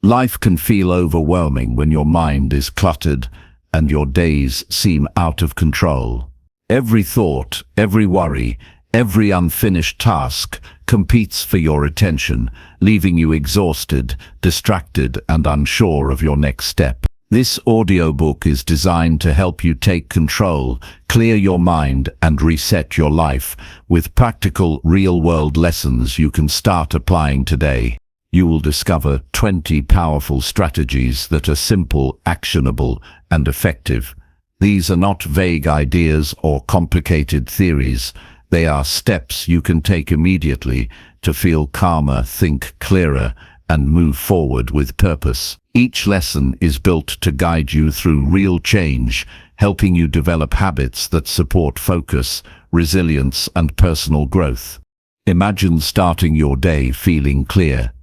Life can feel overwhelming when your mind is cluttered and your days seem out of control. Every thought, every worry, every unfinished task competes for your attention, leaving you exhausted, distracted, and unsure of your next step. This audiobook is designed to help you take control, clear your mind, and reset your life with practical, real-world lessons you can start applying today. You will discover 20 powerful strategies that are simple, actionable, and effective. These are not vague ideas or complicated theories. They are steps you can take immediately to feel calmer, think clearer, and move forward with purpose. Each lesson is built to guide you through real change, helping you develop habits that support focus, resilience, and personal growth. Imagine starting your day feeling clear,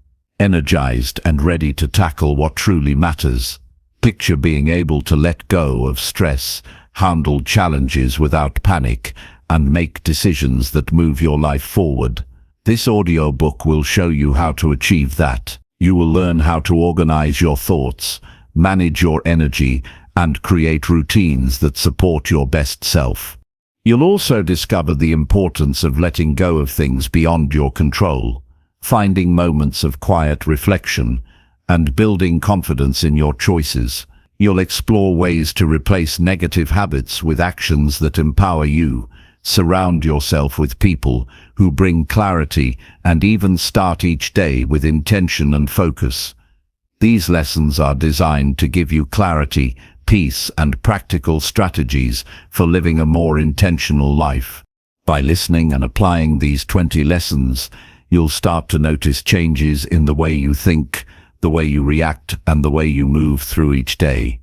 energized, and ready to tackle what truly matters. Picture being able to let go of stress, handle challenges without panic, and make decisions that move your life forward. This audiobook will show you how to achieve that. You will learn how to organize your thoughts, manage your energy, and create routines that support your best self. You'll also discover the importance of letting go of things beyond your control, finding moments of quiet reflection, and building confidence in your choices. You'll explore ways to replace negative habits with actions that empower you. Surround yourself with people who bring clarity, and even start each day with intention and focus. These lessons are designed to give you clarity, peace, and practical strategies for living a more intentional life. By listening and applying these 20 lessons, you'll start to notice changes in the way you think, the way you react, and the way you move through each day.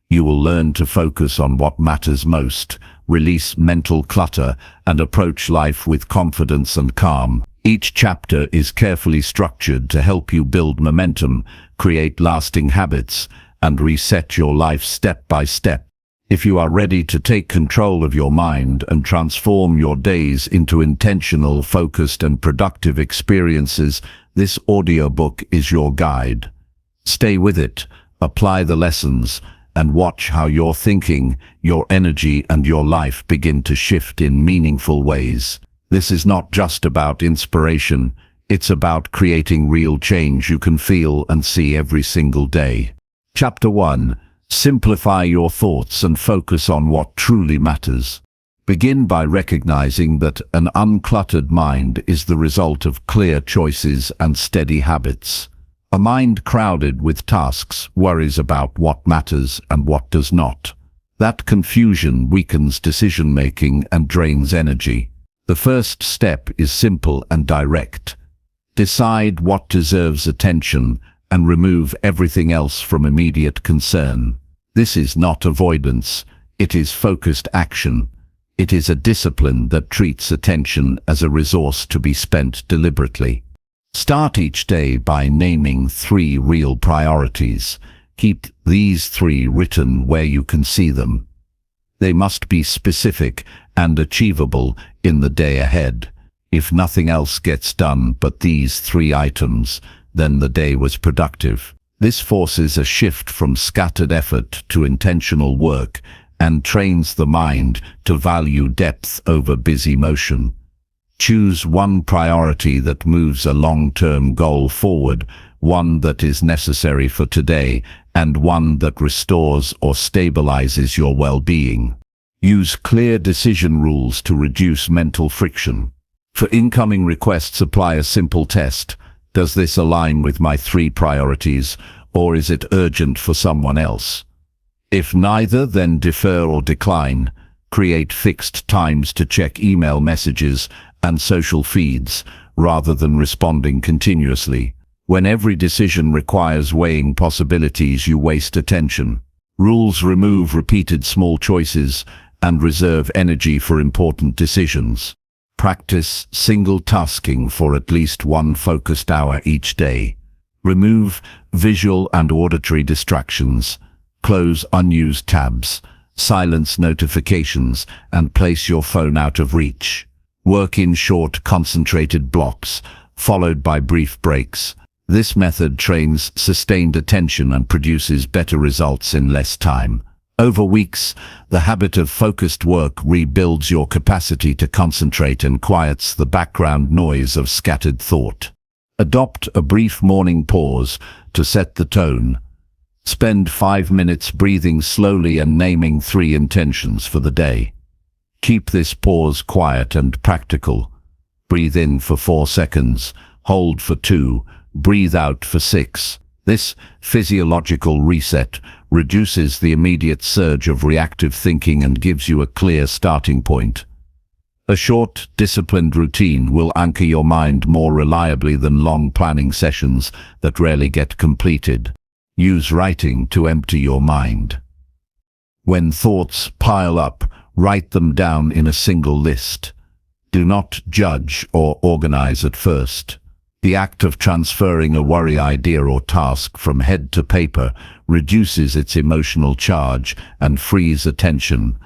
You will learn to focus on what matters most, release mental clutter, and approach life with confidence and calm. Each chapter is carefully structured to help you build momentum, create lasting habits, and reset your life step by step. If you are ready to take control of your mind and transform your days into intentional, focused, and productive experiences, this audiobook is your guide. Stay with it, apply the lessons, and watch how your thinking, your energy, and your life begin to shift in meaningful ways. This is not just about inspiration, it's about creating real change you can feel and see every single day. Chapter 1. Simplify your thoughts and focus on what truly matters. Begin by recognizing that an uncluttered mind is the result of clear choices and steady habits. A mind crowded with tasks worries about what matters and what does not. That confusion weakens decision-making and drains energy. The first step is simple and direct. Decide what deserves attention and remove everything else from immediate concern. This is not avoidance, it is focused action. It is a discipline that treats attention as a resource to be spent deliberately. Start each day by naming 3 real priorities. Keep these 3 written where you can see them. They must be specific and achievable in the day ahead. If nothing else gets done but these 3 items, then the day was productive. This forces a shift from scattered effort to intentional work and trains the mind to value depth over busy motion. Choose one priority that moves a long-term goal forward, one that is necessary for today, and one that restores or stabilizes your well-being. Use clear decision rules to reduce mental friction. For incoming requests, apply a simple test. Does this align with my 3 priorities, or is it urgent for someone else? If neither, then defer or decline. Create fixed times to check email messages and social feeds, rather than responding continuously. When every decision requires weighing possibilities, you waste attention. Rules remove repeated small choices and reserve energy for important decisions. Practice single tasking for at least 1 focused hour each day. Remove visual and auditory distractions. Close unused tabs, silence notifications, and place your phone out of reach. Work in short, concentrated blocks, followed by brief breaks. This method trains sustained attention and produces better results in less time. Over weeks, the habit of focused work rebuilds your capacity to concentrate and quiets the background noise of scattered thought. Adopt a brief morning pause to set the tone. Spend 5 minutes breathing slowly and naming 3 intentions for the day. Keep this pause quiet and practical. Breathe in for 4 seconds, hold for 2, breathe out for 6. This physiological reset reduces the immediate surge of reactive thinking and gives you a clear starting point. A short, disciplined routine will anchor your mind more reliably than long planning sessions that rarely get completed. Use writing to empty your mind. When thoughts pile up, write them down in a single list. Do not judge or organize at first. The act of transferring a worry idea or task from head to paper reduces its emotional charge and frees attention.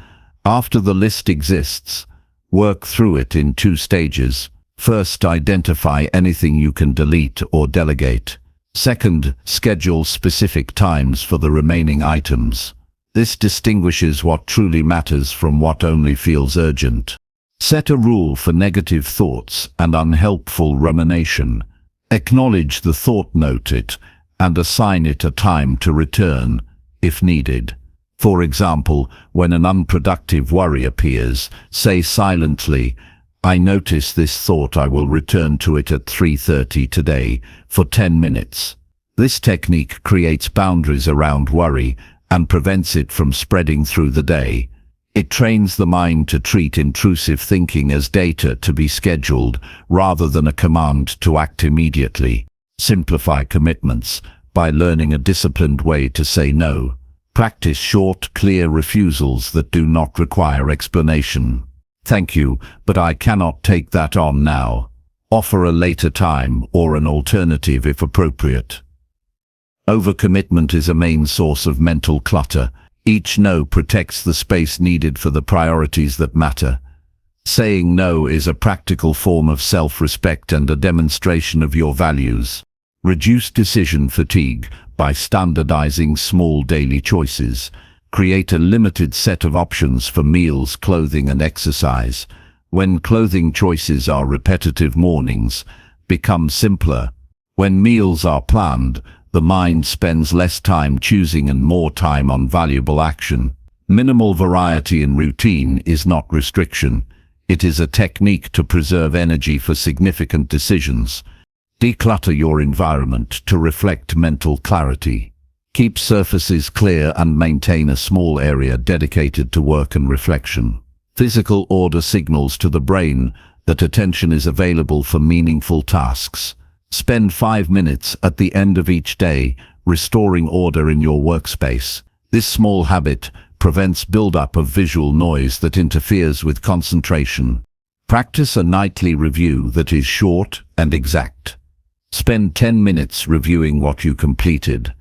After the list exists, work through it in 2 stages. First, identify anything you can delete or delegate. Second, schedule specific times for the remaining items. This distinguishes what truly matters from what only feels urgent. Set a rule for negative thoughts and unhelpful rumination. Acknowledge the thought, note it, and assign it a time to return, if needed. For example, when an unproductive worry appears, say silently, "I notice this thought, I will return to it at 3:30 today for 10 minutes. This technique creates boundaries around worry and prevents it from spreading through the day. It trains the mind to treat intrusive thinking as data to be scheduled rather than a command to act immediately. Simplify commitments by learning a disciplined way to say no. Practice short, clear refusals that do not require explanation. "Thank you, but I cannot take that on now." Offer a later time or an alternative if appropriate. Overcommitment is a main source of mental clutter. Each no protects the space needed for the priorities that matter. Saying no is a practical form of self-respect and a demonstration of your values. Reduce decision fatigue by standardizing small daily choices. Create a limited set of options for meals, clothing, and exercise. When clothing choices are repetitive, mornings become simpler. When meals are planned, the mind spends less time choosing and more time on valuable action. Minimal variety in routine is not restriction. It is a technique to preserve energy for significant decisions. Declutter your environment to reflect mental clarity. Keep surfaces clear and maintain a small area dedicated to work and reflection. Physical order signals to the brain that attention is available for meaningful tasks. Spend 5 minutes at the end of each day restoring order in your workspace. This small habit prevents buildup of visual noise that interferes with concentration. Practice a nightly review that is short and exact. Spend 10 minutes reviewing what you completed,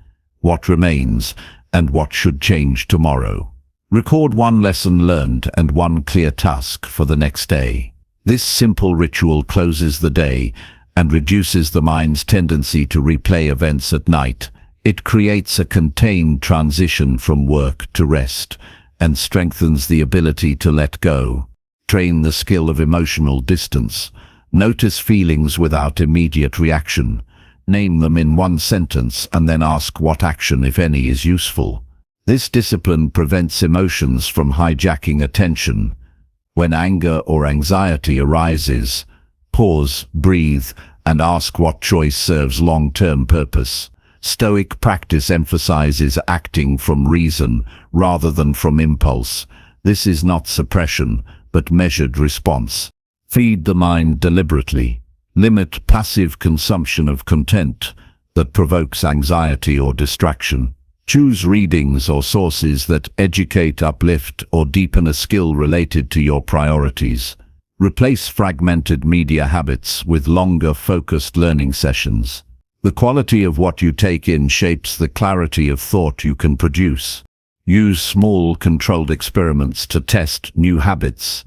what remains, and what should change tomorrow. Record 1 lesson learned and 1 clear task for the next day. This simple ritual closes the day and reduces the mind's tendency to replay events at night. It creates a contained transition from work to rest and strengthens the ability to let go. Train the skill of emotional distance. Notice feelings without immediate reaction. Name them in 1 sentence and then ask what action, if any, is useful. This discipline prevents emotions from hijacking attention. When anger or anxiety arises, pause, breathe, and ask what choice serves long-term purpose. Stoic practice emphasizes acting from reason rather than from impulse. This is not suppression, but measured response. Feed the mind deliberately. Limit passive consumption of content that provokes anxiety or distraction. Choose readings or sources that educate, uplift, or deepen a skill related to your priorities. Replace fragmented media habits with longer, focused learning sessions. The quality of what you take in shapes the clarity of thought you can produce. Use small, controlled experiments to test new habits.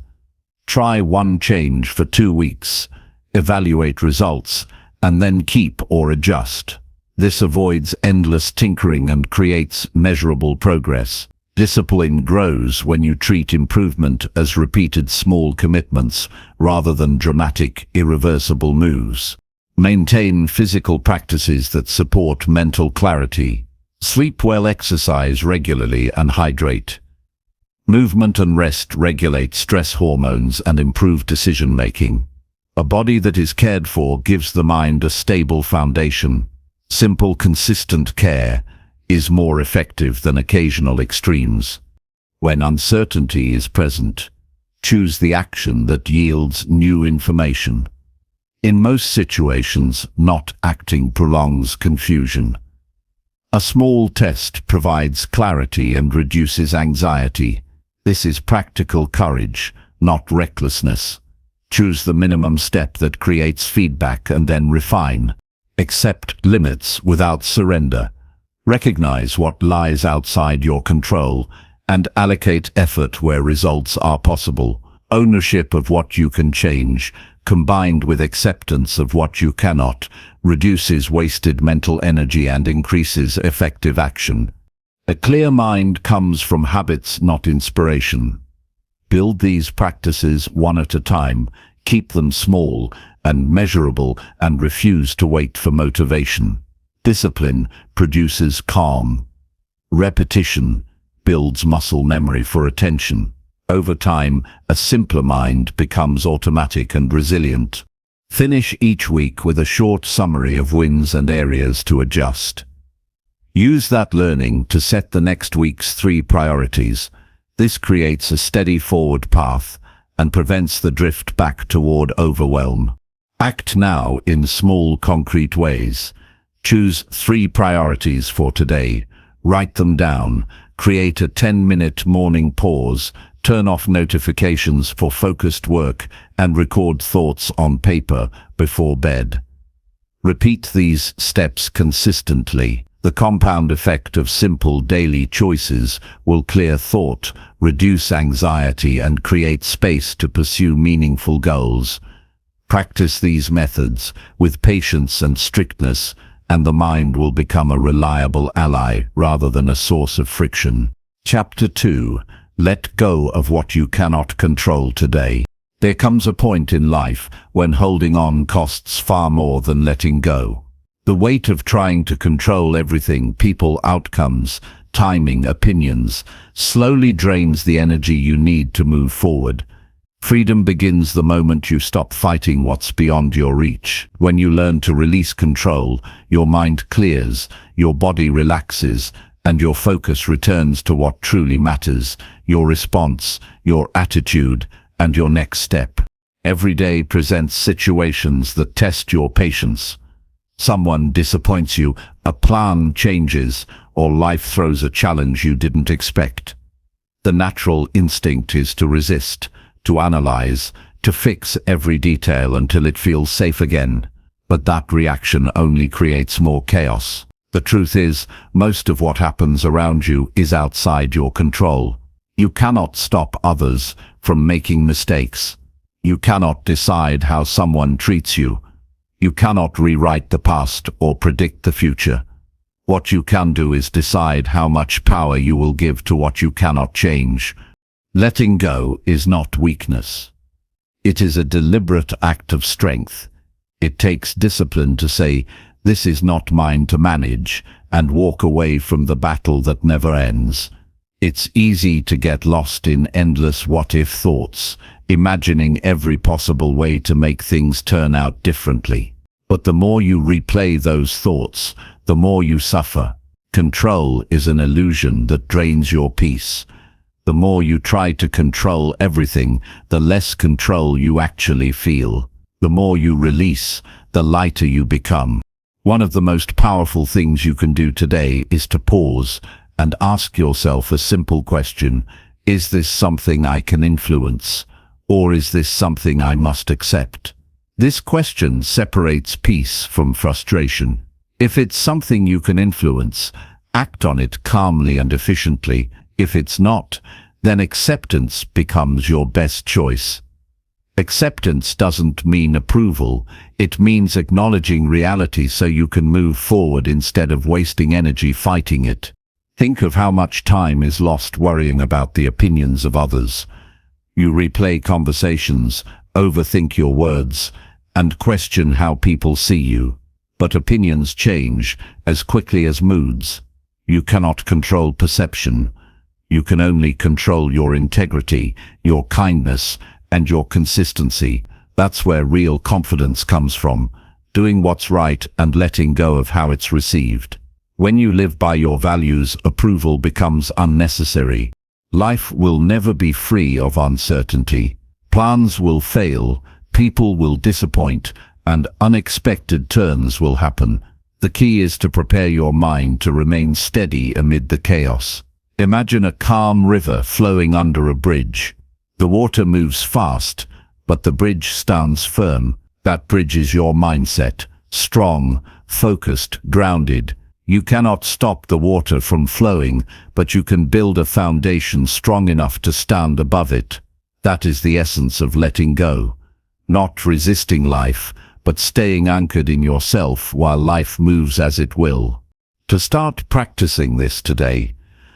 Try 1 change for 2 weeks. Evaluate results and then keep or adjust. This avoids endless tinkering and creates measurable progress. Discipline grows when you treat improvement as repeated small commitments rather than dramatic, irreversible moves. Maintain physical practices that support mental clarity. Sleep well, exercise regularly, and hydrate. Movement and rest regulate stress hormones and improve decision-making. A body that is cared for gives the mind a stable foundation. Simple, consistent care is more effective than occasional extremes. When uncertainty is present, choose the action that yields new information. In most situations, not acting prolongs confusion. A small test provides clarity and reduces anxiety. This is practical courage, not recklessness. Choose the minimum step that creates feedback and then refine. Accept limits without surrender. Recognize what lies outside your control and allocate effort where results are possible. Ownership of what you can change, combined with acceptance of what you cannot, reduces wasted mental energy and increases effective action. A clear mind comes from habits, not inspiration. Build these practices one at a time, keep them small and measurable, and refuse to wait for motivation. Discipline produces calm. Repetition builds muscle memory for attention. Over time, a simpler mind becomes automatic and resilient. Finish each week with a short summary of wins and areas to adjust. Use that learning to set the next week's 3 priorities. This creates a steady forward path and prevents the drift back toward overwhelm. Act now in small, concrete ways. Choose 3 priorities for today. Write them down. Create a 10-minute morning pause. Turn off notifications for focused work and record thoughts on paper before bed. Repeat these steps consistently. The compound effect of simple daily choices will clear thought, reduce anxiety, and create space to pursue meaningful goals. Practice these methods with patience and strictness, and the mind will become a reliable ally rather than a source of friction. Chapter 2. Let go of what you cannot control today. There comes a point in life when holding on costs far more than letting go. The weight of trying to control everything, people, outcomes, timing, opinions, slowly drains the energy you need to move forward. Freedom begins the moment you stop fighting what's beyond your reach. When you learn to release control, your mind clears, your body relaxes, and your focus returns to what truly matters: your response, your attitude, and your next step. Every day presents situations that test your patience. Someone disappoints you, a plan changes, or life throws a challenge you didn't expect. The natural instinct is to resist, to analyze, to fix every detail until it feels safe again. But that reaction only creates more chaos. The truth is, most of what happens around you is outside your control. You cannot stop others from making mistakes. You cannot decide how someone treats you. You cannot rewrite the past or predict the future. What you can do is decide how much power you will give to what you cannot change. Letting go is not weakness. It is a deliberate act of strength. It takes discipline to say, "This is not mine to manage," and walk away from the battle that never ends. It's easy to get lost in endless what-if thoughts, imagining every possible way to make things turn out differently. But the more you replay those thoughts, the more you suffer. Control is an illusion that drains your peace. The more you try to control everything, the less control you actually feel. The more you release, the lighter you become. One of the most powerful things you can do today is to pause and ask yourself a simple question: is this something I can influence, or is this something I must accept? This question separates peace from frustration. If it's something you can influence, act on it calmly and efficiently. If it's not, then acceptance becomes your best choice. Acceptance doesn't mean approval, it means acknowledging reality so you can move forward instead of wasting energy fighting it. Think of how much time is lost worrying about the opinions of others. You replay conversations, overthink your words, and question how people see you. But opinions change as quickly as moods. You cannot control perception. You can only control your integrity, your kindness, and your consistency. That's where real confidence comes from, doing what's right and letting go of how it's received. When you live by your values, approval becomes unnecessary. Life will never be free of uncertainty. Plans will fail, people will disappoint, and unexpected turns will happen. The key is to prepare your mind to remain steady amid the chaos. Imagine a calm river flowing under a bridge. The water moves fast, but the bridge stands firm. That bridge is your mindset, strong, focused, grounded. You cannot stop the water from flowing, but you can build a foundation strong enough to stand above it. That is the essence of letting go. Not resisting life, but staying anchored in yourself while life moves as it will. To start practicing this today,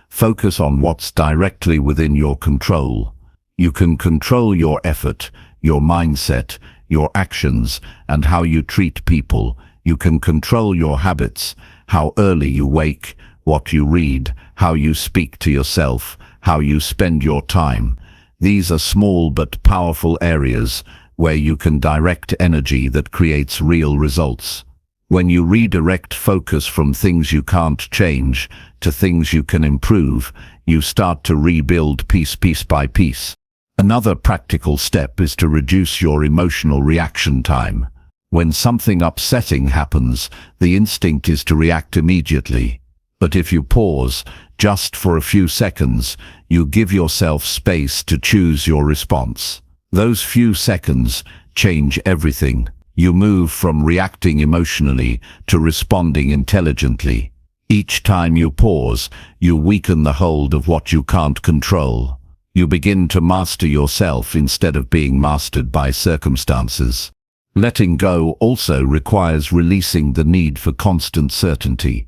focus on what's directly within your control. You can control your effort, your mindset, your actions, and how you treat people. You can control your habits, how early you wake, what you read, how you speak to yourself, how you spend your time. These are small but powerful areas where you can direct energy that creates real results. When you redirect focus from things you can't change to things you can improve, you start to rebuild piece by piece. Another practical step is to reduce your emotional reaction time. When something upsetting happens, the instinct is to react immediately. But if you pause, just for a few seconds, you give yourself space to choose your response. Those few seconds change everything. You move from reacting emotionally to responding intelligently. Each time you pause, you weaken the hold of what you can't control. You begin to master yourself instead of being mastered by circumstances. Letting go also requires releasing the need for constant certainty.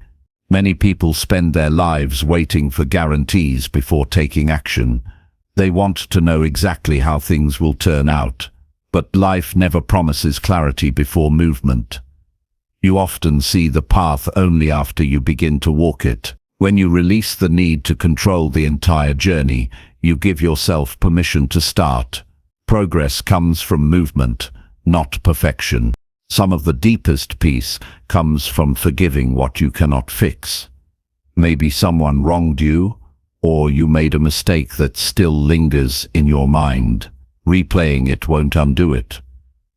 Many people spend their lives waiting for guarantees before taking action. They want to know exactly how things will turn out, but life never promises clarity before movement. You often see the path only after you begin to walk it. When you release the need to control the entire journey, you give yourself permission to start. Progress comes from movement, not perfection. Some of the deepest peace comes from forgiving what you cannot fix. Maybe someone wronged you, or you made a mistake that still lingers in your mind. Replaying it won't undo it.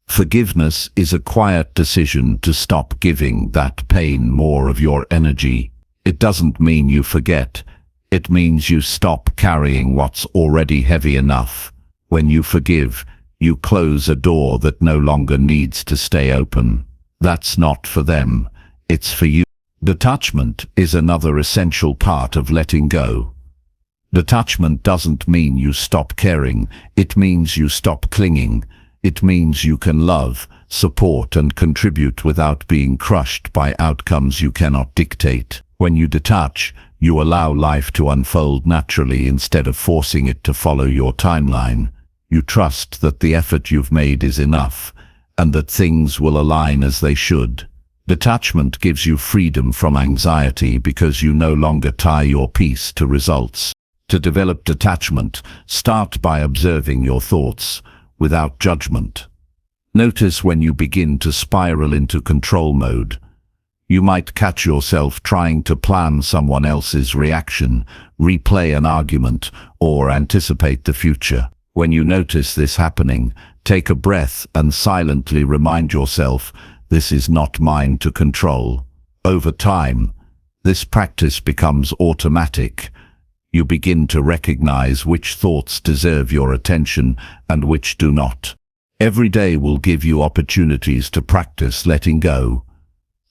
Forgiveness is a quiet decision to stop giving that pain more of your energy. It doesn't mean you forget. It means you stop carrying what's already heavy enough. When you forgive, you close a door that no longer needs to stay open. That's not for them, it's for you. Detachment is another essential part of letting go. Detachment doesn't mean you stop caring, it means you stop clinging. It means you can love, support, and contribute without being crushed by outcomes you cannot dictate. When you detach, you allow life to unfold naturally instead of forcing it to follow your timeline. You trust that the effort you've made is enough, and that things will align as they should. Detachment gives you freedom from anxiety because you no longer tie your peace to results. To develop detachment, start by observing your thoughts without judgment. Notice when you begin to spiral into control mode. You might catch yourself trying to plan someone else's reaction, replay an argument, or anticipate the future. When you notice this happening, take a breath and silently remind yourself, this is not mine to control. Over time, this practice becomes automatic. You begin to recognize which thoughts deserve your attention and which do not. Every day will give you opportunities to practice letting go.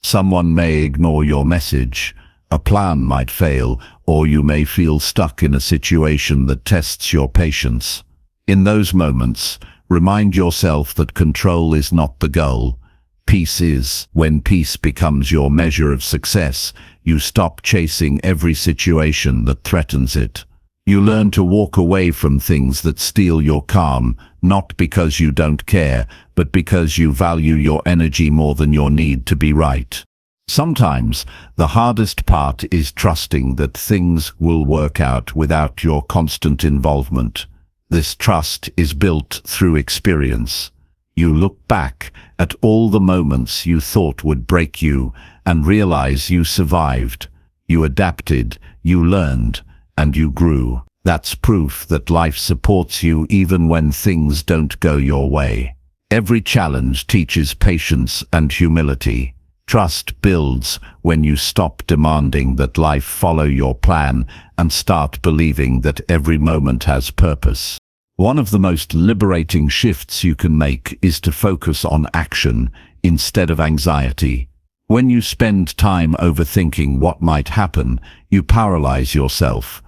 Someone may ignore your message, a plan might fail, or you may feel stuck in a situation that tests your patience. In those moments, Remind yourself that control is not the goal. Peace is. When peace becomes your measure of success, you stop chasing every situation that threatens it. You learn to walk away from things that steal your calm, not because you don't care, but because you value your energy more than your need to be right. Sometimes, the hardest part is trusting that things will work out without your constant involvement. This trust is built through experience. You look back at all the moments you thought would break you and realize you survived. You adapted, you learned, and you grew. That's proof that life supports you even when things don't go your way. Every challenge teaches patience and humility. Trust builds when you stop demanding that life follow your plan and start believing that every moment has purpose. One of the most liberating shifts you can make is to focus on action instead of anxiety. When you spend time overthinking what might happen, you paralyze yourself.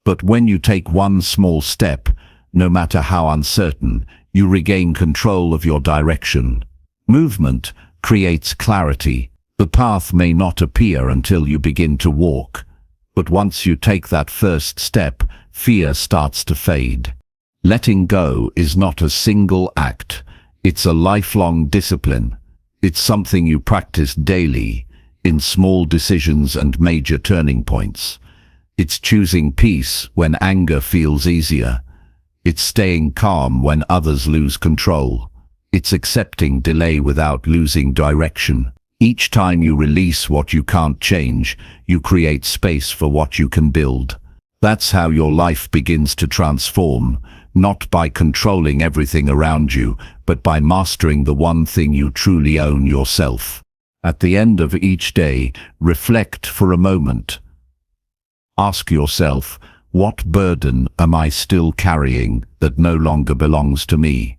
But when you take one small step, no matter how uncertain, you regain control of your direction. Movement creates clarity. The path may not appear until you begin to walk, but once you take that first step, fear starts to fade. Letting go is not a single act. It's a lifelong discipline. It's something you practice daily, in small decisions and major turning points. It's choosing peace when anger feels easier. It's staying calm when others lose control. It's accepting delay without losing direction. Each time you release what you can't change, you create space for what you can build. That's how your life begins to transform, not by controlling everything around you, but by mastering the one thing you truly own, yourself. At the end of each day, reflect for a moment. Ask yourself, what burden am I still carrying that no longer belongs to me?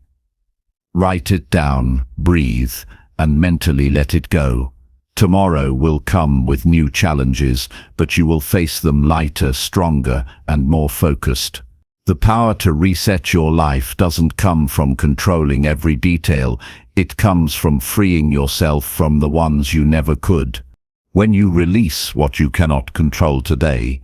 Write it down, breathe, and mentally let it go. Tomorrow will come with new challenges, but you will face them lighter, stronger, and more focused. The power to reset your life doesn't come from controlling every detail. It comes from freeing yourself from the ones you never could. When you release what you cannot control today,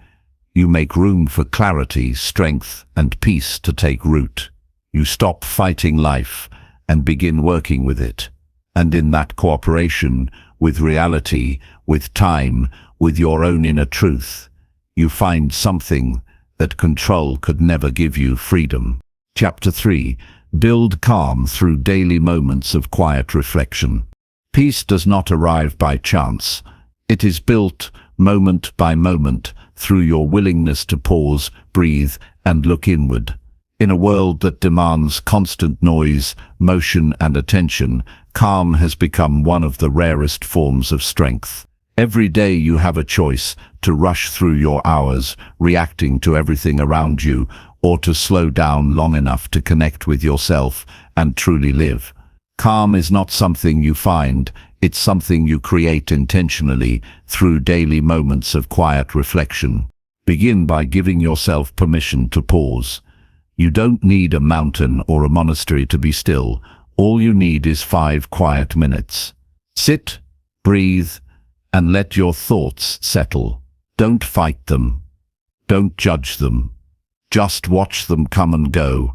you make room for clarity, strength, and peace to take root. You stop fighting life and begin working with it. And in that cooperation with reality, with time, with your own inner truth, you find something that control could never give you: freedom. Chapter 3. Build calm through daily moments of quiet reflection. Peace does not arrive by chance. It is built moment by moment through your willingness to pause, breathe, and look inward. In a world that demands constant noise, motion, and attention, calm has become one of the rarest forms of strength. Every day you have a choice: to rush through your hours, reacting to everything around you, or to slow down long enough to connect with yourself and truly live. Calm is not something you find, it's something you create intentionally through daily moments of quiet reflection. Begin by giving yourself permission to pause. You don't need a mountain or a monastery to be still. All you need is 5 quiet minutes. Sit, breathe, and let your thoughts settle. Don't fight them. Don't judge them. Just watch them come and go.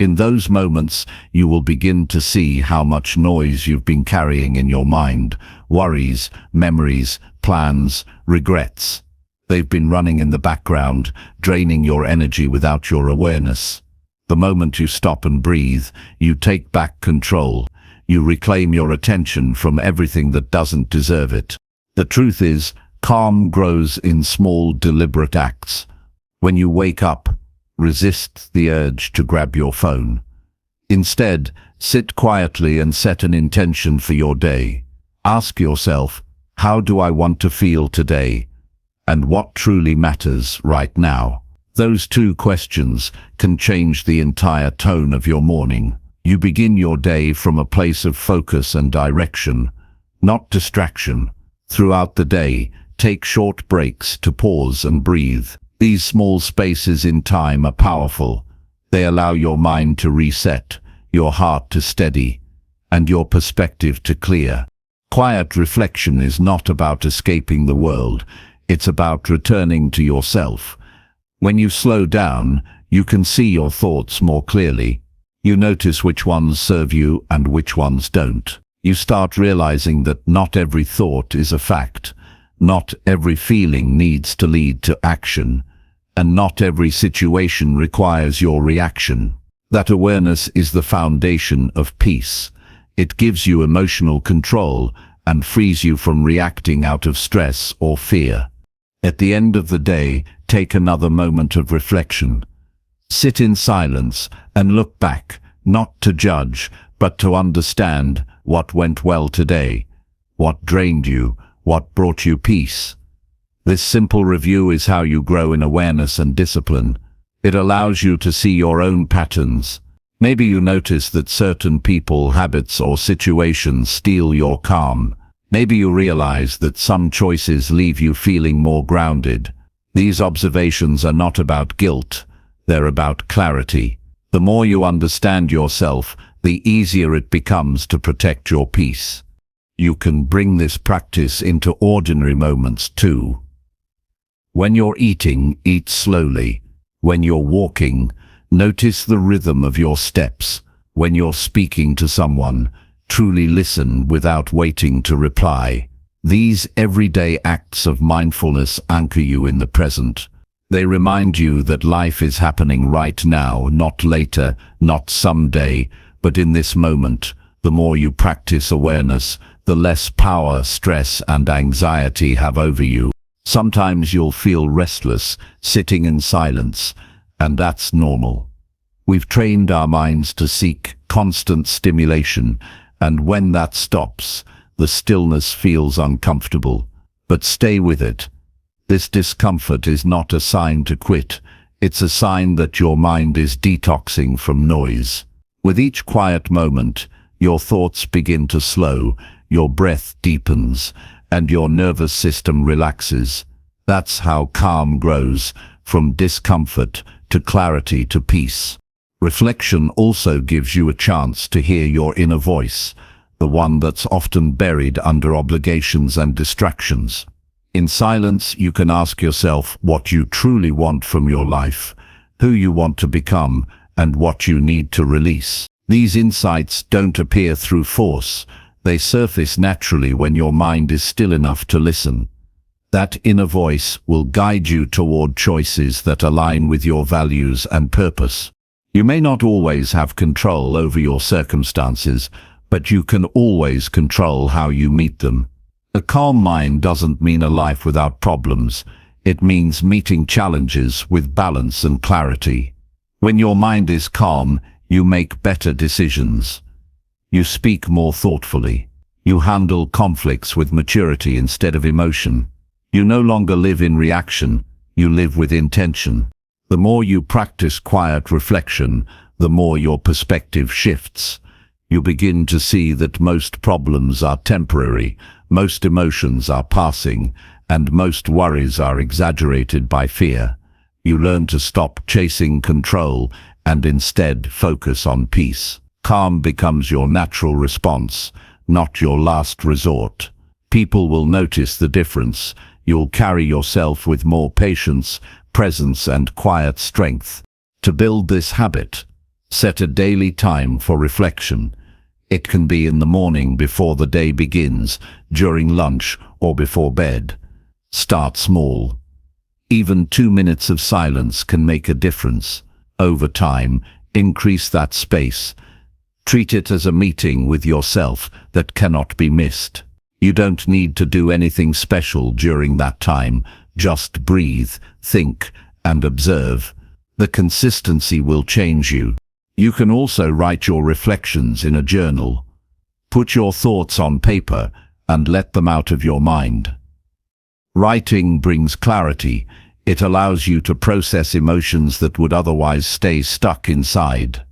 In those moments, you will begin to see how much noise you've been carrying in your mind: worries, memories, plans, regrets. They've been running in the background, draining your energy without your awareness. The moment you stop and breathe, you take back control. You reclaim your attention from everything that doesn't deserve it. The truth is, calm grows in small, deliberate acts. When you wake up, resist the urge to grab your phone. Instead, sit quietly and set an intention for your day. Ask yourself, how do I want to feel today? And what truly matters right now? Those 2 questions can change the entire tone of your morning. You begin your day from a place of focus and direction, not distraction. Throughout the day, take short breaks to pause and breathe. These small spaces in time are powerful. They allow your mind to reset, your heart to steady, and your perspective to clear. Quiet reflection is not about escaping the world, it's about returning to yourself. When you slow down, you can see your thoughts more clearly. You notice which ones serve you and which ones don't. You start realizing that not every thought is a fact, not every feeling needs to lead to action, and not every situation requires your reaction. That awareness is the foundation of peace. It gives you emotional control and frees you from reacting out of stress or fear. At the end of the day, take another moment of reflection. Sit in silence and look back, not to judge, but to understand what went well today, what drained you, what brought you peace. This simple review is how you grow in awareness and discipline. It allows you to see your own patterns. Maybe you notice that certain people, habits, or situations steal your calm. Maybe you realize that some choices leave you feeling more grounded. These observations are not about guilt, they're about clarity. The more you understand yourself, the easier it becomes to protect your peace. You can bring this practice into ordinary moments too. When you're eating, eat slowly. When you're walking, notice the rhythm of your steps. When you're speaking to someone, truly listen without waiting to reply. These everyday acts of mindfulness anchor you in the present. They remind you that life is happening right now, not later, not someday, but in this moment. The more you practice awareness, the less power, stress, and anxiety have over you. Sometimes you'll feel restless, sitting in silence, and that's normal. We've trained our minds to seek constant stimulation, and when that stops, the stillness feels uncomfortable. But stay with it. This discomfort is not a sign to quit. It's a sign that your mind is detoxing from noise. With each quiet moment, your thoughts begin to slow, your breath deepens, and your nervous system relaxes. That's how calm grows, from discomfort to clarity to peace. Reflection also gives you a chance to hear your inner voice, the one that's often buried under obligations and distractions. In silence, you can ask yourself what you truly want from your life, who you want to become, and what you need to release. These insights don't appear through force. They surface naturally when your mind is still enough to listen. That inner voice will guide you toward choices that align with your values and purpose. You may not always have control over your circumstances, but you can always control how you meet them. A calm mind doesn't mean a life without problems. It means meeting challenges with balance and clarity. When your mind is calm, you make better decisions. You speak more thoughtfully. You handle conflicts with maturity instead of emotion. You no longer live in reaction, you live with intention. The more you practice quiet reflection, the more your perspective shifts. You begin to see that most problems are temporary, most emotions are passing, and most worries are exaggerated by fear. You learn to stop chasing control and instead focus on peace. Calm becomes your natural response, not your last resort. People will notice the difference. You'll carry yourself with more patience, presence, and quiet strength. To build this habit, set a daily time for reflection. It can be in the morning before the day begins, during lunch, or before bed. Start small. Even 2 minutes of silence can make a difference. Over time, increase that space. Treat it as a meeting with yourself that cannot be missed. You don't need to do anything special during that time. Just breathe, think, and observe. The consistency will change you. You can also write your reflections in a journal. Put your thoughts on paper and let them out of your mind. Writing brings clarity. It allows you to process emotions that would otherwise stay stuck inside.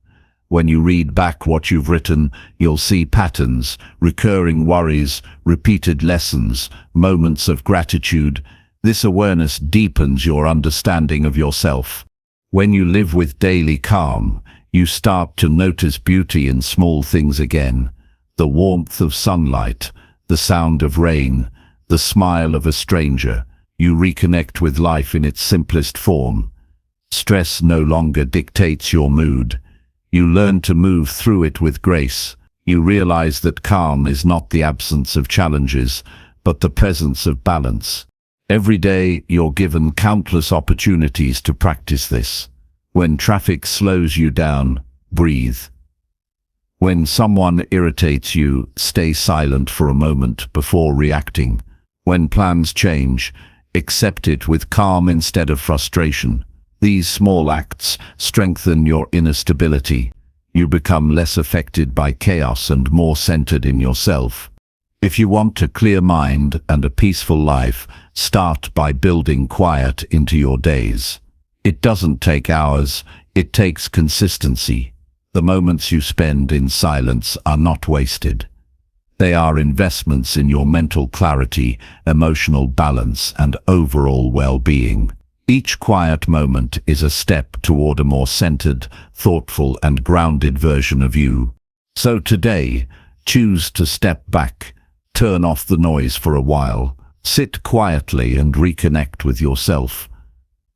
When you read back what you've written, you'll see patterns, recurring worries, repeated lessons, moments of gratitude. This awareness deepens your understanding of yourself. When you live with daily calm, You start to notice beauty in small things again. The warmth of sunlight, the sound of rain, the smile of a stranger. You reconnect with life in its simplest form. Stress no longer dictates your mood. You learn to move through it with grace. You realize that calm is not the absence of challenges, but the presence of balance. Every day, you're given countless opportunities to practice this. When traffic slows you down, breathe. When someone irritates you, stay silent for a moment before reacting. When plans change, accept it with calm instead of frustration. These small acts strengthen your inner stability. You become less affected by chaos and more centered in yourself. If you want a clear mind and a peaceful life, start by building quiet into your days. It doesn't take hours, it takes consistency. The moments you spend in silence are not wasted. They are investments in your mental clarity, emotional balance, and overall well-being. Each quiet moment is a step toward a more centered, thoughtful, and grounded version of you. So today, choose to step back, turn off the noise for a while, sit quietly and reconnect with yourself.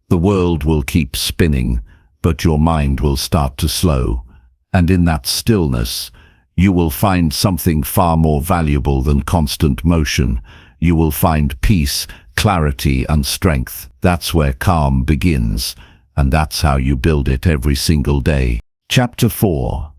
The world will keep spinning, but your mind will start to slow. And in that stillness, you will find something far more valuable than constant motion. You will find peace, clarity, and strength. That's where calm begins, and that's how you build it every single day. Chapter 4.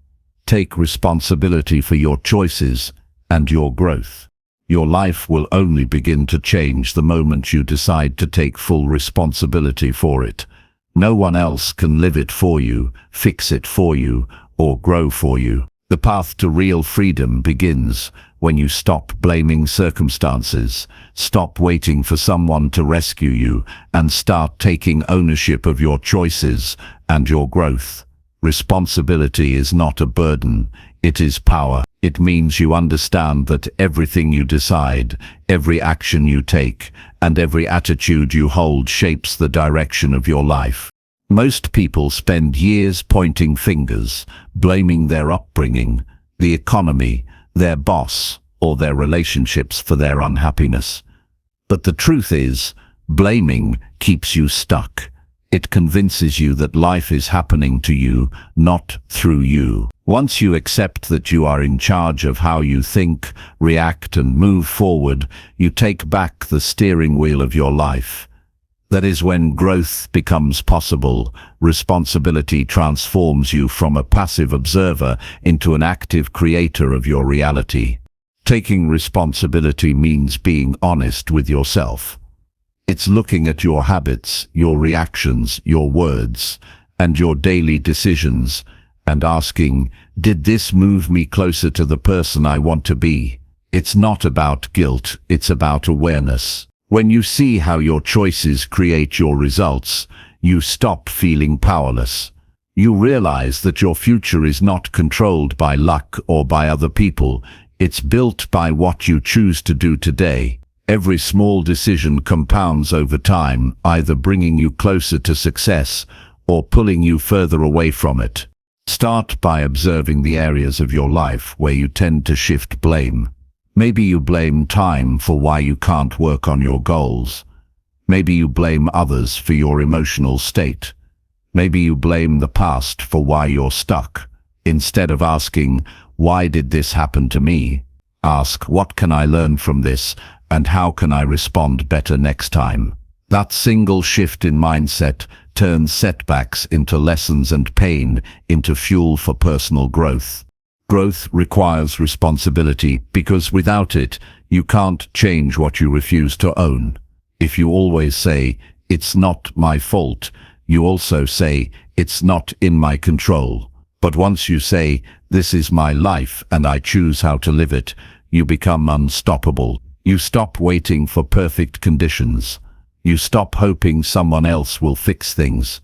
Take responsibility for your choices and your growth. Your life will only begin to change the moment you decide to take full responsibility for it. No one else can live it for you, fix it for you, or grow for you. The path to real freedom begins when you stop blaming circumstances, stop waiting for someone to rescue you, and start taking ownership of your choices and your growth. Responsibility is not a burden, it is power. It means you understand that everything you decide, every action you take, and every attitude you hold shapes the direction of your life. Most people spend years pointing fingers, blaming their upbringing, the economy, their boss, or their relationships for their unhappiness. But the truth is, blaming keeps you stuck. It convinces you that life is happening to you, not through you. Once you accept that you are in charge of how you think, react, and move forward, you take back the steering wheel of your life. That is when growth becomes possible. Responsibility transforms you from a passive observer into an active creator of your reality. Taking responsibility means being honest with yourself. It's looking at your habits, your reactions, your words, and your daily decisions, and asking, did this move me closer to the person I want to be? It's not about guilt, it's about awareness. When you see how your choices create your results, you stop feeling powerless. You realize that your future is not controlled by luck or by other people. It's built by what you choose to do today. Every small decision compounds over time, either bringing you closer to success or pulling you further away from it. Start by observing the areas of your life where you tend to shift blame. Maybe you blame time for why you can't work on your goals. Maybe you blame others for your emotional state. Maybe you blame the past for why you're stuck. Instead of asking, why did this happen to me? Ask, what can I learn from this, and how can I respond better next time? That single shift in mindset turns setbacks into lessons and pain into fuel for personal growth. Growth requires responsibility because without it, you can't change what you refuse to own. If you always say, it's not my fault, you also say, it's not in my control. But once you say, this is my life and I choose how to live it, you become unstoppable. You stop waiting for perfect conditions. You stop hoping someone else will fix things.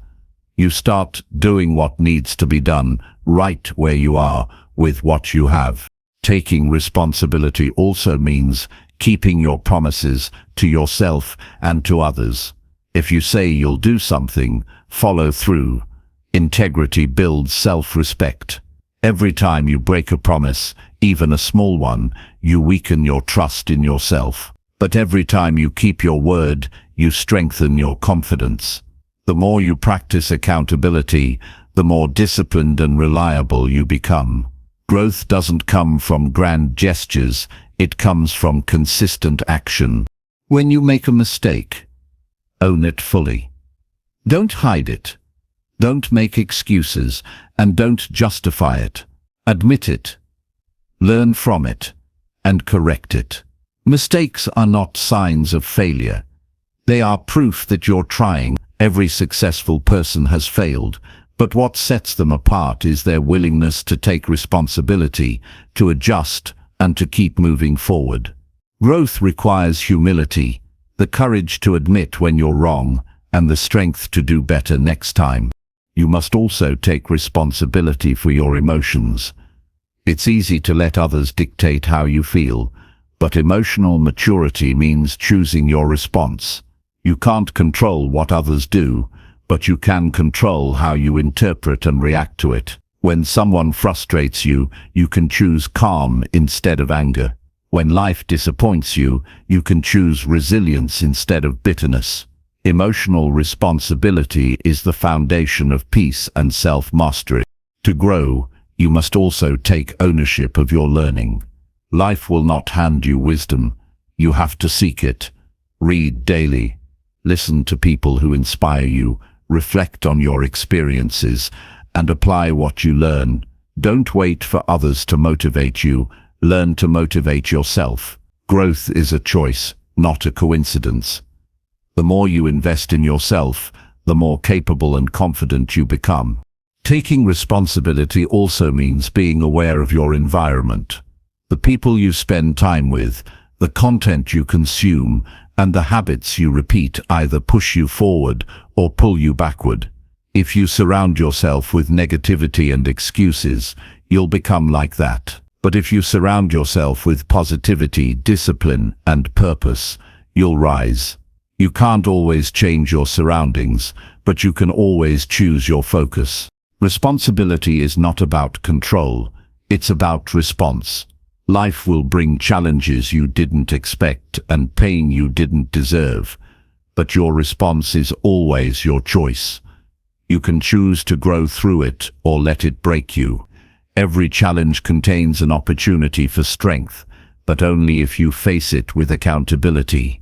You start doing what needs to be done right where you are with what you have. Taking responsibility also means keeping your promises to yourself and to others. If you say you'll do something, follow through. Integrity builds self-respect. Every time you break a promise, even a small one, you weaken your trust in yourself. But every time you keep your word, you strengthen your confidence. The more you practice accountability, the more disciplined and reliable you become. Growth doesn't come from grand gestures, it comes from consistent action. When you make a mistake, own it fully. Don't hide it. Don't make excuses, and don't justify it. Admit it. Learn from it, and correct it. Mistakes are not signs of failure. They are proof that you're trying. Every successful person has failed, but what sets them apart is their willingness to take responsibility, to adjust, and to keep moving forward. Growth requires humility, the courage to admit when you're wrong, and the strength to do better next time. You must also take responsibility for your emotions. It's easy to let others dictate how you feel, but emotional maturity means choosing your response. You can't control what others do, but you can control how you interpret and react to it. When someone frustrates you, you can choose calm instead of anger. When life disappoints you, you can choose resilience instead of bitterness. Emotional responsibility is the foundation of peace and self-mastery. To grow, you must also take ownership of your learning. Life will not hand you wisdom. You have to seek it. Read daily. Listen to people who inspire you. Reflect on your experiences and apply what you learn. Don't wait for others to motivate you. Learn to motivate yourself. Growth is a choice, not a coincidence. The more you invest in yourself, the more capable and confident you become. Taking responsibility also means being aware of your environment. The people you spend time with, the content you consume, and the habits you repeat either push you forward or pull you backward. If you surround yourself with negativity and excuses, you'll become like that. But if you surround yourself with positivity, discipline, and purpose, you'll rise. You can't always change your surroundings, but you can always choose your focus. Responsibility is not about control, it's about response. Life will bring challenges you didn't expect and pain you didn't deserve, but your response is always your choice. You can choose to grow through it or let it break you. Every challenge contains an opportunity for strength, but only if you face it with accountability.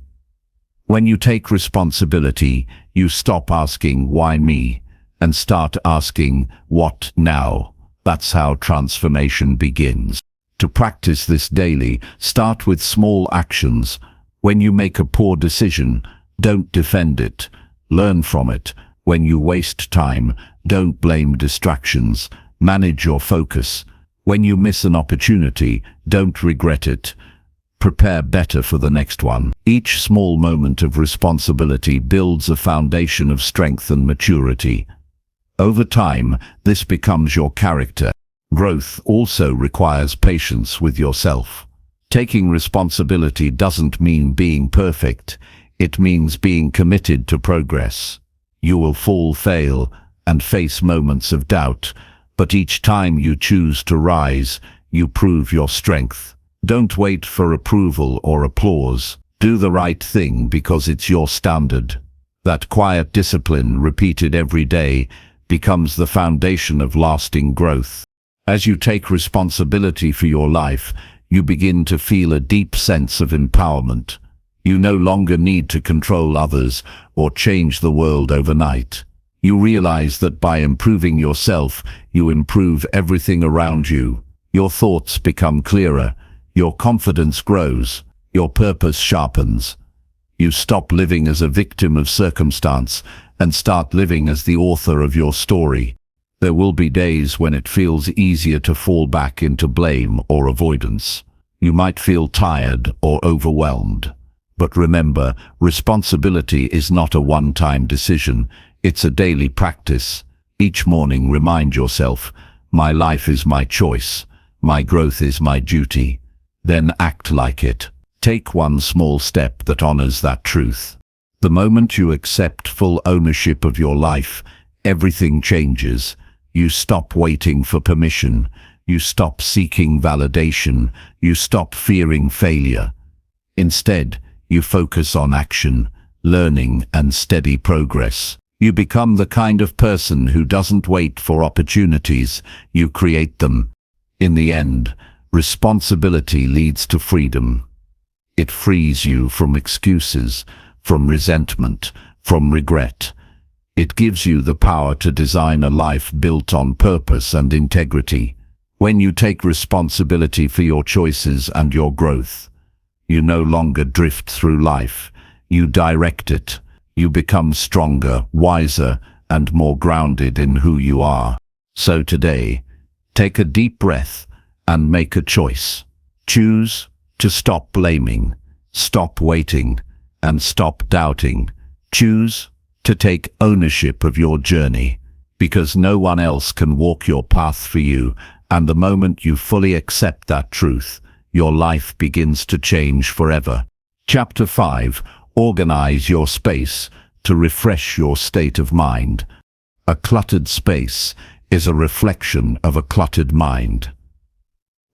When you take responsibility, you stop asking, "Why me?" and start asking, "What now?" That's how transformation begins. To practice this daily, start with small actions. When you make a poor decision, don't defend it. Learn from it. When you waste time, don't blame distractions. Manage your focus. When you miss an opportunity, don't regret it. Prepare better for the next one. Each small moment of responsibility builds a foundation of strength and maturity. Over time, this becomes your character. Growth also requires patience with yourself. Taking responsibility doesn't mean being perfect. It means being committed to progress. You will fall, fail, and face moments of doubt, but each time you choose to rise, you prove your strength. Don't wait for approval or applause. Do the right thing because it's your standard. That quiet discipline, repeated every day, becomes the foundation of lasting growth. As you take responsibility for your life, you begin to feel a deep sense of empowerment. You no longer need to control others or change the world overnight. You realize that by improving yourself, you improve everything around you. Your thoughts become clearer. Your confidence grows, your purpose sharpens. You stop living as a victim of circumstance and start living as the author of your story. There will be days when it feels easier to fall back into blame or avoidance. You might feel tired or overwhelmed. But remember, responsibility is not a one-time decision, it's a daily practice. Each morning remind yourself, my life is my choice, my growth is my duty. Then act like it. Take one small step that honors that truth. The moment you accept full ownership of your life, everything changes. You stop waiting for permission. You stop seeking validation. You stop fearing failure. Instead, you focus on action, learning, and steady progress. You become the kind of person who doesn't wait for opportunities, you create them. In the end, responsibility leads to freedom. It frees you from excuses, from resentment, from regret. It gives you the power to design a life built on purpose and integrity. When you take responsibility for your choices and your growth, you no longer drift through life. You direct it. You become stronger, wiser, and more grounded in who you are. So today, take a deep breath and make a choice. Choose to stop blaming, stop waiting, and stop doubting. Choose to take ownership of your journey, because no one else can walk your path for you, and the moment you fully accept that truth, your life begins to change forever. Chapter 5. Organize your space to refresh your state of mind. A cluttered space is a reflection of a cluttered mind.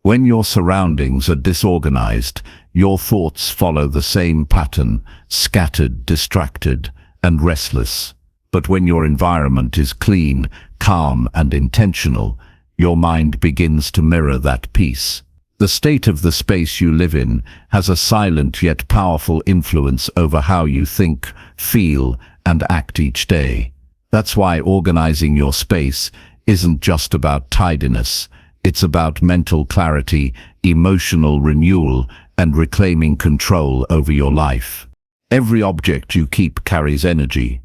When your surroundings are disorganized, your thoughts follow the same pattern, scattered, distracted, and restless. But when your environment is clean, calm, and intentional, your mind begins to mirror that peace. The state of the space you live in has a silent yet powerful influence over how you think, feel, and act each day. That's why organizing your space isn't just about tidiness. It's about mental clarity, emotional renewal, and reclaiming control over your life. Every object you keep carries energy.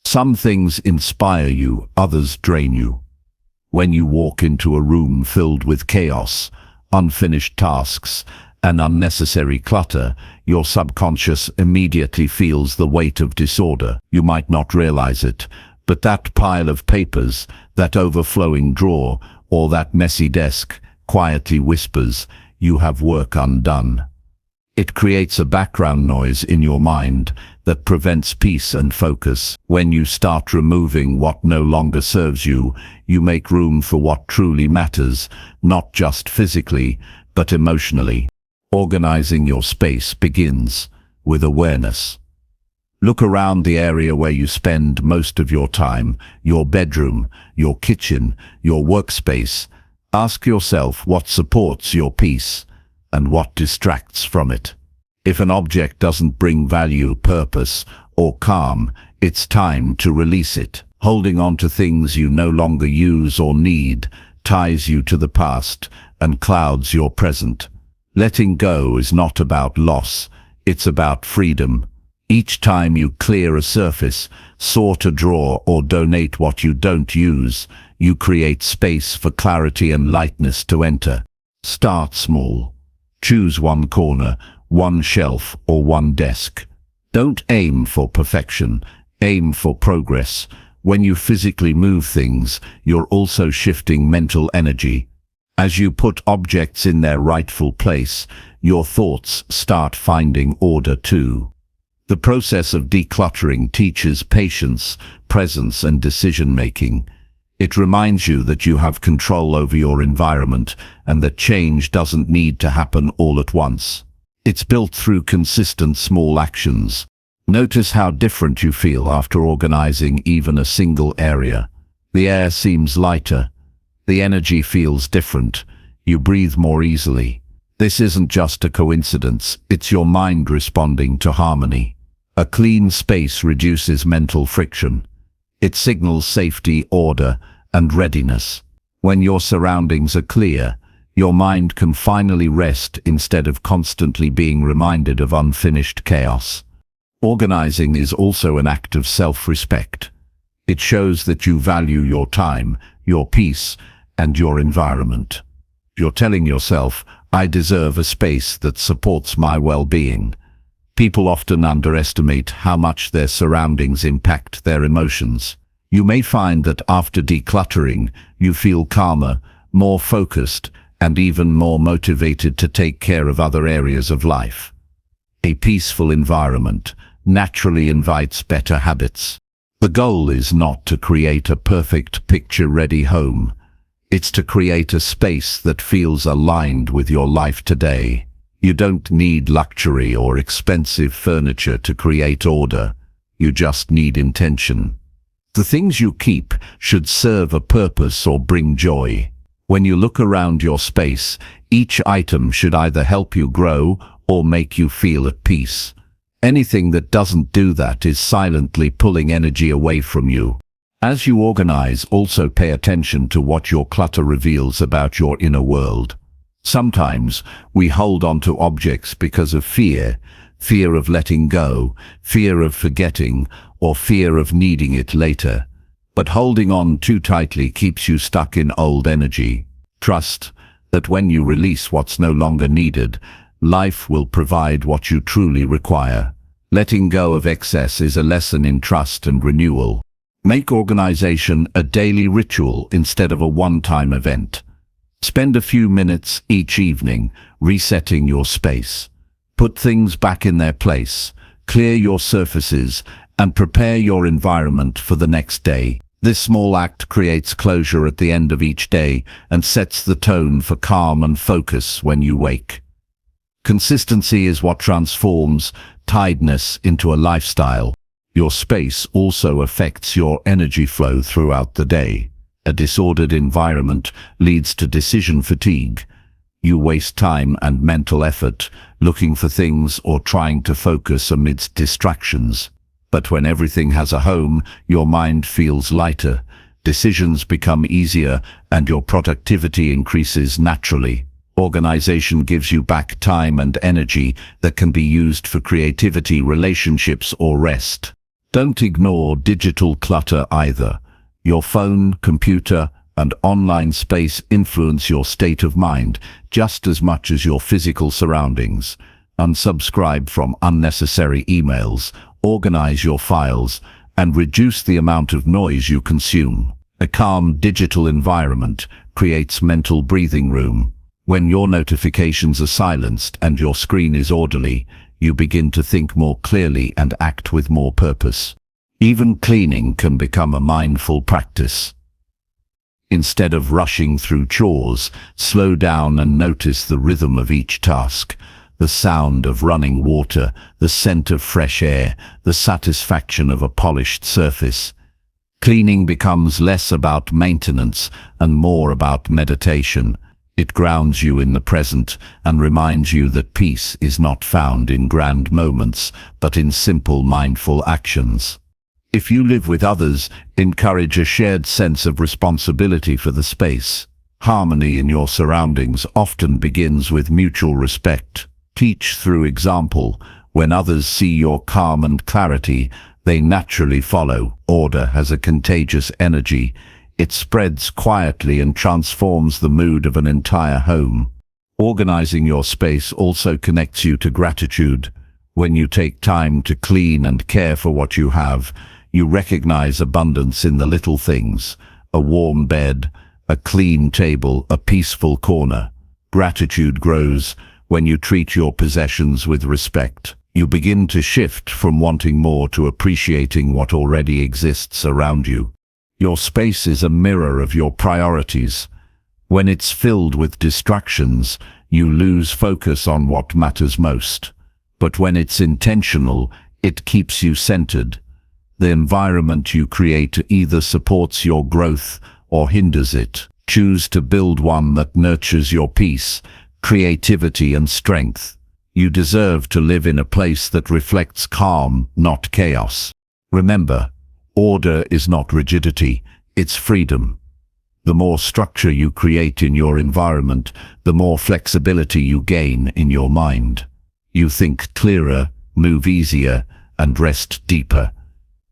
Some things inspire you, others drain you. When you walk into a room filled with chaos, unfinished tasks, and unnecessary clutter, your subconscious immediately feels the weight of disorder. You might not realize it, but that pile of papers, that overflowing drawer, or that messy desk quietly whispers, "You have work undone." It creates a background noise in your mind that prevents peace and focus. When you start removing what no longer serves you, you make room for what truly matters, not just physically, but emotionally. Organizing your space begins with awareness. Look around the area where you spend most of your time, your bedroom, your kitchen, your workspace. Ask yourself what supports your peace and what distracts from it. If an object doesn't bring value, purpose, or calm, it's time to release it. Holding on to things you no longer use or need ties you to the past and clouds your present. Letting go is not about loss, it's about freedom. Each time you clear a surface, sort a drawer, or donate what you don't use, you create space for clarity and lightness to enter. Start small. Choose one corner, one shelf, or one desk. Don't aim for perfection, aim for progress. When you physically move things, you're also shifting mental energy. As you put objects in their rightful place, your thoughts start finding order too. The process of decluttering teaches patience, presence, and decision-making. It reminds you that you have control over your environment and that change doesn't need to happen all at once. It's built through consistent small actions. Notice how different you feel after organizing even a single area. The air seems lighter. The energy feels different. You breathe more easily. This isn't just a coincidence, it's your mind responding to harmony. A clean space reduces mental friction. It signals safety, order, and readiness. When your surroundings are clear, your mind can finally rest instead of constantly being reminded of unfinished chaos. Organizing is also an act of self-respect. It shows that you value your time, your peace, and your environment. You're telling yourself, "I deserve a space that supports my well-being." People often underestimate how much their surroundings impact their emotions. You may find that after decluttering, you feel calmer, more focused, and even more motivated to take care of other areas of life. A peaceful environment naturally invites better habits. The goal is not to create a perfect picture-ready home. It's to create a space that feels aligned with your life today. You don't need luxury or expensive furniture to create order. You just need intention. The things you keep should serve a purpose or bring joy. When you look around your space, each item should either help you grow or make you feel at peace. Anything that doesn't do that is silently pulling energy away from you. As you organize, also pay attention to what your clutter reveals about your inner world. Sometimes we hold on to objects because of fear of letting go, fear of forgetting, or fear of needing it later. But holding on too tightly keeps you stuck in old energy. Trust that when you release what's no longer needed, life will provide what you truly require. Letting go of excess is a lesson in trust and renewal. Make organization a daily ritual instead of a one-time event. Spend a few minutes each evening resetting your space. Put things back in their place, clear your surfaces, and prepare your environment for the next day. This small act creates closure at the end of each day and sets the tone for calm and focus when you wake. Consistency is what transforms tiredness into a lifestyle. Your space also affects your energy flow throughout the day. A disordered environment leads to decision fatigue. You waste time and mental effort looking for things or trying to focus amidst distractions. But when everything has a home, your mind feels lighter, decisions become easier, and your productivity increases naturally. Organization gives you back time and energy that can be used for creativity, relationships, or rest. Don't ignore digital clutter either. Your phone, computer, and online space influence your state of mind just as much as your physical surroundings. Unsubscribe from unnecessary emails, organize your files, and reduce the amount of noise you consume. A calm digital environment creates mental breathing room. When your notifications are silenced and your screen is orderly, you begin to think more clearly and act with more purpose. Even cleaning can become a mindful practice. Instead of rushing through chores, slow down and notice the rhythm of each task. The sound of running water, the scent of fresh air, the satisfaction of a polished surface. Cleaning becomes less about maintenance and more about meditation. It grounds you in the present and reminds you that peace is not found in grand moments, but in simple mindful actions. If you live with others, encourage a shared sense of responsibility for the space. Harmony in your surroundings often begins with mutual respect. Teach through example. When others see your calm and clarity, they naturally follow. Order has a contagious energy. It spreads quietly and transforms the mood of an entire home. Organizing your space also connects you to gratitude. When you take time to clean and care for what you have, you recognize abundance in the little things: a warm bed, a clean table, a peaceful corner. Gratitude grows when you treat your possessions with respect. You begin to shift from wanting more to appreciating what already exists around you. Your space is a mirror of your priorities. When it's filled with distractions, you lose focus on what matters most. But when it's intentional, it keeps you centered. The environment you create either supports your growth or hinders it. Choose to build one that nurtures your peace, creativity, and strength. You deserve to live in a place that reflects calm, not chaos. Remember, order is not rigidity, it's freedom. The more structure you create in your environment, the more flexibility you gain in your mind. You think clearer, move easier, and rest deeper.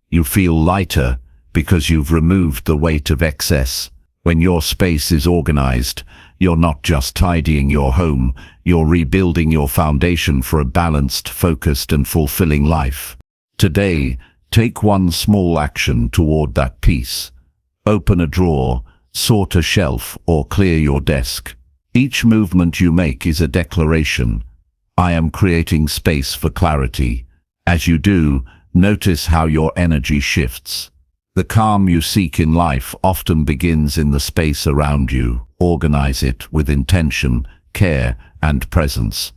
You feel lighter because you've removed the weight of excess. When your space is organized, you're not just tidying your home, you're rebuilding your foundation for a balanced, focused, and fulfilling life. Today, take one small action toward that peace. Open a drawer, sort a shelf, or clear your desk. Each movement you make is a declaration. I am creating space for clarity. As you do, notice how your energy shifts. The calm you seek in life often begins in the space around you. Organize it with intention, care, and presence,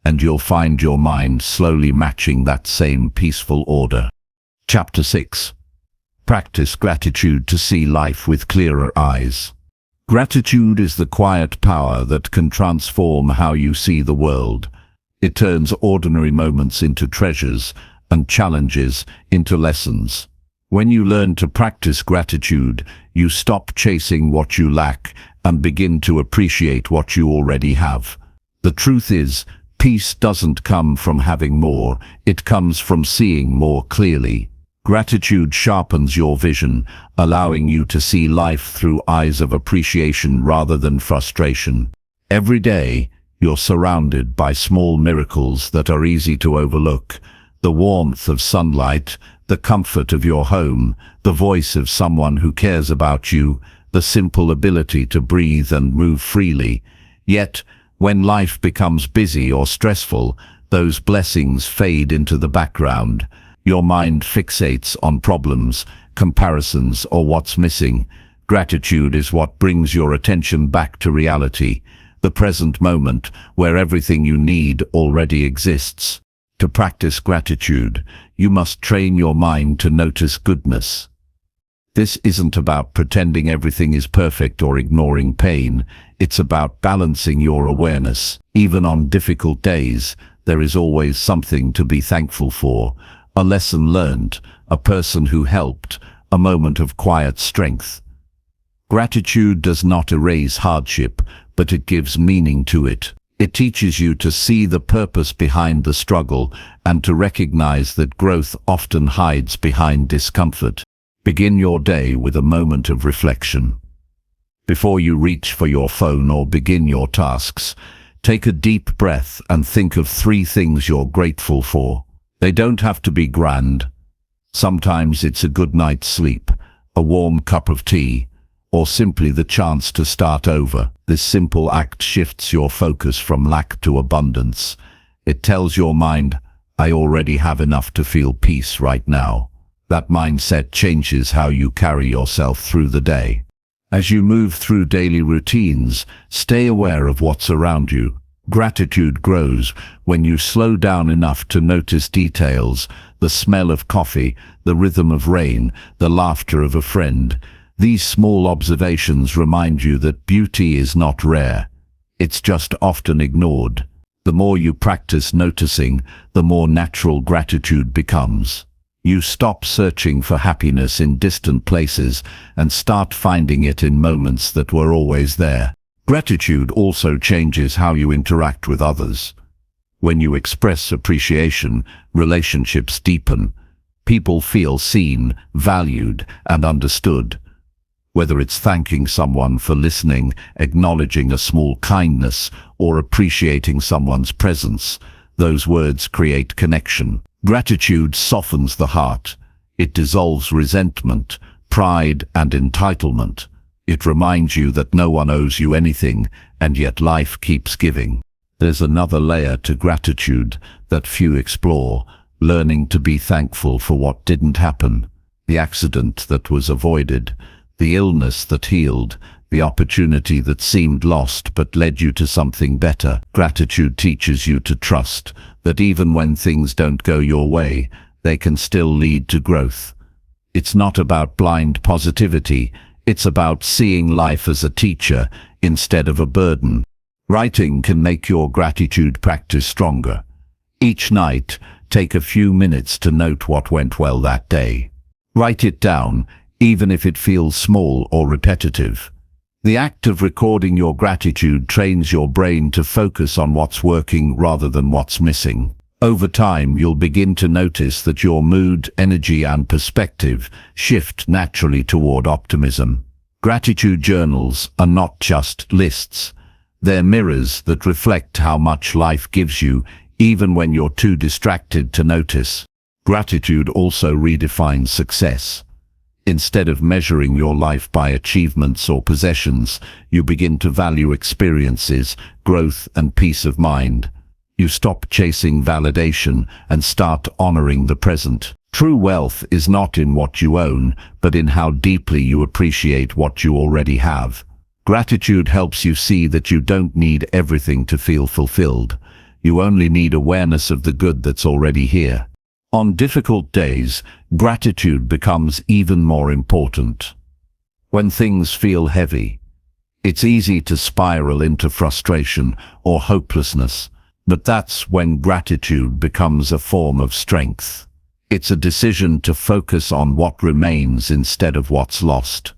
and you'll find your mind slowly matching that same peaceful order. Chapter 6. Practice gratitude to see life with clearer eyes. Gratitude is the quiet power that can transform how you see the world. It turns ordinary moments into treasures and challenges into lessons. When you learn to practice gratitude, you stop chasing what you lack and begin to appreciate what you already have. The truth is, peace doesn't come from having more, it comes from seeing more clearly. Gratitude sharpens your vision, allowing you to see life through eyes of appreciation rather than frustration. Every day, you're surrounded by small miracles that are easy to overlook. The warmth of sunlight, the comfort of your home, the voice of someone who cares about you, the simple ability to breathe and move freely. Yet, when life becomes busy or stressful, those blessings fade into the background. Your mind fixates on problems, comparisons, or what's missing. Gratitude is what brings your attention back to reality, the present moment where everything you need already exists. To practice gratitude, you must train your mind to notice goodness. This isn't about pretending everything is perfect or ignoring pain. It's about balancing your awareness. Even on difficult days, there is always something to be thankful for. A lesson learned, a person who helped, a moment of quiet strength. Gratitude does not erase hardship, but it gives meaning to it. It teaches you to see the purpose behind the struggle and to recognize that growth often hides behind discomfort. Begin your day with a moment of reflection. Before you reach for your phone or begin your tasks, take a deep breath and think of 3 things you're grateful for. They don't have to be grand. Sometimes it's a good night's sleep, a warm cup of tea, or simply the chance to start over. This simple act shifts your focus from lack to abundance. It tells your mind, I already have enough to feel peace right now. That mindset changes how you carry yourself through the day. As you move through daily routines, stay aware of what's around you. Gratitude grows when you slow down enough to notice details, the smell of coffee, the rhythm of rain, the laughter of a friend. These small observations remind you that beauty is not rare. It's just often ignored. The more you practice noticing, the more natural gratitude becomes. You stop searching for happiness in distant places and start finding it in moments that were always there. Gratitude also changes how you interact with others. When you express appreciation, relationships deepen. People feel seen, valued, and understood. Whether it's thanking someone for listening, acknowledging a small kindness, or appreciating someone's presence, those words create connection. Gratitude softens the heart. It dissolves resentment, pride, and entitlement. It reminds you that no one owes you anything, and yet life keeps giving. There's another layer to gratitude that few explore, learning to be thankful for what didn't happen, the accident that was avoided, the illness that healed, the opportunity that seemed lost but led you to something better. Gratitude teaches you to trust that even when things don't go your way, they can still lead to growth. It's not about blind positivity, it's about seeing life as a teacher instead of a burden. Writing can make your gratitude practice stronger. Each night, take a few minutes to note what went well that day. Write it down, even if it feels small or repetitive. The act of recording your gratitude trains your brain to focus on what's working rather than what's missing. Over time, you'll begin to notice that your mood, energy, and perspective shift naturally toward optimism. Gratitude journals are not just lists. They're mirrors that reflect how much life gives you, even when you're too distracted to notice. Gratitude also redefines success. Instead of measuring your life by achievements or possessions, you begin to value experiences, growth, and peace of mind. You stop chasing validation and start honoring the present. True wealth is not in what you own, but in how deeply you appreciate what you already have. Gratitude helps you see that you don't need everything to feel fulfilled. You only need awareness of the good that's already here. On difficult days, gratitude becomes even more important. When things feel heavy, it's easy to spiral into frustration or hopelessness, but that's when gratitude becomes a form of strength. It's a decision to focus on what remains instead of what's lost.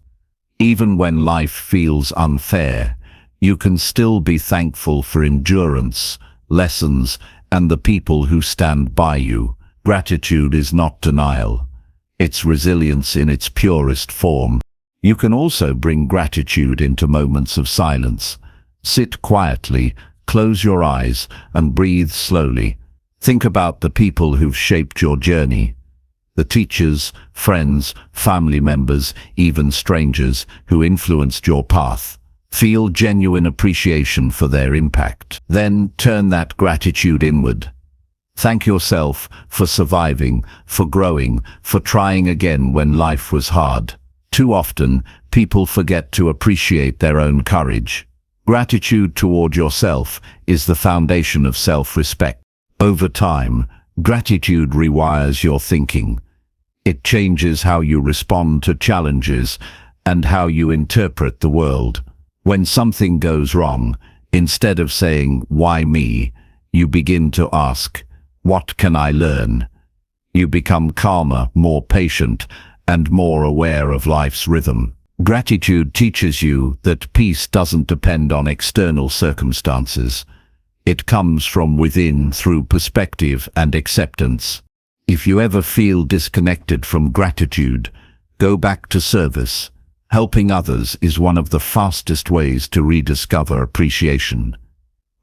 Even when life feels unfair, you can still be thankful for endurance, lessons, and the people who stand by you. Gratitude is not denial. It's resilience in its purest form. You can also bring gratitude into moments of silence. Sit quietly, close your eyes, and breathe slowly. Think about the people who've shaped your journey. The teachers, friends, family members, even strangers who influenced your path. Feel genuine appreciation for their impact. Then turn that gratitude inward. Thank yourself for surviving, for growing, for trying again when life was hard. Too often, people forget to appreciate their own courage. Gratitude toward yourself is the foundation of self-respect. Over time, gratitude rewires your thinking. It changes how you respond to challenges and how you interpret the world. When something goes wrong, instead of saying, "Why me?" you begin to ask, "What can I learn?" You become calmer, more patient, and more aware of life's rhythm. Gratitude teaches you that peace doesn't depend on external circumstances. It comes from within through perspective and acceptance. If you ever feel disconnected from gratitude, go back to service. Helping others is one of the fastest ways to rediscover appreciation.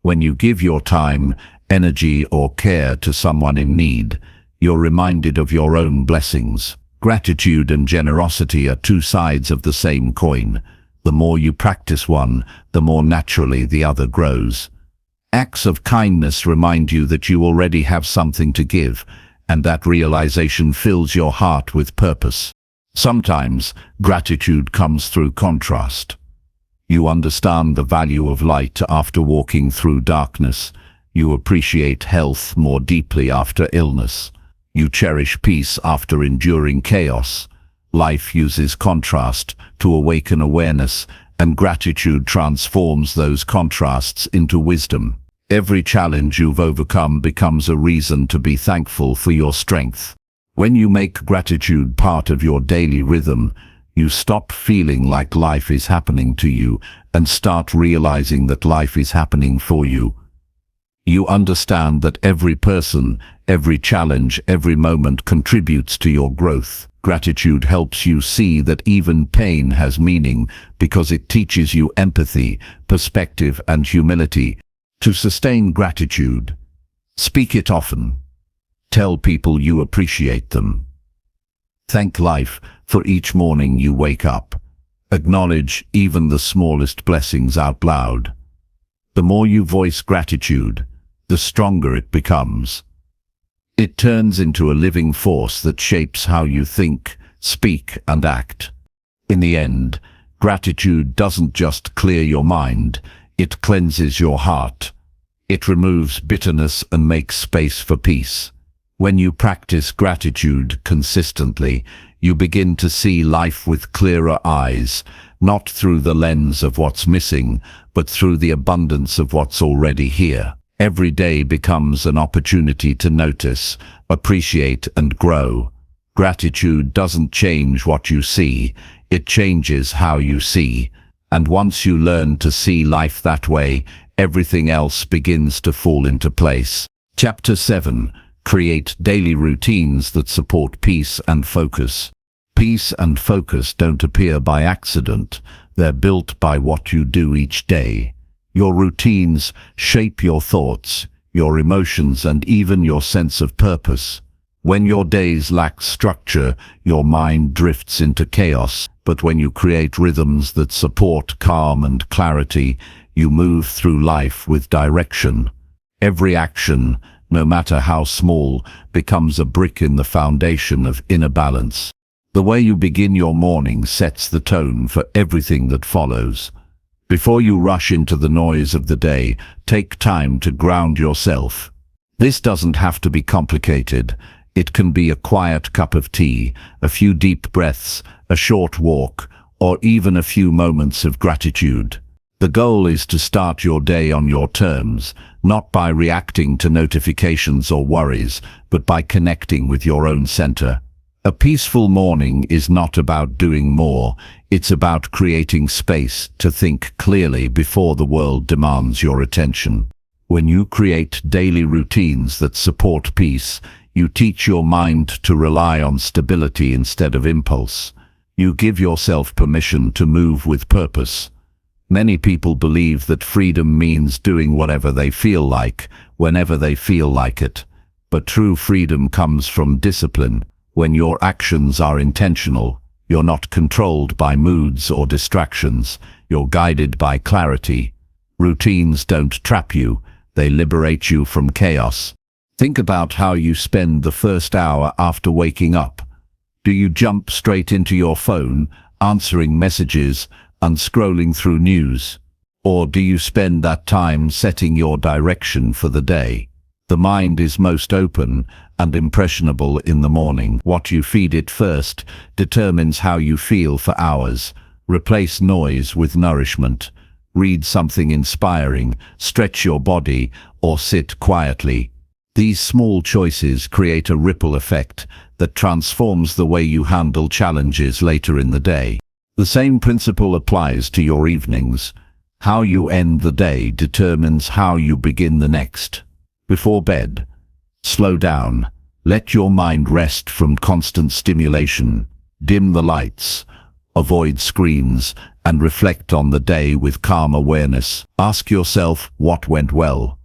When you give your time, energy, or care to someone in need, you're reminded of your own blessings. Gratitude and generosity are two sides of the same coin. The more you practice one, the more naturally the other grows. Acts of kindness remind you that you already have something to give, and that realization fills your heart with purpose. Sometimes, gratitude comes through contrast. You understand the value of light after walking through darkness. You appreciate health more deeply after illness. You cherish peace after enduring chaos. Life uses contrast to awaken awareness, and gratitude transforms those contrasts into wisdom. Every challenge you've overcome becomes a reason to be thankful for your strength. When you make gratitude part of your daily rhythm, you stop feeling like life is happening to you and start realizing that life is happening for you. You understand that every person, every challenge, every moment contributes to your growth. Gratitude helps you see that even pain has meaning because it teaches you empathy, perspective, and humility. To sustain gratitude, speak it often. Tell people you appreciate them. Thank life for each morning you wake up. Acknowledge even the smallest blessings out loud. The more you voice gratitude, the stronger it becomes. It turns into a living force that shapes how you think, speak, and act. In the end, gratitude doesn't just clear your mind, it cleanses your heart. It removes bitterness and makes space for peace. When you practice gratitude consistently, you begin to see life with clearer eyes, not through the lens of what's missing, but through the abundance of what's already here. Every day becomes an opportunity to notice, appreciate, and grow. Gratitude doesn't change what you see, it changes how you see. And once you learn to see life that way, everything else begins to fall into place. Chapter 7. Create daily routines that support peace and focus. Peace and focus don't appear by accident, they're built by what you do each day. Your routines shape your thoughts, your emotions, and even your sense of purpose. When your days lack structure, your mind drifts into chaos. But when you create rhythms that support calm and clarity, you move through life with direction. Every action, no matter how small, becomes a brick in the foundation of inner balance. The way you begin your morning sets the tone for everything that follows. Before you rush into the noise of the day, take time to ground yourself. This doesn't have to be complicated. It can be a quiet cup of tea, a few deep breaths, a short walk, or even a few moments of gratitude. The goal is to start your day on your terms, not by reacting to notifications or worries, but by connecting with your own center. A peaceful morning is not about doing more, it's about creating space to think clearly before the world demands your attention. When you create daily routines that support peace, you teach your mind to rely on stability instead of impulse. You give yourself permission to move with purpose. Many people believe that freedom means doing whatever they feel like, whenever they feel like it. But true freedom comes from discipline. When your actions are intentional, you're not controlled by moods or distractions, you're guided by clarity. Routines don't trap you, they liberate you from chaos. Think about how you spend the first hour after waking up. Do you jump straight into your phone, answering messages, and scrolling through news? Or do you spend that time setting your direction for the day? The mind is most open and impressionable in the morning. What you feed it first determines how you feel for hours. Replace noise with nourishment. Read something inspiring, stretch your body, or sit quietly. These small choices create a ripple effect that transforms the way you handle challenges later in the day. The same principle applies to your evenings. How you end the day determines how you begin the next. Before bed, slow down. Let your mind rest from constant stimulation. Dim the lights. Avoid screens and reflect on the day with calm awareness. Ask yourself what went well,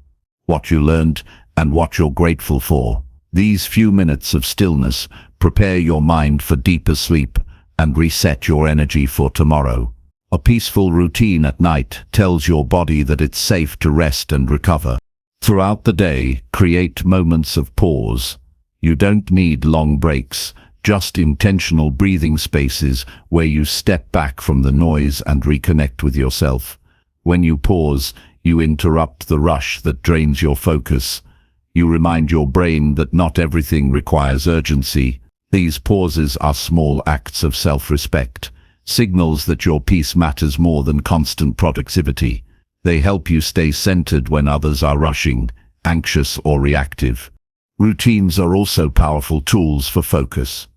what you learned, and what you're grateful for. These few minutes of stillness prepare your mind for deeper sleep and reset your energy for tomorrow. A peaceful routine at night tells your body that it's safe to rest and recover. Throughout the day, create moments of pause. You don't need long breaks, just intentional breathing spaces where you step back from the noise and reconnect with yourself. When you pause, you interrupt the rush that drains your focus. You remind your brain that not everything requires urgency. These pauses are small acts of self-respect, signals that your peace matters more than constant productivity. They help you stay centered when others are rushing, anxious, or reactive. Routines are also powerful tools for focus.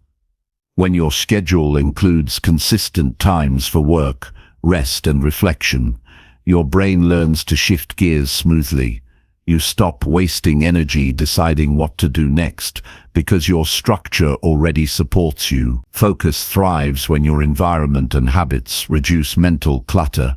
When your schedule includes consistent times for work, rest, and reflection, your brain learns to shift gears smoothly. You stop wasting energy deciding what to do next because your structure already supports you. Focus thrives when your environment and habits reduce mental clutter.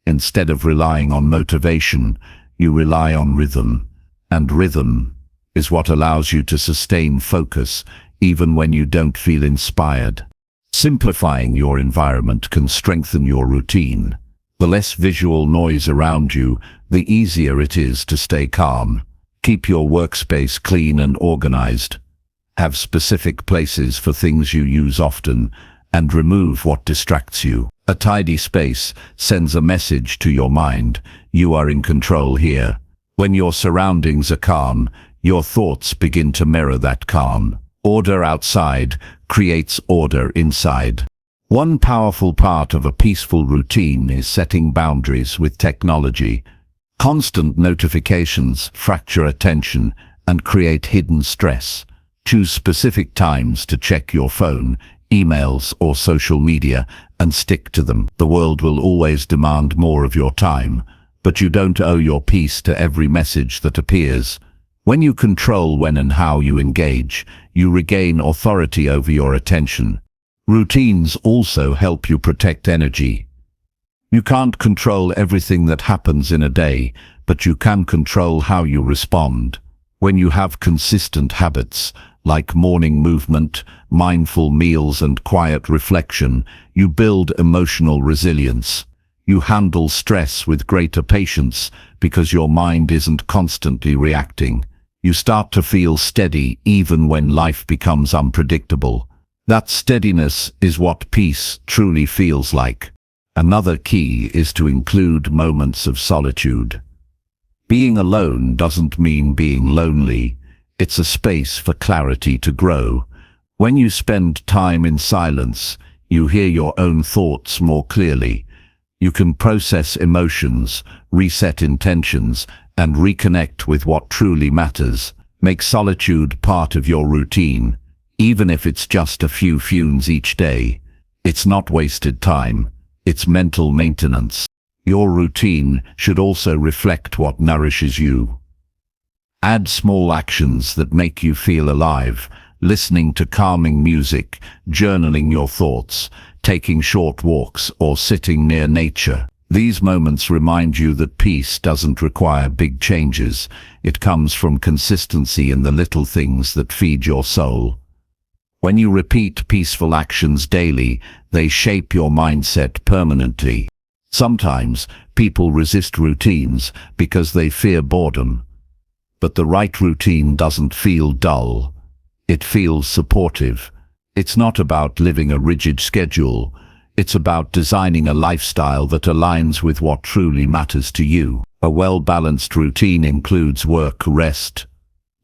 Instead of relying on motivation, you rely on rhythm. And rhythm is what allows you to sustain focus even when you don't feel inspired. Simplifying your environment can strengthen your routine. The less visual noise around you, the easier it is to stay calm. Keep your workspace clean and organized. Have specific places for things you use often, and remove what distracts you. A tidy space sends a message to your mind: you are in control here. When your surroundings are calm, your thoughts begin to mirror that calm. Order outside creates order inside. One powerful part of a peaceful routine is setting boundaries with technology. Constant notifications fracture attention and create hidden stress. Choose specific times to check your phone, emails, or social media, and stick to them. The world will always demand more of your time, but you don't owe your peace to every message that appears. When you control when and how you engage, you regain authority over your attention. Routines also help you protect energy. You can't control everything that happens in a day, but you can control how you respond. When you have consistent habits, like morning movement, mindful meals, and quiet reflection, you build emotional resilience. You handle stress with greater patience because your mind isn't constantly reacting. You start to feel steady even when life becomes unpredictable. That steadiness is what peace truly feels like. Another key is to include moments of solitude. Being alone doesn't mean being lonely. It's a space for clarity to grow. When you spend time in silence, you hear your own thoughts more clearly. You can process emotions, reset intentions, and reconnect with what truly matters. Make solitude part of your routine, even if it's just a few fumes each day. It's not wasted time. It's mental maintenance. Your routine should also reflect what nourishes you. Add small actions that make you feel alive, listening to calming music, journaling your thoughts, taking short walks, or sitting near nature. These moments remind you that peace doesn't require big changes. It comes from consistency in the little things that feed your soul. When you repeat peaceful actions daily, they shape your mindset permanently. Sometimes people resist routines because they fear boredom. But the right routine doesn't feel dull. It feels supportive. It's not about living a rigid schedule. It's about designing a lifestyle that aligns with what truly matters to you. A well-balanced routine includes work, rest,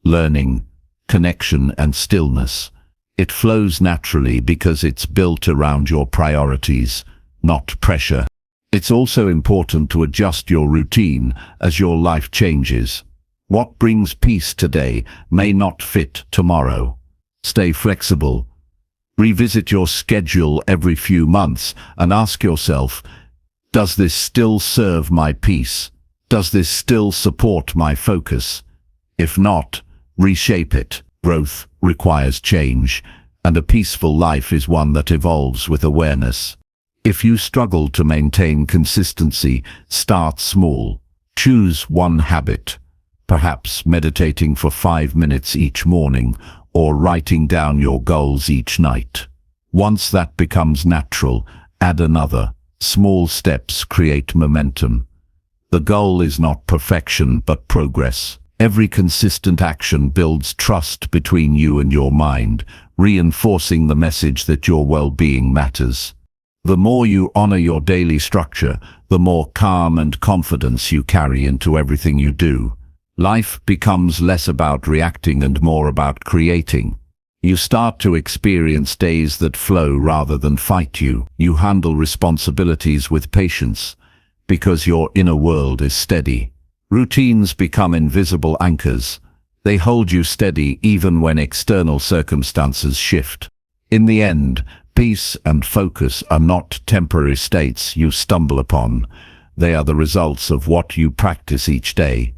learning, connection, and stillness. It flows naturally because it's built around your priorities, not pressure. It's also important to adjust your routine as your life changes. What brings peace today may not fit tomorrow. Stay flexible. Revisit your schedule every few months and ask yourself, does this still serve my peace? Does this still support my focus? If not, reshape it. Growth requires change, and a peaceful life is one that evolves with awareness. If you struggle to maintain consistency, start small. Choose one habit, perhaps meditating for 5 minutes each morning, or writing down your goals each night. Once that becomes natural, add another. Small steps create momentum. The goal is not perfection, but progress. Every consistent action builds trust between you and your mind, reinforcing the message that your well-being matters. The more you honor your daily structure, the more calm and confidence you carry into everything you do. Life becomes less about reacting and more about creating. You start to experience days that flow rather than fight you. You handle responsibilities with patience because your inner world is steady. Routines become invisible anchors. They hold you steady even when external circumstances shift. In the end, peace and focus are not temporary states you stumble upon. They are the results of what you practice each day.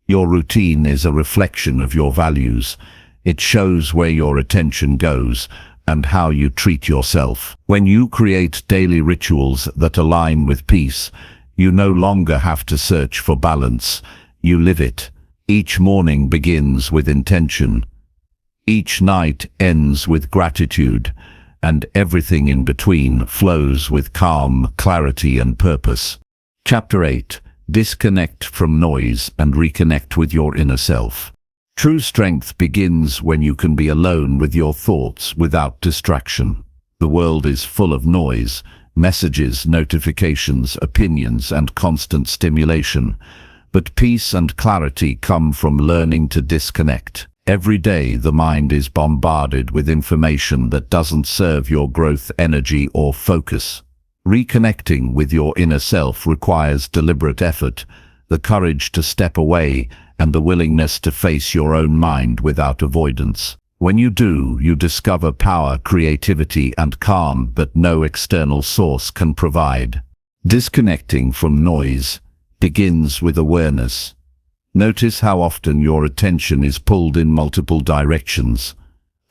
Your routine is a reflection of your values. It shows where your attention goes and how you treat yourself. When you create daily rituals that align with peace, you no longer have to search for balance. You live it. Each morning begins with intention. Each night ends with gratitude, and everything in between flows with calm, clarity, and purpose. Chapter 8. Disconnect from noise and reconnect with your inner self. True strength begins when you can be alone with your thoughts without distraction. The world is full of noise, messages, notifications, opinions, and constant stimulation. But peace and clarity come from learning to disconnect. Every day the mind is bombarded with information that doesn't serve your growth, energy, or focus. Reconnecting with your inner self requires deliberate effort, the courage to step away, and the willingness to face your own mind without avoidance. When you do, you discover power, creativity, and calm that no external source can provide. Disconnecting from noise begins with awareness. Notice how often your attention is pulled in multiple directions.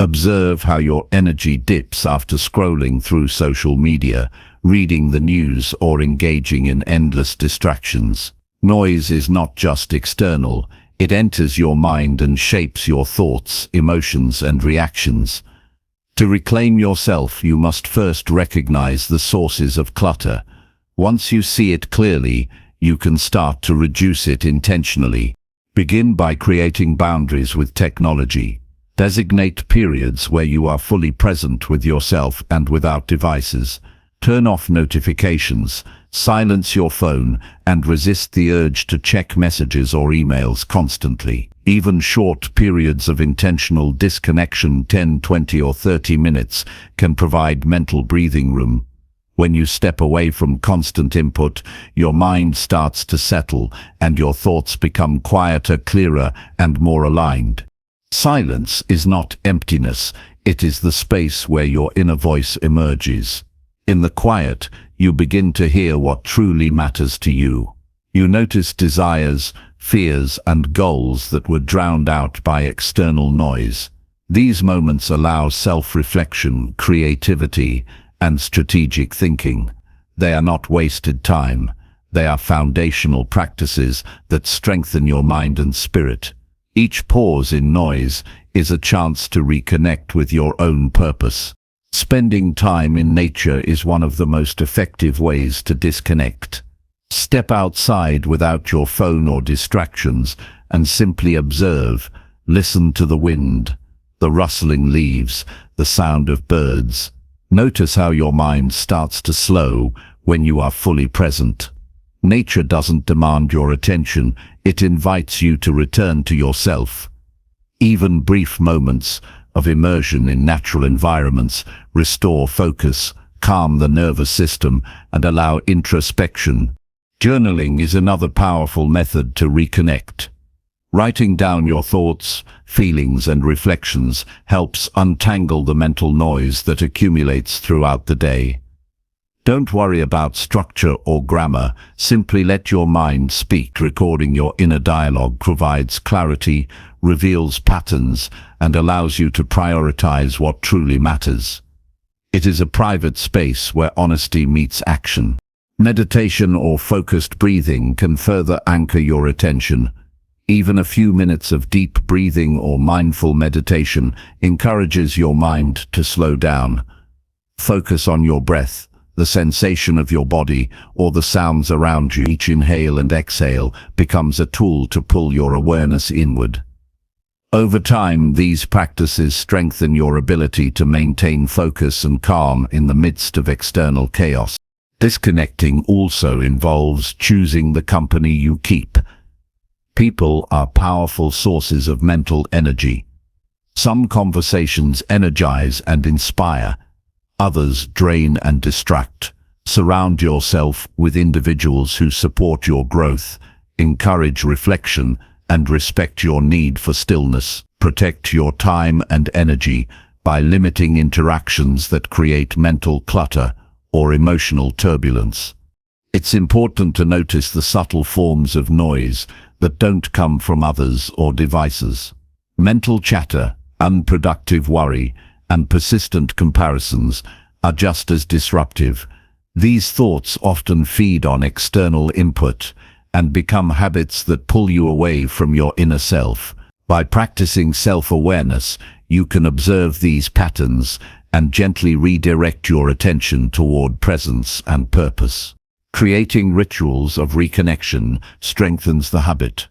Observe how your energy dips after scrolling through social media, reading the news, or engaging in endless distractions. Noise is not just external. It enters your mind and shapes your thoughts, emotions, and reactions. To reclaim yourself, you must first recognize the sources of clutter. Once you see it clearly, you can start to reduce it intentionally. Begin by creating boundaries with technology. Designate periods where you are fully present with yourself and without devices. Turn off notifications, silence your phone, and resist the urge to check messages or emails constantly. Even short periods of intentional disconnection, 10, 20, or 30 minutes, can provide mental breathing room. When you step away from constant input, your mind starts to settle and your thoughts become quieter, clearer, and more aligned. Silence is not emptiness, it is the space where your inner voice emerges. In the quiet, you begin to hear what truly matters to you. You notice desires, fears, and goals that were drowned out by external noise. These moments allow self-reflection, creativity, and strategic thinking. They are not wasted time. They are foundational practices that strengthen your mind and spirit. Each pause in noise is a chance to reconnect with your own purpose. Spending time in nature is one of the most effective ways to disconnect. Step outside without your phone or distractions and simply observe. Listen to the wind, the rustling leaves, the sound of birds. Notice how your mind starts to slow when you are fully present. Nature doesn't demand your attention, it invites you to return to yourself. Even brief moments of immersion in natural environments restore focus, calm the nervous system, and allow introspection. Journaling is another powerful method to reconnect. Writing down your thoughts, feelings, and reflections helps untangle the mental noise that accumulates throughout the day. Don't worry about structure or grammar, simply let your mind speak. Recording your inner dialogue provides clarity, reveals patterns, and allows you to prioritize what truly matters. It is a private space where honesty meets action. Meditation or focused breathing can further anchor your attention. Even a few minutes of deep breathing or mindful meditation encourages your mind to slow down. Focus on your breath, the sensation of your body, or the sounds around you. Each inhale and exhale becomes a tool to pull your awareness inward. Over time, these practices strengthen your ability to maintain focus and calm in the midst of external chaos. Disconnecting also involves choosing the company you keep. People are powerful sources of mental energy. Some conversations energize and inspire, others drain and distract. Surround yourself with individuals who support your growth, encourage reflection, and respect your need for stillness. Protect your time and energy by limiting interactions that create mental clutter or emotional turbulence. It's important to notice the subtle forms of noise that don't come from others or devices. Mental chatter, unproductive worry, and persistent comparisons are just as disruptive. These thoughts often feed on external input and become habits that pull you away from your inner self. By practicing self-awareness, you can observe these patterns and gently redirect your attention toward presence and purpose. Creating rituals of reconnection strengthens the habit.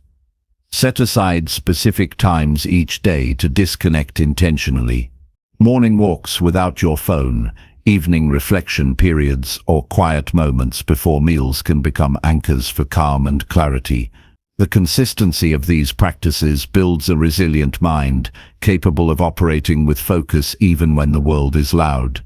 Set aside specific times each day to disconnect intentionally. Morning walks without your phone, evening reflection periods, or quiet moments before meals can become anchors for calm and clarity. The consistency of these practices builds a resilient mind, capable of operating with focus even when the world is loud.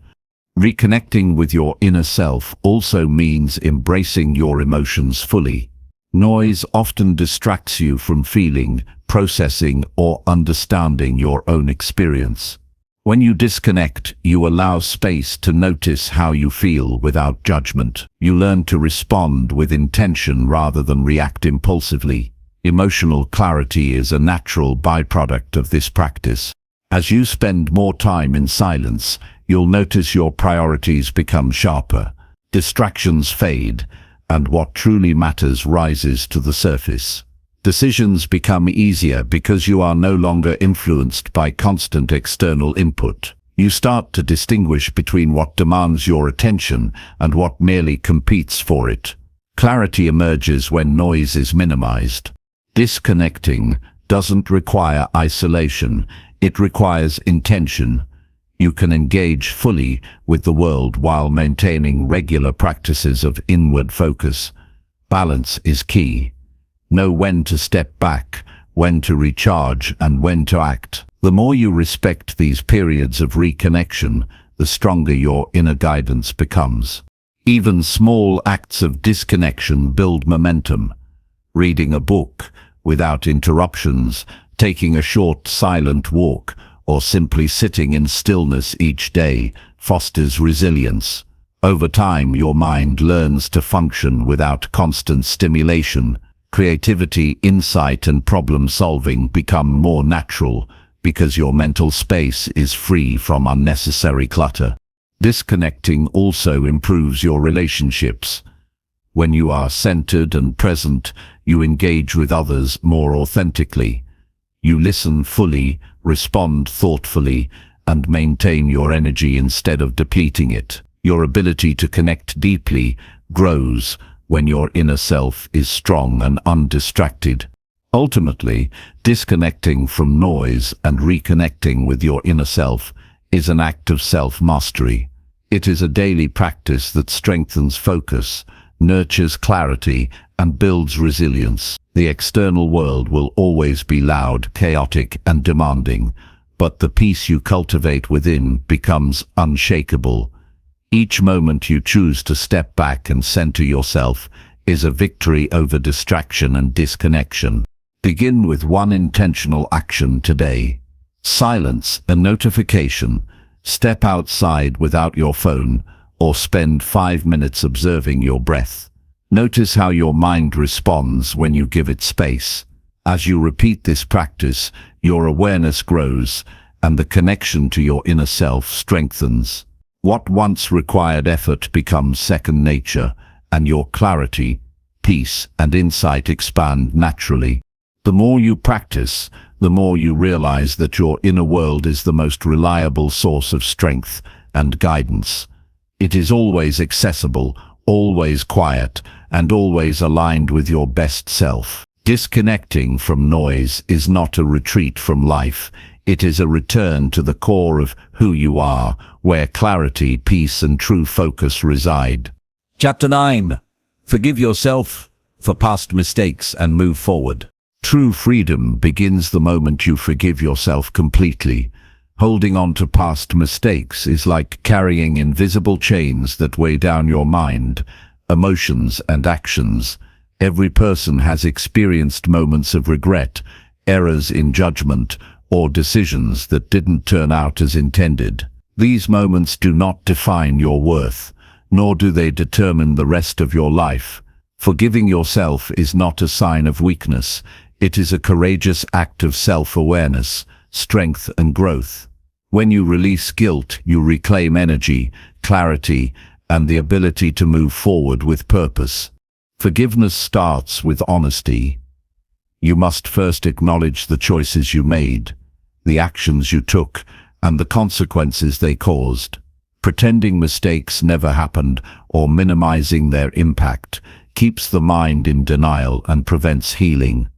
Reconnecting with your inner self also means embracing your emotions fully. Noise often distracts you from feeling, processing, or understanding your own experience. When you disconnect, you allow space to notice how you feel without judgment. You learn to respond with intention rather than react impulsively. Emotional clarity is a natural byproduct of this practice. As you spend more time in silence, you'll notice your priorities become sharper. Distractions fade, and what truly matters rises to the surface. Decisions become easier because you are no longer influenced by constant external input. You start to distinguish between what demands your attention and what merely competes for it. Clarity emerges when noise is minimized. Disconnecting doesn't require isolation, it requires intention. You can engage fully with the world while maintaining regular practices of inward focus. Balance is key. Know when to step back, when to recharge, and when to act. The more you respect these periods of reconnection, the stronger your inner guidance becomes. Even small acts of disconnection build momentum. Reading a book without interruptions, taking a short silent walk, or simply sitting in stillness each day fosters resilience. Over time, your mind learns to function without constant stimulation. Creativity, insight, and problem-solving become more natural because your mental space is free from unnecessary clutter. Disconnecting also improves your relationships. When you are centered and present, you engage with others more authentically. You listen fully, respond thoughtfully, and maintain your energy instead of depleting it. Your ability to connect deeply grows when your inner self is strong and undistracted. Ultimately, disconnecting from noise and reconnecting with your inner self is an act of self-mastery. It is a daily practice that strengthens focus, nurtures clarity, and builds resilience. The external world will always be loud, chaotic, and demanding, but the peace you cultivate within becomes unshakable. Each moment you choose to step back and center yourself is a victory over distraction and disconnection. Begin with one intentional action today. Silence a notification, step outside without your phone, or spend 5 minutes observing your breath. Notice how your mind responds when you give it space. As you repeat this practice, your awareness grows and the connection to your inner self strengthens. What once required effort becomes second nature, and your clarity, peace, and insight expand naturally. The more you practice, the more you realize that your inner world is the most reliable source of strength and guidance. It is always accessible, always quiet, and always aligned with your best self. Disconnecting from noise is not a retreat from life. It is a return to the core of who you are, where clarity, peace, and true focus reside. Chapter 9. Forgive yourself for past mistakes and move forward. True freedom begins the moment you forgive yourself completely. Holding on to past mistakes is like carrying invisible chains that weigh down your mind, emotions, and actions. Every person has experienced moments of regret, errors in judgment, or decisions that didn't turn out as intended. These moments do not define your worth, nor do they determine the rest of your life. Forgiving yourself is not a sign of weakness. It is a courageous act of self-awareness, strength, and growth. When you release guilt, you reclaim energy, clarity, and the ability to move forward with purpose. Forgiveness starts with honesty. You must first acknowledge the choices you made, the actions you took, and the consequences they caused. Pretending mistakes never happened or minimizing their impact keeps the mind in denial and prevents healing.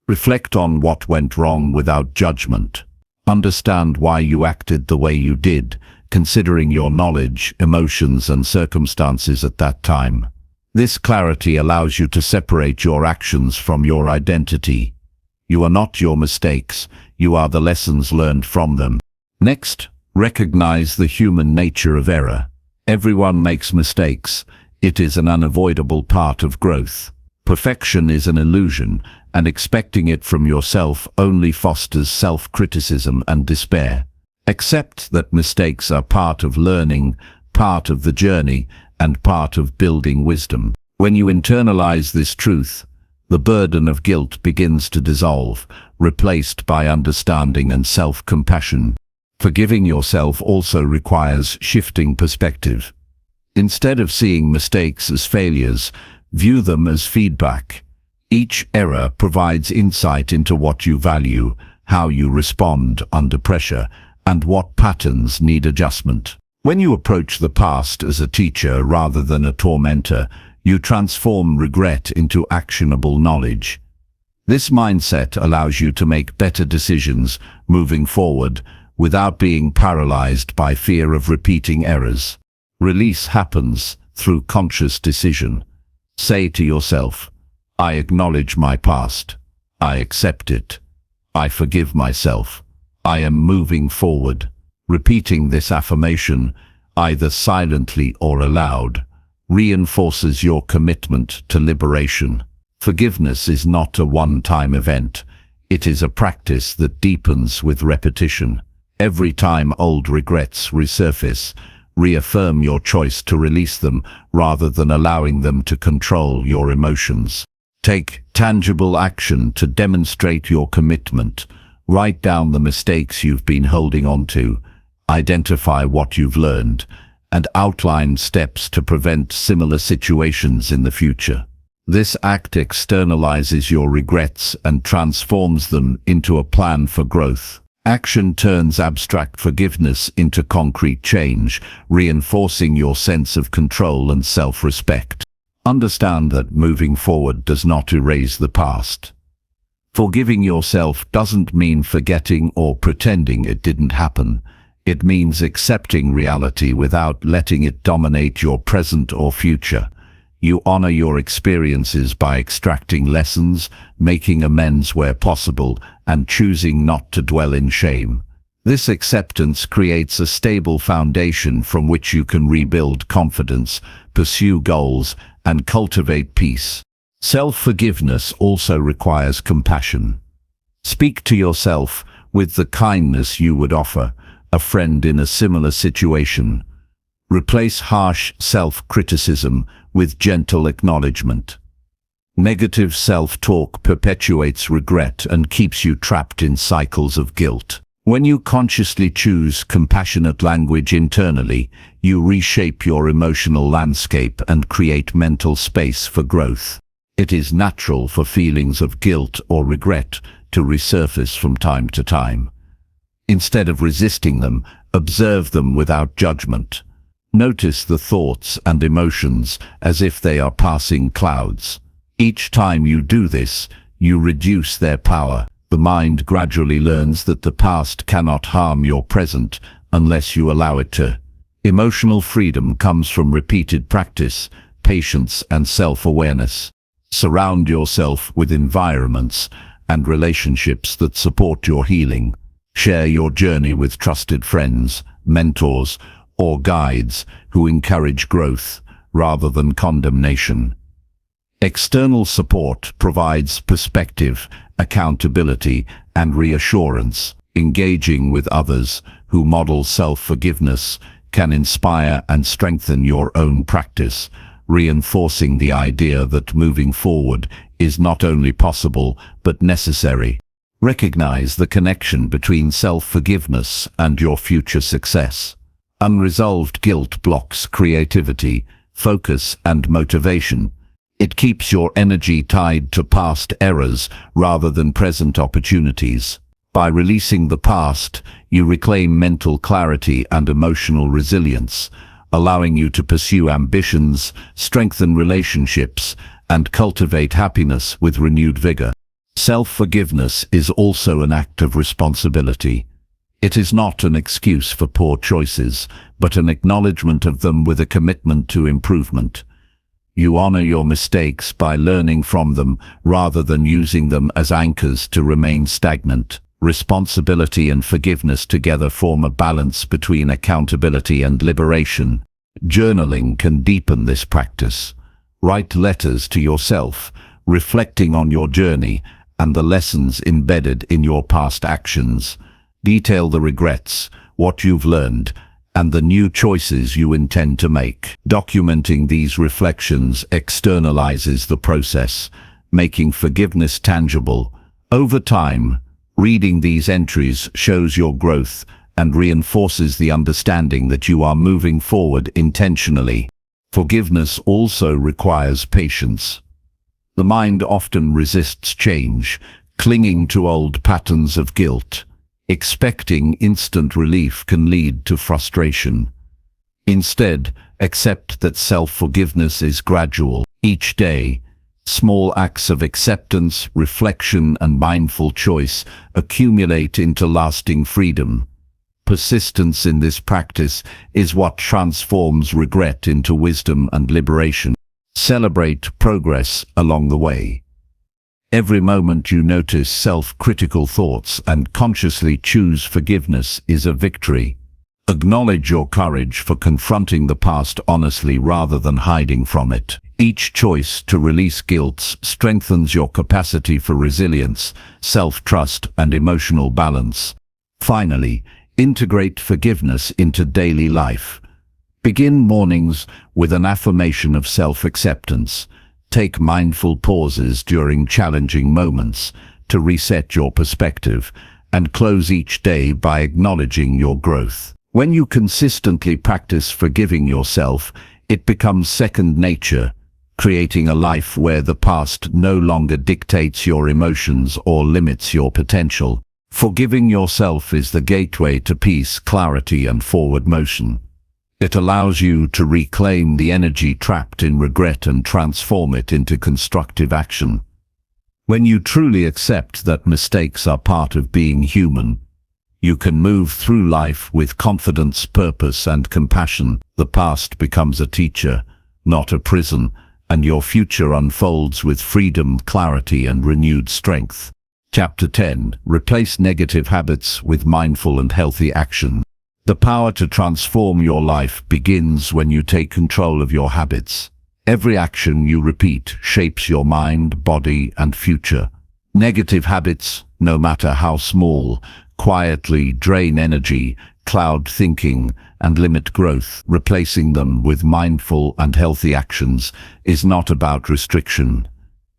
Reflect on what went wrong without judgment. Understand why you acted the way you did, considering your knowledge, emotions, and circumstances at that time. This clarity allows you to separate your actions from your identity. You are not your mistakes, you are the lessons learned from them. Next, recognize the human nature of error. Everyone makes mistakes. It is an unavoidable part of growth. Perfection is an illusion, and expecting it from yourself only fosters self-criticism and despair. Accept that mistakes are part of learning, part of the journey, and part of building wisdom. When you internalize this truth, the burden of guilt begins to dissolve, replaced by understanding and self-compassion. Forgiving yourself also requires shifting perspective. Instead of seeing mistakes as failures, view them as feedback. Each error provides insight into what you value, how you respond under pressure, and what patterns need adjustment. When you approach the past as a teacher rather than a tormentor, you transform regret into actionable knowledge. This mindset allows you to make better decisions moving forward without being paralyzed by fear of repeating errors. Release happens through conscious decision. Say to yourself, I acknowledge my past. I accept it. I forgive myself. I am moving forward. Repeating this affirmation, either silently or aloud, reinforces your commitment to liberation. Forgiveness is not a one-time event. It is a practice that deepens with repetition. Every time old regrets resurface, reaffirm your choice to release them rather than allowing them to control your emotions. Take tangible action to demonstrate your commitment. Write down the mistakes you've been holding on to, identify what you've learned, and outline steps to prevent similar situations in the future. This act externalizes your regrets and transforms them into a plan for growth. Action turns abstract forgiveness into concrete change, reinforcing your sense of control and self-respect. Understand that moving forward does not erase the past. Forgiving yourself doesn't mean forgetting or pretending it didn't happen. It means accepting reality without letting it dominate your present or future. You honor your experiences by extracting lessons, making amends where possible, and choosing not to dwell in shame. This acceptance creates a stable foundation from which you can rebuild confidence, pursue goals, and cultivate peace. Self-forgiveness also requires compassion. Speak to yourself with the kindness you would offer a friend in a similar situation. Replace harsh self-criticism with gentle acknowledgement. Negative self-talk perpetuates regret and keeps you trapped in cycles of guilt. When you consciously choose compassionate language internally, you reshape your emotional landscape and create mental space for growth. It is natural for feelings of guilt or regret to resurface from time to time. Instead of resisting them, observe them without judgment. Notice the thoughts and emotions as if they are passing clouds. Each time you do this, you reduce their power. The mind gradually learns that the past cannot harm your present unless you allow it to. Emotional freedom comes from repeated practice, patience, and self-awareness. Surround yourself with environments and relationships that support your healing. Share your journey with trusted friends, mentors, or guides who encourage growth rather than condemnation. External support provides perspective, accountability, and reassurance. Engaging with others who model self-forgiveness can inspire and strengthen your own practice, reinforcing the idea that moving forward is not only possible but necessary. Recognize the connection between self-forgiveness and your future success. Unresolved guilt blocks creativity, focus, and motivation. It keeps your energy tied to past errors rather than present opportunities. By releasing the past, you reclaim mental clarity and emotional resilience, allowing you to pursue ambitions, strengthen relationships, and cultivate happiness with renewed vigor. Self-forgiveness is also an act of responsibility. It is not an excuse for poor choices, but an acknowledgement of them with a commitment to improvement. You honor your mistakes by learning from them rather than using them as anchors to remain stagnant. Responsibility and forgiveness together form a balance between accountability and liberation. Journaling can deepen this practice. Write letters to yourself, reflecting on your journey and the lessons embedded in your past actions. Detail the regrets, what you've learned, and the new choices you intend to make. Documenting these reflections externalizes the process, making forgiveness tangible. Over time, reading these entries shows your growth and reinforces the understanding that you are moving forward intentionally. Forgiveness also requires patience. The mind often resists change, clinging to old patterns of guilt. Expecting instant relief can lead to frustration. Instead, accept that self-forgiveness is gradual. Each day, Small acts of acceptance, reflection, and mindful choice accumulate into lasting freedom. Persistence in this practice is what transforms regret into wisdom and liberation. Celebrate progress along the way. Every moment you notice self-critical thoughts and consciously choose forgiveness is a victory. Acknowledge your courage for confronting the past honestly rather than hiding from it. Each choice to release guilt strengthens your capacity for resilience, self-trust, and emotional balance. Finally, integrate forgiveness into daily life. Begin mornings with an affirmation of self-acceptance. Take mindful pauses during challenging moments to reset your perspective, and close each day by acknowledging your growth. When you consistently practice forgiving yourself, it becomes second nature, creating a life where the past no longer dictates your emotions or limits your potential. Forgiving yourself is the gateway to peace, clarity, and forward motion. It allows you to reclaim the energy trapped in regret and transform it into constructive action. When you truly accept that mistakes are part of being human, you can move through life with confidence, purpose, and compassion. The past becomes a teacher, not a prison, and your future unfolds with freedom, clarity, and renewed strength. Chapter 10. Replace negative habits with mindful and healthy action. The power to transform your life begins when you take control of your habits. Every action you repeat shapes your mind, body, and future. Negative habits, no matter how small, quietly drain energy, cloud thinking, and limit growth. Replacing them with mindful and healthy actions is not about restriction.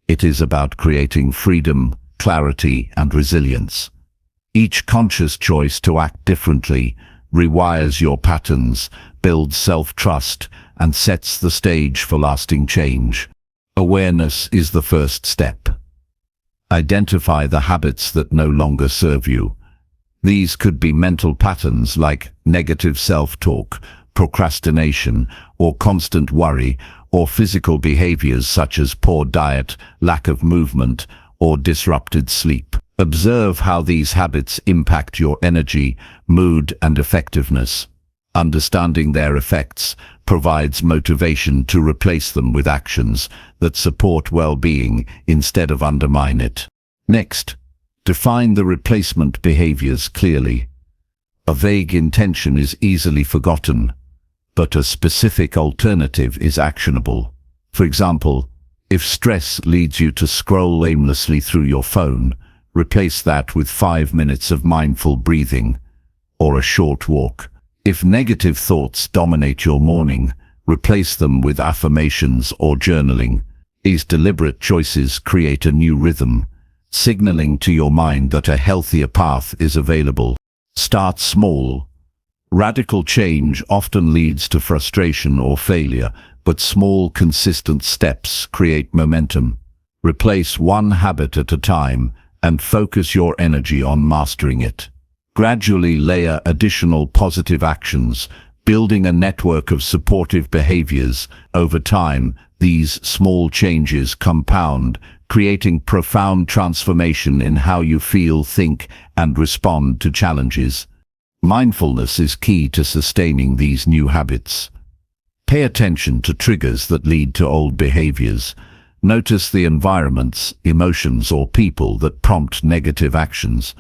It is about creating freedom, clarity, and resilience. Each conscious choice to act differently rewires your patterns, builds self-trust, and sets the stage for lasting change. Awareness is the first step. Identify the habits that no longer serve you. These could be mental patterns like negative self-talk, procrastination, or constant worry, or physical behaviors such as poor diet, lack of movement, or disrupted sleep. Observe how these habits impact your energy, mood, and effectiveness. Understanding their effects provides motivation to replace them with actions that support well-being instead of undermine it. Next, define the replacement behaviors clearly. A vague intention is easily forgotten, but a specific alternative is actionable. For example, if stress leads you to scroll aimlessly through your phone, replace that with 5 minutes of mindful breathing or a short walk. If negative thoughts dominate your morning, replace them with affirmations or journaling. These deliberate choices create a new rhythm, signaling to your mind that a healthier path is available. Start small. Radical change often leads to frustration or failure, but small, consistent steps create momentum. Replace one habit at a time and focus your energy on mastering it. Gradually layer additional positive actions, building a network of supportive behaviors. Over time, these small changes compound, creating profound transformation in how you feel, think, and respond to challenges. Mindfulness is key to sustaining these new habits. Pay attention to triggers that lead to old behaviors. Notice the environments, emotions, or people that prompt negative actions.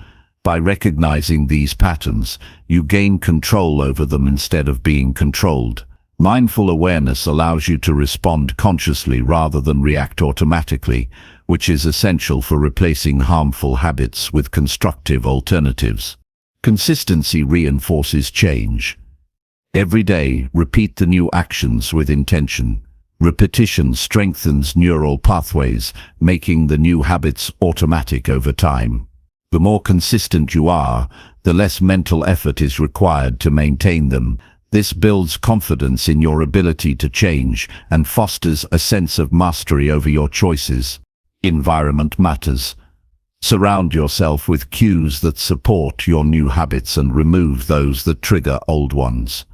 By recognizing these patterns, you gain control over them instead of being controlled. Mindful awareness allows you to respond consciously rather than react automatically, which is essential for replacing harmful habits with constructive alternatives. Consistency reinforces change. Every day, repeat the new actions with intention. Repetition strengthens neural pathways, making the new habits automatic over time. The more consistent you are, the less mental effort is required to maintain them. This builds confidence in your ability to change and fosters a sense of mastery over your choices. Environment matters. Surround yourself with cues that support your new habits and remove those that trigger old ones.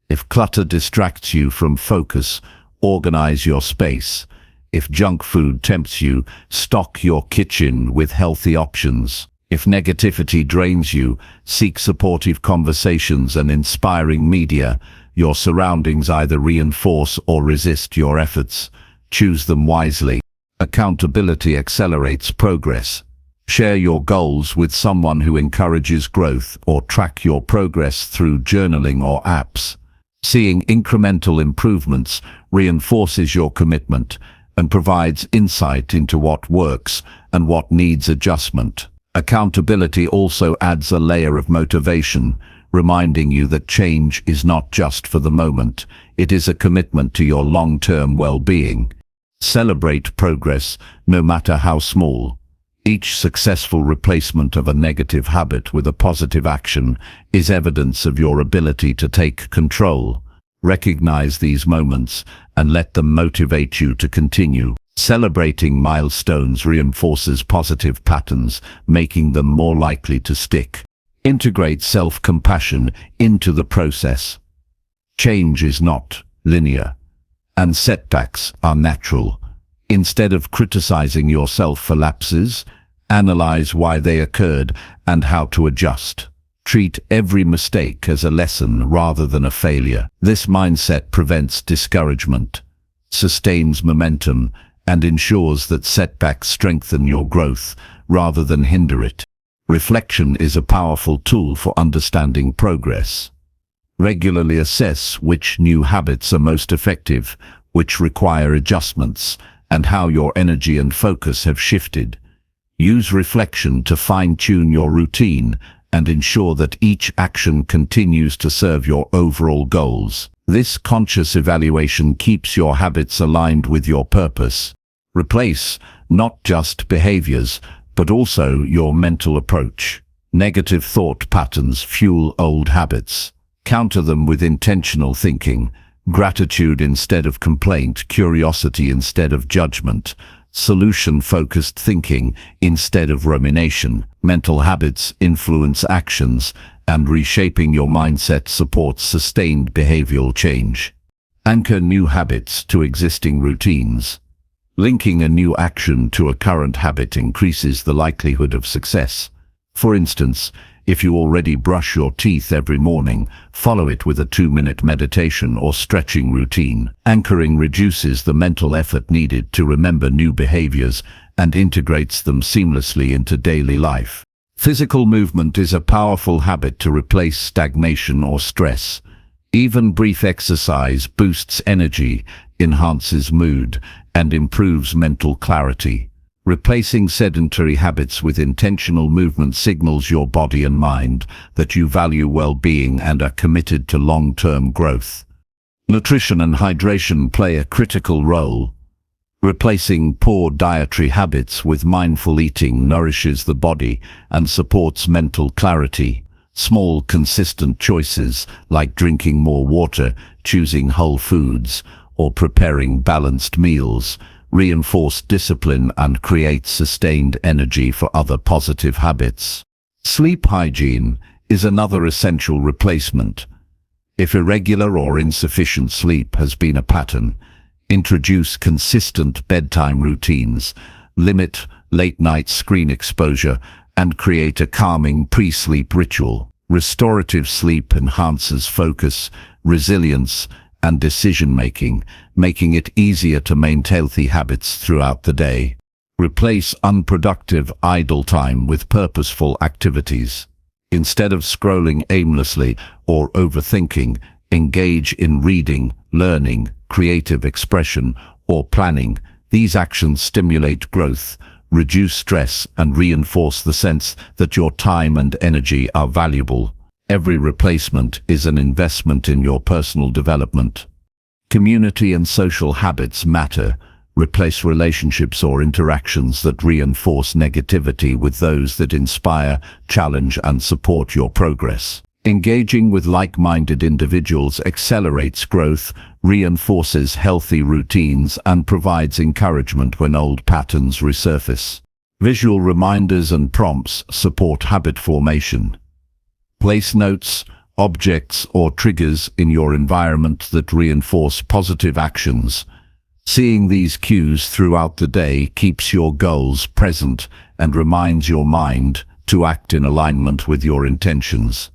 If clutter distracts you from focus, organize your space. If junk food tempts you, stock your kitchen with healthy options. If negativity drains you, seek supportive conversations and inspiring media. Your surroundings either reinforce or resist your efforts. Choose them wisely. Accountability accelerates progress. Share your goals with someone who encourages growth, or track your progress through journaling or apps. Seeing incremental improvements reinforces your commitment and provides insight into what works and what needs adjustment. Accountability also adds a layer of motivation, reminding you that change is not just for the moment, it is a commitment to your long-term well-being. Celebrate progress, no matter how small. Each successful replacement of a negative habit with a positive action is evidence of your ability to take control. Recognize these moments and let them motivate you to continue. Celebrating milestones reinforces positive patterns, making them more likely to stick. Integrate self-compassion into the process. Change is not linear, and setbacks are natural. Instead of criticizing yourself for lapses, analyze why they occurred and how to adjust. Treat every mistake as a lesson rather than a failure. This mindset prevents discouragement, sustains momentum, and ensures that setbacks strengthen your growth rather than hinder it. Reflection is a powerful tool for understanding progress. Regularly assess which new habits are most effective, which require adjustments, and how your energy and focus have shifted. Use reflection to fine-tune your routine and ensure that each action continues to serve your overall goals. This conscious evaluation keeps your habits aligned with your purpose. Replace not just behaviors, but also your mental approach. Negative thought patterns fuel old habits. Counter them with intentional thinking, gratitude instead of complaint, curiosity instead of judgment, solution-focused thinking instead of rumination. Mental habits influence actions, and reshaping your mindset supports sustained behavioral change. Anchor new habits to existing routines. Linking a new action to a current habit increases the likelihood of success. For instance, if you already brush your teeth every morning, follow it with a 2-minute meditation or stretching routine. Anchoring reduces the mental effort needed to remember new behaviors and integrates them seamlessly into daily life. Physical movement is a powerful habit to replace stagnation or stress. Even brief exercise boosts energy, enhances mood, and improves mental clarity. Replacing sedentary habits with intentional movement signals your body and mind that you value well-being and are committed to long-term growth. Nutrition and hydration play a critical role. Replacing poor dietary habits with mindful eating nourishes the body and supports mental clarity. Small, consistent choices, like drinking more water, choosing whole foods, or preparing balanced meals, reinforce discipline and create sustained energy for other positive habits. Sleep hygiene is another essential replacement. If irregular or insufficient sleep has been a pattern, introduce consistent bedtime routines, limit late-night screen exposure, and create a calming pre-sleep ritual. Restorative sleep enhances focus, resilience, and decision-making, making it easier to maintain healthy habits throughout the day. Replace unproductive idle time with purposeful activities. Instead of scrolling aimlessly or overthinking, engage in reading, learning, creative expression, or planning. These actions stimulate growth, reduce stress, and reinforce the sense that your time and energy are valuable. Every replacement is an investment in your personal development. Community and social habits matter. Replace relationships or interactions that reinforce negativity with those that inspire, challenge, and support your progress. Engaging with like-minded individuals accelerates growth, reinforces healthy routines, and provides encouragement when old patterns resurface. Visual reminders and prompts support habit formation. Place notes, objects, or triggers in your environment that reinforce positive actions, Seeing these cues throughout the day keeps your goals present and reminds your mind to act in alignment with your intentions.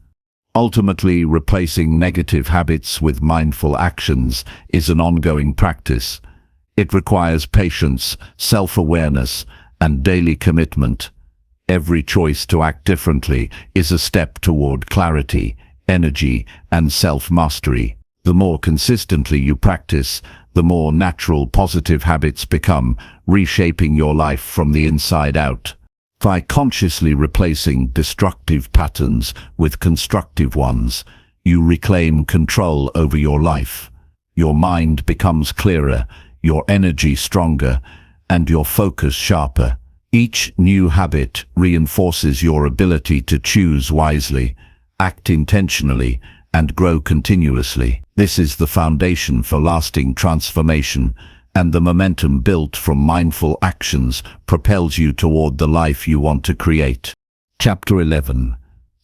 Ultimately, replacing negative habits with mindful actions is an ongoing practice. It requires patience, self-awareness, and daily commitment. Every choice to act differently is a step toward clarity, energy, and self-mastery. The more consistently you practice, the more natural positive habits become, reshaping your life from the inside out. By consciously replacing destructive patterns with constructive ones, you reclaim control over your life. Your mind becomes clearer, your energy stronger, and your focus sharper. Each new habit reinforces your ability to choose wisely, act intentionally, and grow continuously. This is the foundation for lasting transformation, and the momentum built from mindful actions propels you toward the life you want to create. Chapter 11.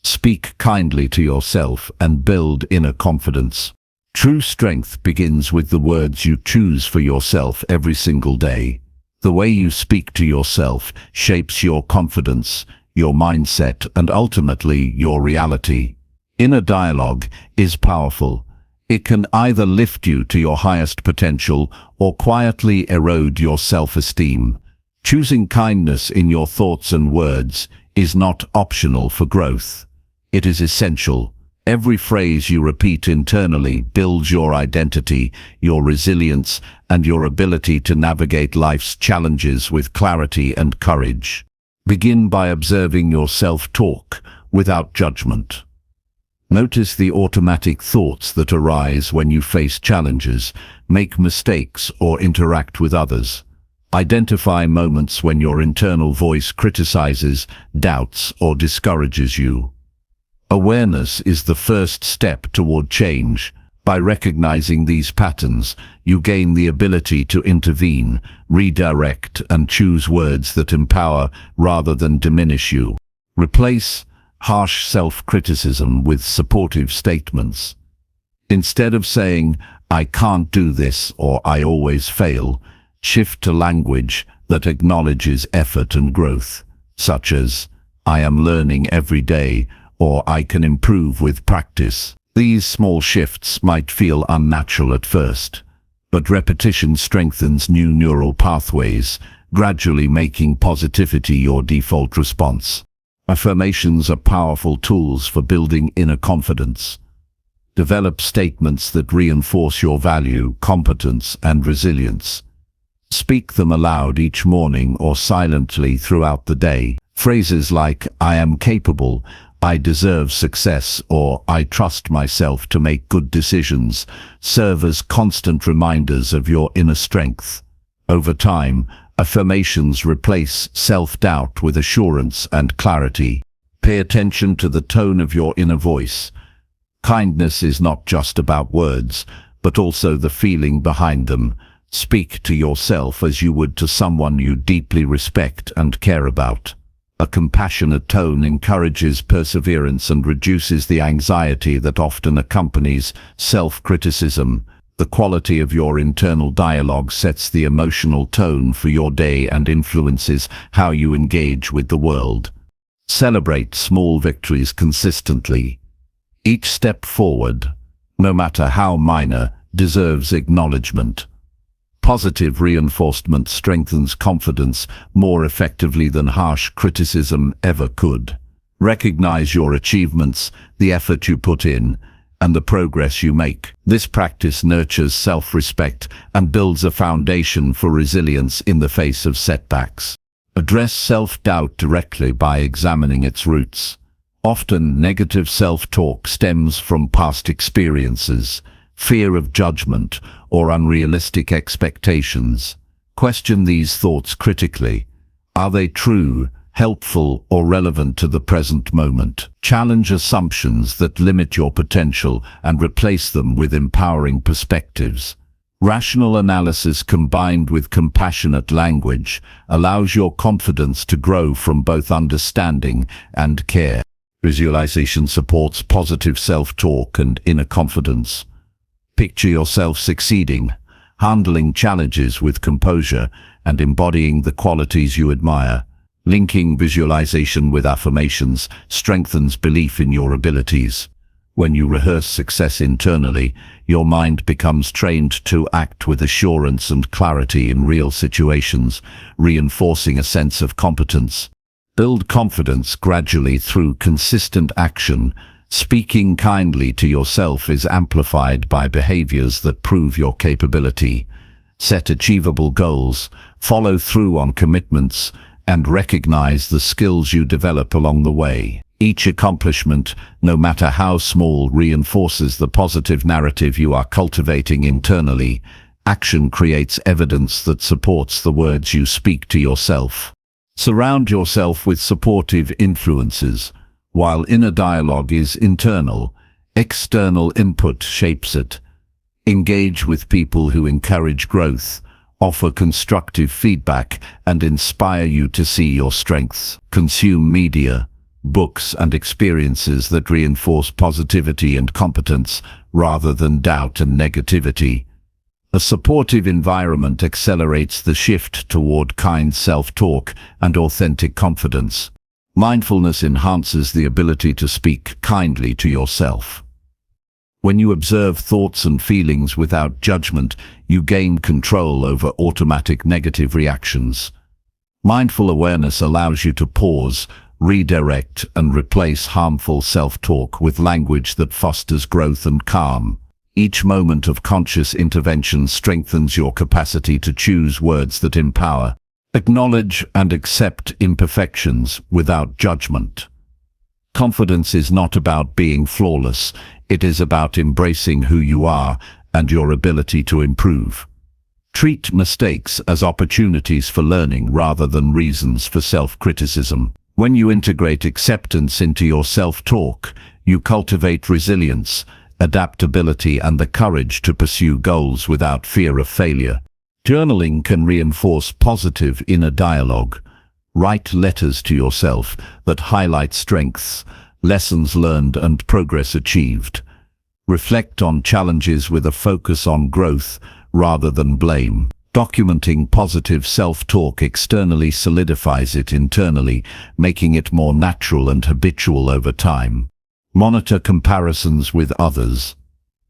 Speak kindly to yourself and build inner confidence. True strength begins with the words you choose for yourself every single day. The way you speak to yourself shapes your confidence, your mindset, and ultimately your reality. Inner dialogue is powerful. It can either lift you to your highest potential or quietly erode your self-esteem. Choosing kindness in your thoughts and words is not optional for growth. It is essential. Every phrase you repeat internally builds your identity, your resilience, and your ability to navigate life's challenges with clarity and courage. Begin by observing your self-talk without judgment. Notice the automatic thoughts that arise when you face challenges, make mistakes, or interact with others. Identify moments when your internal voice criticizes, doubts, or discourages you. Awareness is the first step toward change. By recognizing these patterns, you gain the ability to intervene, redirect, and choose words that empower rather than diminish you. Replace harsh self-criticism with supportive statements. Instead of saying, "I can't do this" or "I always fail," shift to language that acknowledges effort and growth, such as, "I am learning every day," or "I can improve with practice." These small shifts might feel unnatural at first, but repetition strengthens new neural pathways, gradually making positivity your default response. Affirmations are powerful tools for building inner confidence. Develop statements that reinforce your value, competence, and resilience. Speak them aloud each morning or silently throughout the day. Phrases like, "I am capable," "I deserve success," or "I trust myself to make good decisions" serve as constant reminders of your inner strength. Over time, affirmations replace self-doubt with assurance and clarity. Pay attention to the tone of your inner voice. Kindness is not just about words, but also the feeling behind them. Speak to yourself as you would to someone you deeply respect and care about. A compassionate tone encourages perseverance and reduces the anxiety that often accompanies self-criticism. The quality of your internal dialogue sets the emotional tone for your day and influences how you engage with the world. Celebrate small victories consistently. Each step forward, no matter how minor, deserves acknowledgement. Positive reinforcement strengthens confidence more effectively than harsh criticism ever could. Recognize your achievements, the effort you put in, and the progress you make. This practice nurtures self-respect and builds a foundation for resilience in the face of setbacks. Address self-doubt directly by examining its roots. Often, negative self-talk stems from past experiences, fear of judgment, or unrealistic expectations. Question these thoughts critically. Are they true, helpful, or relevant to the present moment? Challenge assumptions that limit your potential and replace them with empowering perspectives. Rational analysis combined with compassionate language allows your confidence to grow from both understanding and care. Visualization supports positive self-talk and inner confidence. Picture yourself succeeding, handling challenges with composure, and embodying the qualities you admire. Linking visualization with affirmations strengthens belief in your abilities. When you rehearse success internally, your mind becomes trained to act with assurance and clarity in real situations, reinforcing a sense of competence. Build confidence gradually through consistent action. Speaking kindly to yourself is amplified by behaviors that prove your capability. Set achievable goals, follow through on commitments, and recognize the skills you develop along the way. Each accomplishment, no matter how small, reinforces the positive narrative you are cultivating internally. Action creates evidence that supports the words you speak to yourself. Surround yourself with supportive influences. While inner dialogue is internal, external input shapes it. Engage with people who encourage growth, offer constructive feedback, and inspire you to see your strengths. Consume media, books, and experiences that reinforce positivity and competence rather than doubt and negativity. A supportive environment accelerates the shift toward kind self-talk and authentic confidence. Mindfulness enhances the ability to speak kindly to yourself. When you observe thoughts and feelings without judgment, you gain control over automatic negative reactions. Mindful awareness allows you to pause, redirect, and replace harmful self-talk with language that fosters growth and calm. Each moment of conscious intervention strengthens your capacity to choose words that empower. Acknowledge and accept imperfections without judgment. Confidence is not about being flawless, it is about embracing who you are and your ability to improve. Treat mistakes as opportunities for learning rather than reasons for self-criticism. When you integrate acceptance into your self-talk, you cultivate resilience, adaptability, and the courage to pursue goals without fear of failure. Journaling can reinforce positive inner dialogue. Write letters to yourself that highlight strengths, lessons learned, and progress achieved. Reflect on challenges with a focus on growth rather than blame. Documenting positive self-talk externally solidifies it internally, making it more natural and habitual over time. Monitor comparisons with others.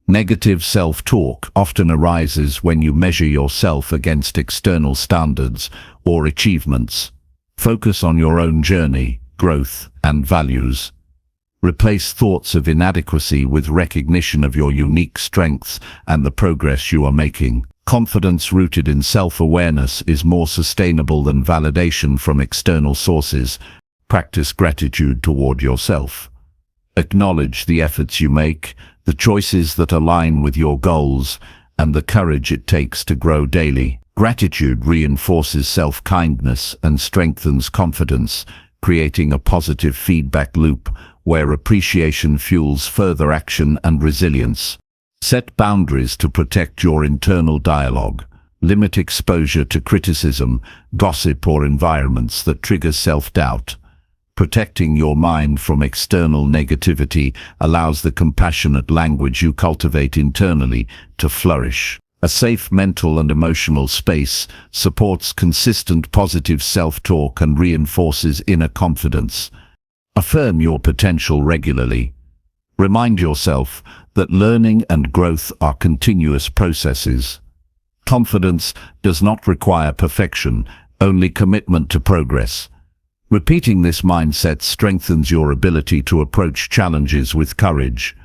Negative self-talk often arises when you measure yourself against external standards or achievements. Focus on your own journey, growth, and values. Replace thoughts of inadequacy with recognition of your unique strengths and the progress you are making. Confidence rooted in self-awareness is more sustainable than validation from external sources. Practice gratitude toward yourself. Acknowledge the efforts you make, the choices that align with your goals, and the courage it takes to grow daily. Gratitude reinforces self-kindness and strengthens confidence, creating a positive feedback loop where appreciation fuels further action and resilience. Set boundaries to protect your internal dialogue. Limit exposure to criticism, gossip, or environments that trigger self-doubt. Protecting your mind from external negativity allows the compassionate language you cultivate internally to flourish. A safe mental and emotional space supports consistent positive self-talk and reinforces inner confidence. Affirm your potential regularly. Remind yourself that learning and growth are continuous processes. Confidence does not require perfection, only commitment to progress. Repeating this mindset strengthens your ability to approach challenges with courage,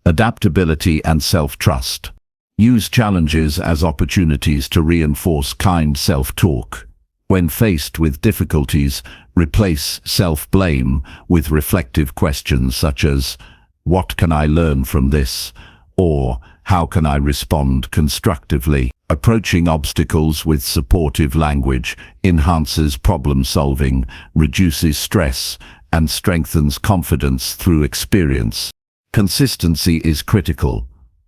adaptability, and self-trust. Use challenges as opportunities to reinforce kind self-talk. When faced with difficulties, replace self-blame with reflective questions such as, "What can I learn from this?" or "How can I respond constructively?" Approaching obstacles with supportive language enhances problem-solving, reduces stress, and strengthens confidence through experience. Consistency is critical.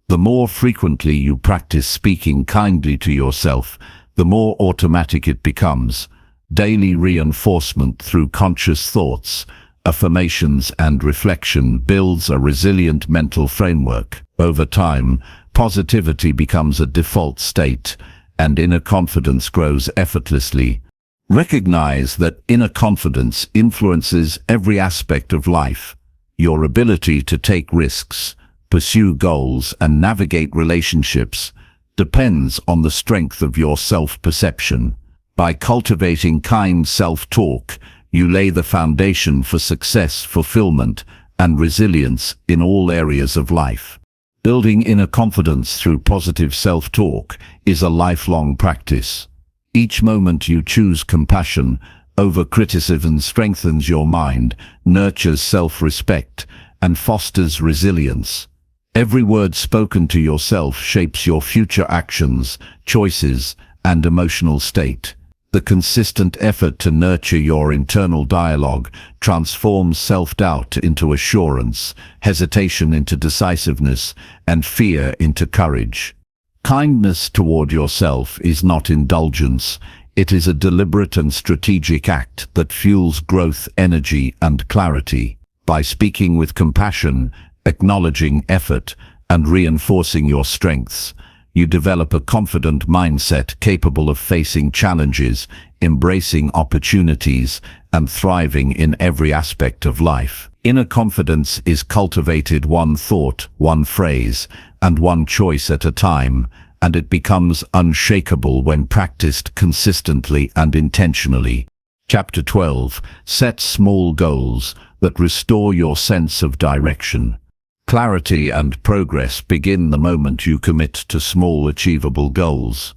The more frequently you practice speaking kindly to yourself, the more automatic it becomes. Daily reinforcement through conscious thoughts, affirmations, and reflection builds a resilient mental framework. Over time, Positivity becomes a default state, and inner confidence grows effortlessly. Recognize that inner confidence influences every aspect of life. Your ability to take risks, pursue goals, and navigate relationships depends on the strength of your self-perception. By cultivating kind self-talk, you lay the foundation for success, fulfillment, and resilience in all areas of life. Building inner confidence through positive self-talk is a lifelong practice. Each moment you choose compassion over criticism strengthens your mind, nurtures self-respect, and fosters resilience. Every word spoken to yourself shapes your future actions, choices, and emotional state. The consistent effort to nurture your internal dialogue transforms self-doubt into assurance, hesitation into decisiveness, and fear into courage. Kindness toward yourself is not indulgence. It is a deliberate and strategic act that fuels growth, energy, and clarity. By speaking with compassion, acknowledging effort, and reinforcing your strengths, you develop a confident mindset capable of facing challenges, embracing opportunities, and thriving in every aspect of life. Inner confidence is cultivated one thought, one phrase, and one choice at a time, and it becomes unshakable when practiced consistently and intentionally. Chapter 12. Set small goals that restore your sense of direction. Clarity and progress begin the moment you commit to small, achievable goals.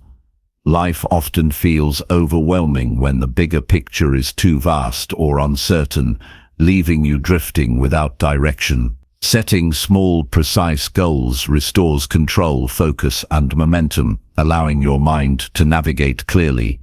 Life often feels overwhelming when the bigger picture is too vast or uncertain, leaving you drifting without direction. Setting small, precise goals restores control, focus, and momentum, allowing your mind to navigate clearly.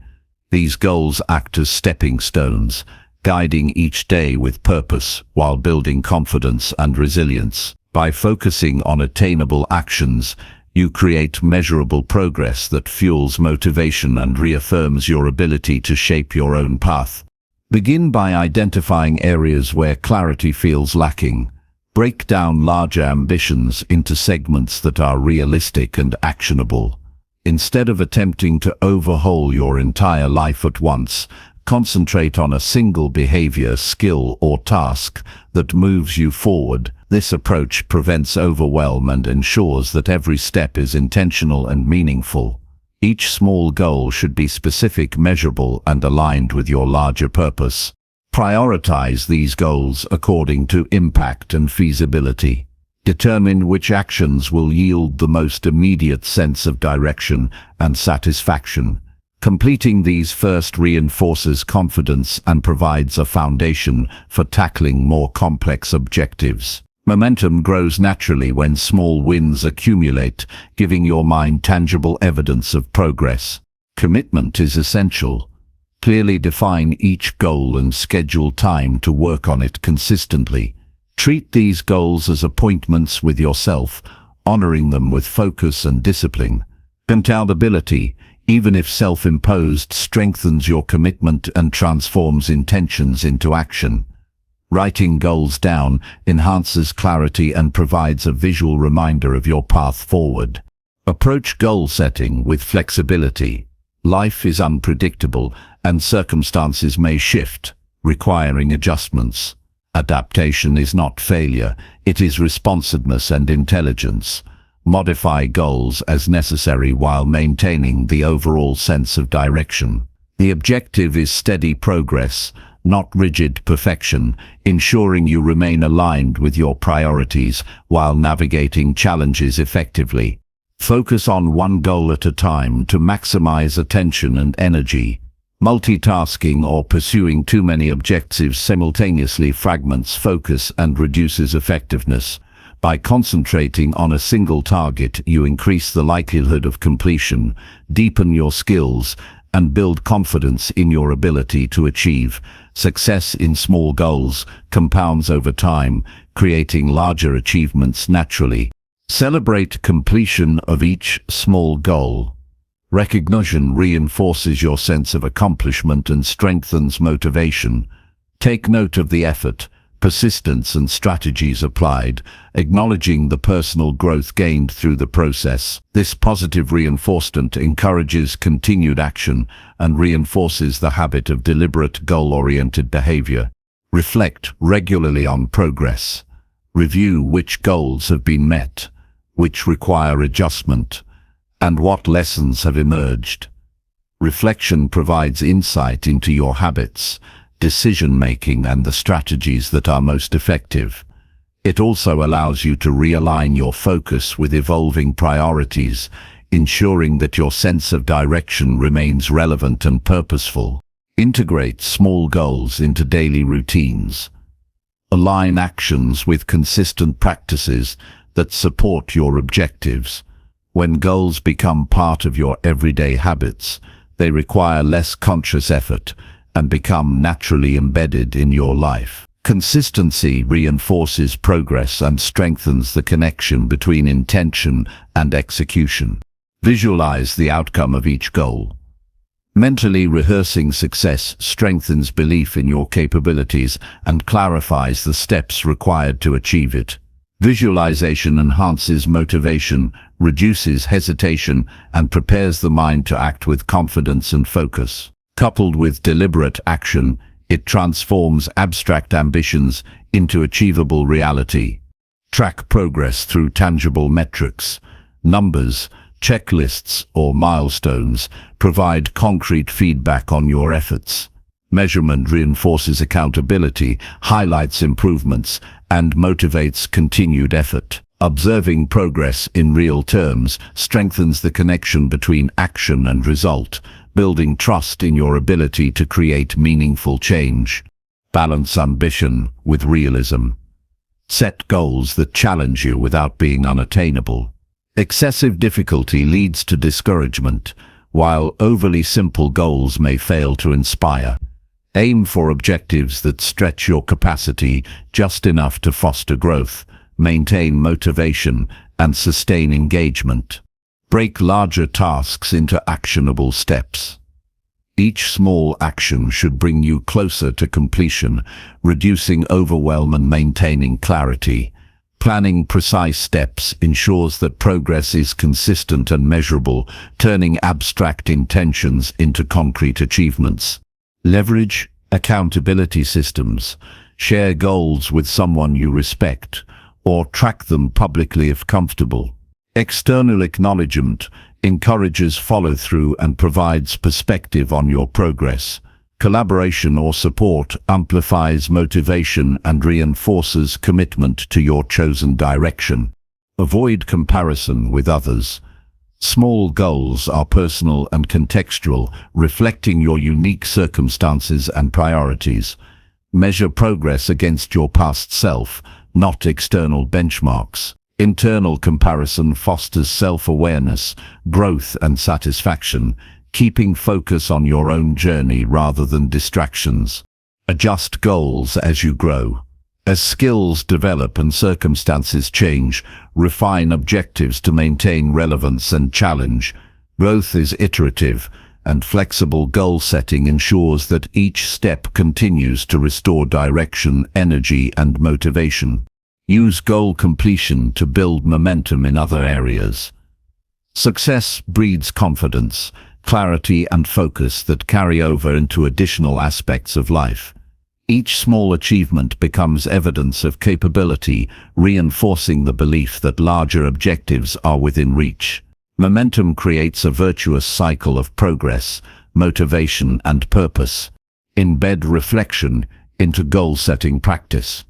These goals act as stepping stones, guiding each day with purpose while building confidence and resilience. By focusing on attainable actions, you create measurable progress that fuels motivation and reaffirms your ability to shape your own path. Begin by identifying areas where clarity feels lacking. Break down larger ambitions into segments that are realistic and actionable. Instead of attempting to overhaul your entire life at once, concentrate on a single behavior, skill, or task that moves you forward. This approach prevents overwhelm and ensures that every step is intentional and meaningful. Each small goal should be specific, measurable, and aligned with your larger purpose. Prioritize these goals according to impact and feasibility. Determine which actions will yield the most immediate sense of direction and satisfaction. Completing these first reinforces confidence and provides a foundation for tackling more complex objectives. Momentum grows naturally when small wins accumulate, giving your mind tangible evidence of progress. Commitment is essential. Clearly define each goal and schedule time to work on it consistently. Treat these goals as appointments with yourself, honoring them with focus and discipline. Accountability, even if self-imposed, strengthens your commitment and transforms intentions into action. Writing goals down enhances clarity and provides a visual reminder of your path forward. Approach goal setting with flexibility. Life is unpredictable and circumstances may shift, requiring adjustments. Adaptation is not failure, it is responsiveness and intelligence. Modify goals as necessary while maintaining the overall sense of direction. The objective is steady progress, not rigid perfection, ensuring you remain aligned with your priorities while navigating challenges effectively. Focus on one goal at a time to maximize attention and energy. Multitasking or pursuing too many objectives simultaneously fragments focus and reduces effectiveness. By concentrating on a single target, you increase the likelihood of completion, deepen your skills, and build confidence in your ability to achieve. Success in small goals compounds over time, creating larger achievements naturally. Celebrate completion of each small goal. Recognition reinforces your sense of accomplishment and strengthens motivation. Take note of the effort, persistence and strategies applied, acknowledging the personal growth gained through the process. This positive reinforcement encourages continued action and reinforces the habit of deliberate goal-oriented behavior. Reflect regularly on progress. Review which goals have been met, which require adjustment, and what lessons have emerged. Reflection provides insight into your habits, decision-making, and the strategies that are most effective. It also allows you to realign your focus with evolving priorities, ensuring that your sense of direction remains relevant and purposeful. Integrate small goals into daily routines. Align actions with consistent practices that support your objectives. When goals become part of your everyday habits, they require less conscious effort and become naturally embedded in your life. Consistency reinforces progress and strengthens the connection between intention and execution. Visualize the outcome of each goal. Mentally rehearsing success strengthens belief in your capabilities and clarifies the steps required to achieve it. Visualization enhances motivation, reduces hesitation, and prepares the mind to act with confidence and focus. Coupled with deliberate action, it transforms abstract ambitions into achievable reality. Track progress through tangible metrics. Numbers, checklists, or milestones provide concrete feedback on your efforts. Measurement reinforces accountability, highlights improvements, and motivates continued effort. Observing progress in real terms strengthens the connection between action and result, building trust in your ability to create meaningful change. Balance ambition with realism. Set goals that challenge you without being unattainable. Excessive difficulty leads to discouragement, while overly simple goals may fail to inspire. Aim for objectives that stretch your capacity just enough to foster growth, maintain motivation, and sustain engagement. Break larger tasks into actionable steps. Each small action should bring you closer to completion, reducing overwhelm and maintaining clarity. Planning precise steps ensures that progress is consistent and measurable, turning abstract intentions into concrete achievements. Leverage accountability systems. Share goals with someone you respect, or track them publicly if comfortable. External acknowledgement encourages follow-through and provides perspective on your progress. Collaboration or support amplifies motivation and reinforces commitment to your chosen direction. Avoid comparison with others. Small goals are personal and contextual, reflecting your unique circumstances and priorities. Measure progress against your past self, not external benchmarks. Internal comparison fosters self-awareness, growth, and satisfaction, keeping focus on your own journey rather than distractions. Adjust goals as you grow. As skills develop and circumstances change, refine objectives to maintain relevance and challenge. Growth is iterative, and flexible goal setting ensures that each step continues to restore direction, energy, and motivation. Use goal completion to build momentum in other areas. Success breeds confidence, clarity, and focus that carry over into additional aspects of life. Each small achievement becomes evidence of capability, reinforcing the belief that larger objectives are within reach. Momentum creates a virtuous cycle of progress, motivation, and purpose. Embed reflection into goal-setting practice.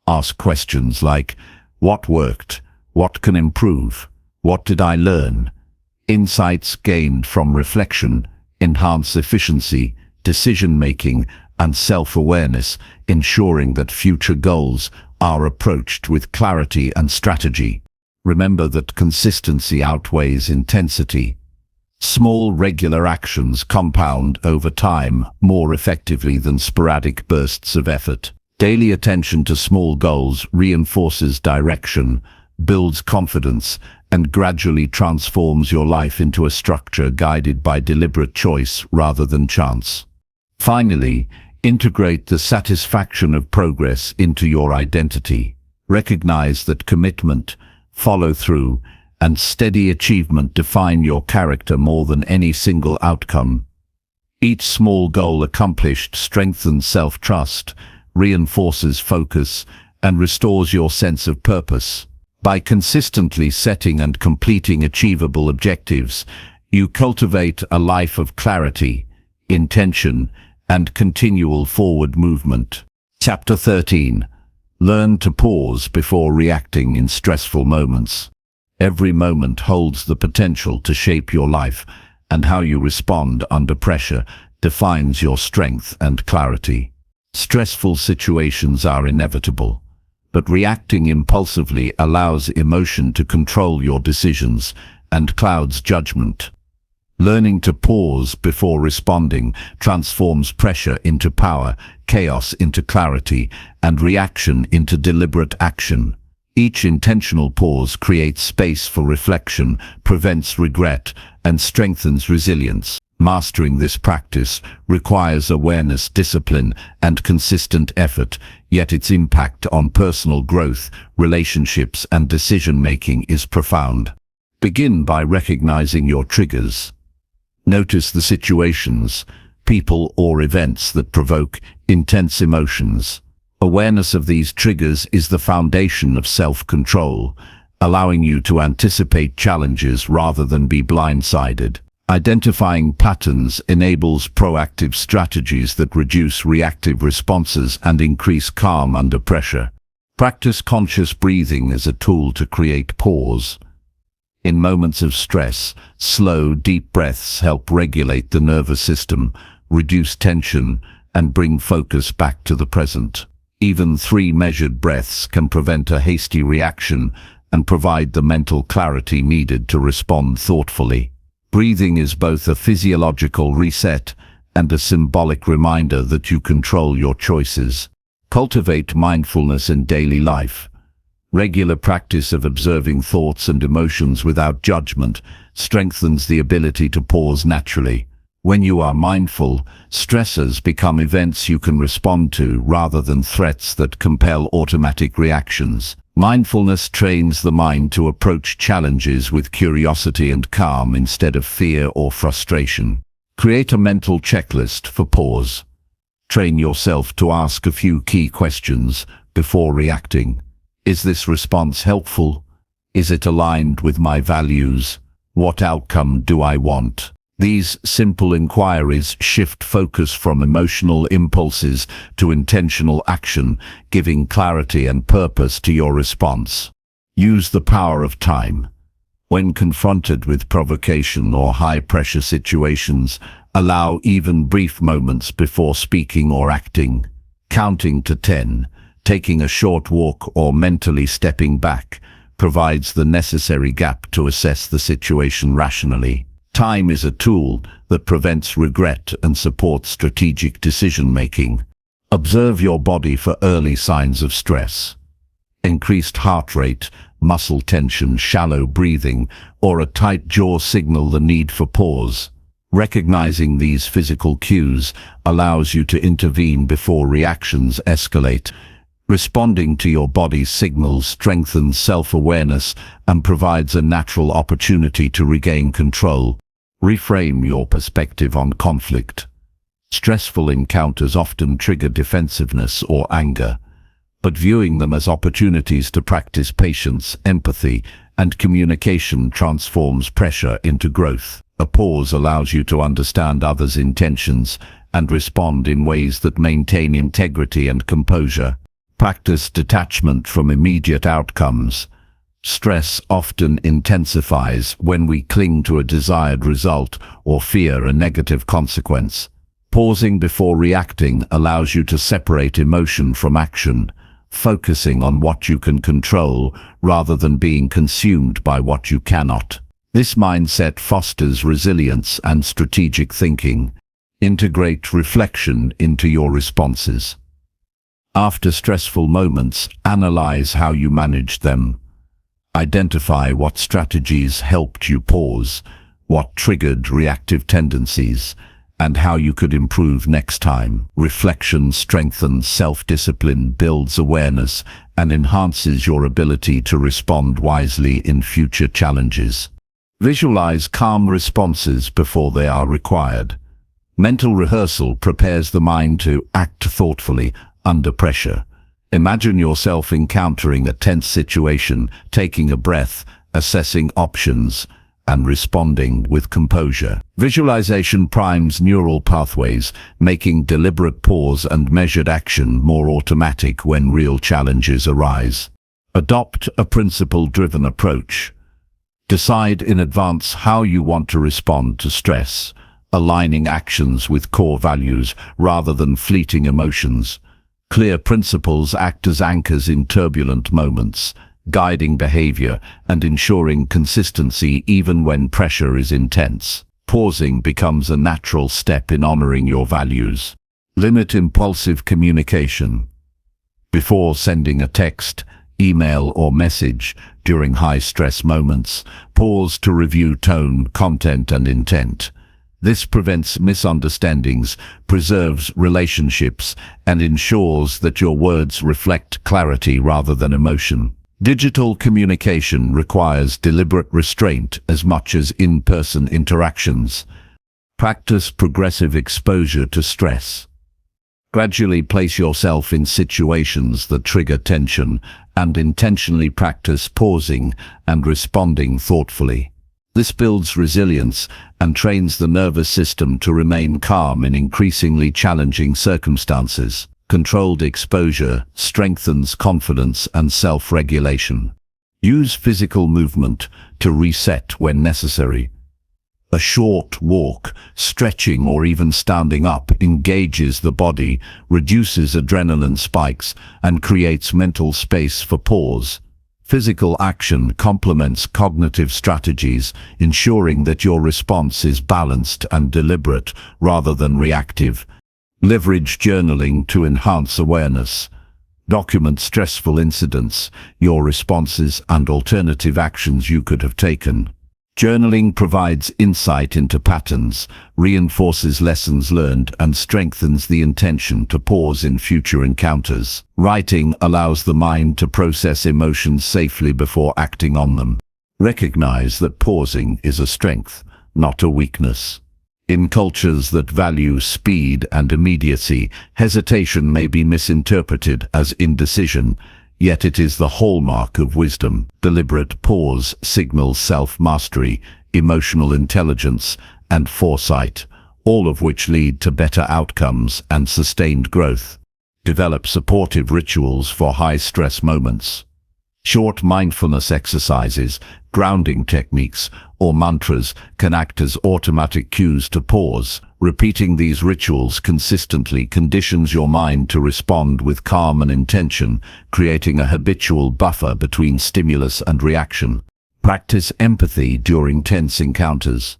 Ask questions like, what worked? What can improve? What did I learn? Insights gained from reflection enhance efficiency, decision-making, and self-awareness, ensuring that future goals are approached with clarity and strategy. Remember that consistency outweighs intensity. Small, regular actions compound over time more effectively than sporadic bursts of effort. Daily attention to small goals reinforces direction, builds confidence, and gradually transforms your life into a structure guided by deliberate choice rather than chance. Finally, Integrate the satisfaction of progress into your identity. Recognize that commitment, follow-through, and steady achievement define your character more than any single outcome. Each small goal accomplished strengthens self-trust, reinforces focus, and restores your sense of purpose. By consistently setting and completing achievable objectives, you cultivate a life of clarity, intention, and continual forward movement. Chapter 13. Learn to pause before reacting in stressful moments. Every moment holds the potential to shape your life, and how you respond under pressure defines your strength and clarity. Stressful situations are inevitable, but reacting impulsively allows emotion to control your decisions and clouds judgment. Learning to pause before responding transforms pressure into power, chaos into clarity, and reaction into deliberate action. Each intentional pause creates space for reflection, prevents regret, and strengthens resilience. Mastering this practice requires awareness, discipline, and consistent effort, yet its impact on personal growth, relationships, and decision-making is profound. Begin by recognizing your triggers. Notice the situations, people, or events that provoke intense emotions. Awareness of these triggers is the foundation of self-control, allowing you to anticipate challenges rather than be blindsided. Identifying patterns enables proactive strategies that reduce reactive responses and increase calm under pressure. Practice conscious breathing as a tool to create pause. In moments of stress, slow, deep breaths help regulate the nervous system, reduce tension, and bring focus back to the present. Even 3 measured breaths can prevent a hasty reaction and provide the mental clarity needed to respond thoughtfully. Breathing is both a physiological reset and a symbolic reminder that you control your choices. Cultivate mindfulness in daily life. Regular practice of observing thoughts and emotions without judgment strengthens the ability to pause naturally. When you are mindful, stressors become events you can respond to rather than threats that compel automatic reactions. Mindfulness trains the mind to approach challenges with curiosity and calm instead of fear or frustration. Create a mental checklist for pause. Train yourself to ask a few key questions before reacting. Is this response helpful? Is it aligned with my values? What outcome do I want? These simple inquiries shift focus from emotional impulses to intentional action, giving clarity and purpose to your response. Use the power of time. When confronted with provocation or high-pressure situations, allow even brief moments before speaking or acting. Counting to 10, taking a short walk, or mentally stepping back provides the necessary gap to assess the situation rationally. Time is a tool that prevents regret and supports strategic decision-making. Observe your body for early signs of stress. Increased heart rate, muscle tension, shallow breathing, or a tight jaw signal the need for pause. Recognizing these physical cues allows you to intervene before reactions escalate. Responding to your body's signals strengthens self-awareness and provides a natural opportunity to regain control. Reframe your perspective on conflict. Stressful encounters often trigger defensiveness or anger, but viewing them as opportunities to practice patience, empathy, and communication transforms pressure into growth. A pause allows you to understand others' intentions and respond in ways that maintain integrity and composure. Practice detachment from immediate outcomes. Stress often intensifies when we cling to a desired result or fear a negative consequence. Pausing before reacting allows you to separate emotion from action, focusing on what you can control rather than being consumed by what you cannot. This mindset fosters resilience and strategic thinking. Integrate reflection into your responses. After stressful moments, analyze how you managed them. Identify what strategies helped you pause, what triggered reactive tendencies, and how you could improve next time. Reflection strengthens self-discipline, builds awareness, and enhances your ability to respond wisely in future challenges. Visualize calm responses before they are required. Mental rehearsal prepares the mind to act thoughtfully under pressure. Imagine yourself encountering a tense situation, taking a breath, assessing options, and responding with composure. Visualization primes neural pathways, making deliberate pause and measured action more automatic when real challenges arise. Adopt a principle-driven approach. Decide in advance how you want to respond to stress, aligning actions with core values rather than fleeting emotions. Clear principles act as anchors in turbulent moments, guiding behavior and ensuring consistency even when pressure is intense. Pausing becomes a natural step in honoring your values. Limit impulsive communication. Before sending a text, email, or message during high-stress moments, pause to review tone, content, and intent. This prevents misunderstandings, preserves relationships, and ensures that your words reflect clarity rather than emotion. Digital communication requires deliberate restraint as much as in-person interactions. Practice progressive exposure to stress. Gradually place yourself in situations that trigger tension and intentionally practice pausing and responding thoughtfully. This builds resilience and trains the nervous system to remain calm in increasingly challenging circumstances. Controlled exposure strengthens confidence and self-regulation. Use physical movement to reset when necessary. A short walk, stretching, or even standing up engages the body, reduces adrenaline spikes, and creates mental space for pause. Physical action complements cognitive strategies, ensuring that your response is balanced and deliberate rather than reactive. Leverage journaling to enhance awareness. Document stressful incidents, your responses, and alternative actions you could have taken. Journaling provides insight into patterns, reinforces lessons learned, and strengthens the intention to pause in future encounters. Writing allows the mind to process emotions safely before acting on them. Recognize that pausing is a strength, not a weakness. In cultures that value speed and immediacy, hesitation may be misinterpreted as indecision, yet it is the hallmark of wisdom. Deliberate pause signals self-mastery, emotional intelligence, and foresight, all of which lead to better outcomes and sustained growth. Develop supportive rituals for high-stress moments. Short mindfulness exercises, grounding techniques, or mantras can act as automatic cues to pause. Repeating these rituals consistently conditions your mind to respond with calm and intention, creating a habitual buffer between stimulus and reaction. Practice empathy during tense encounters.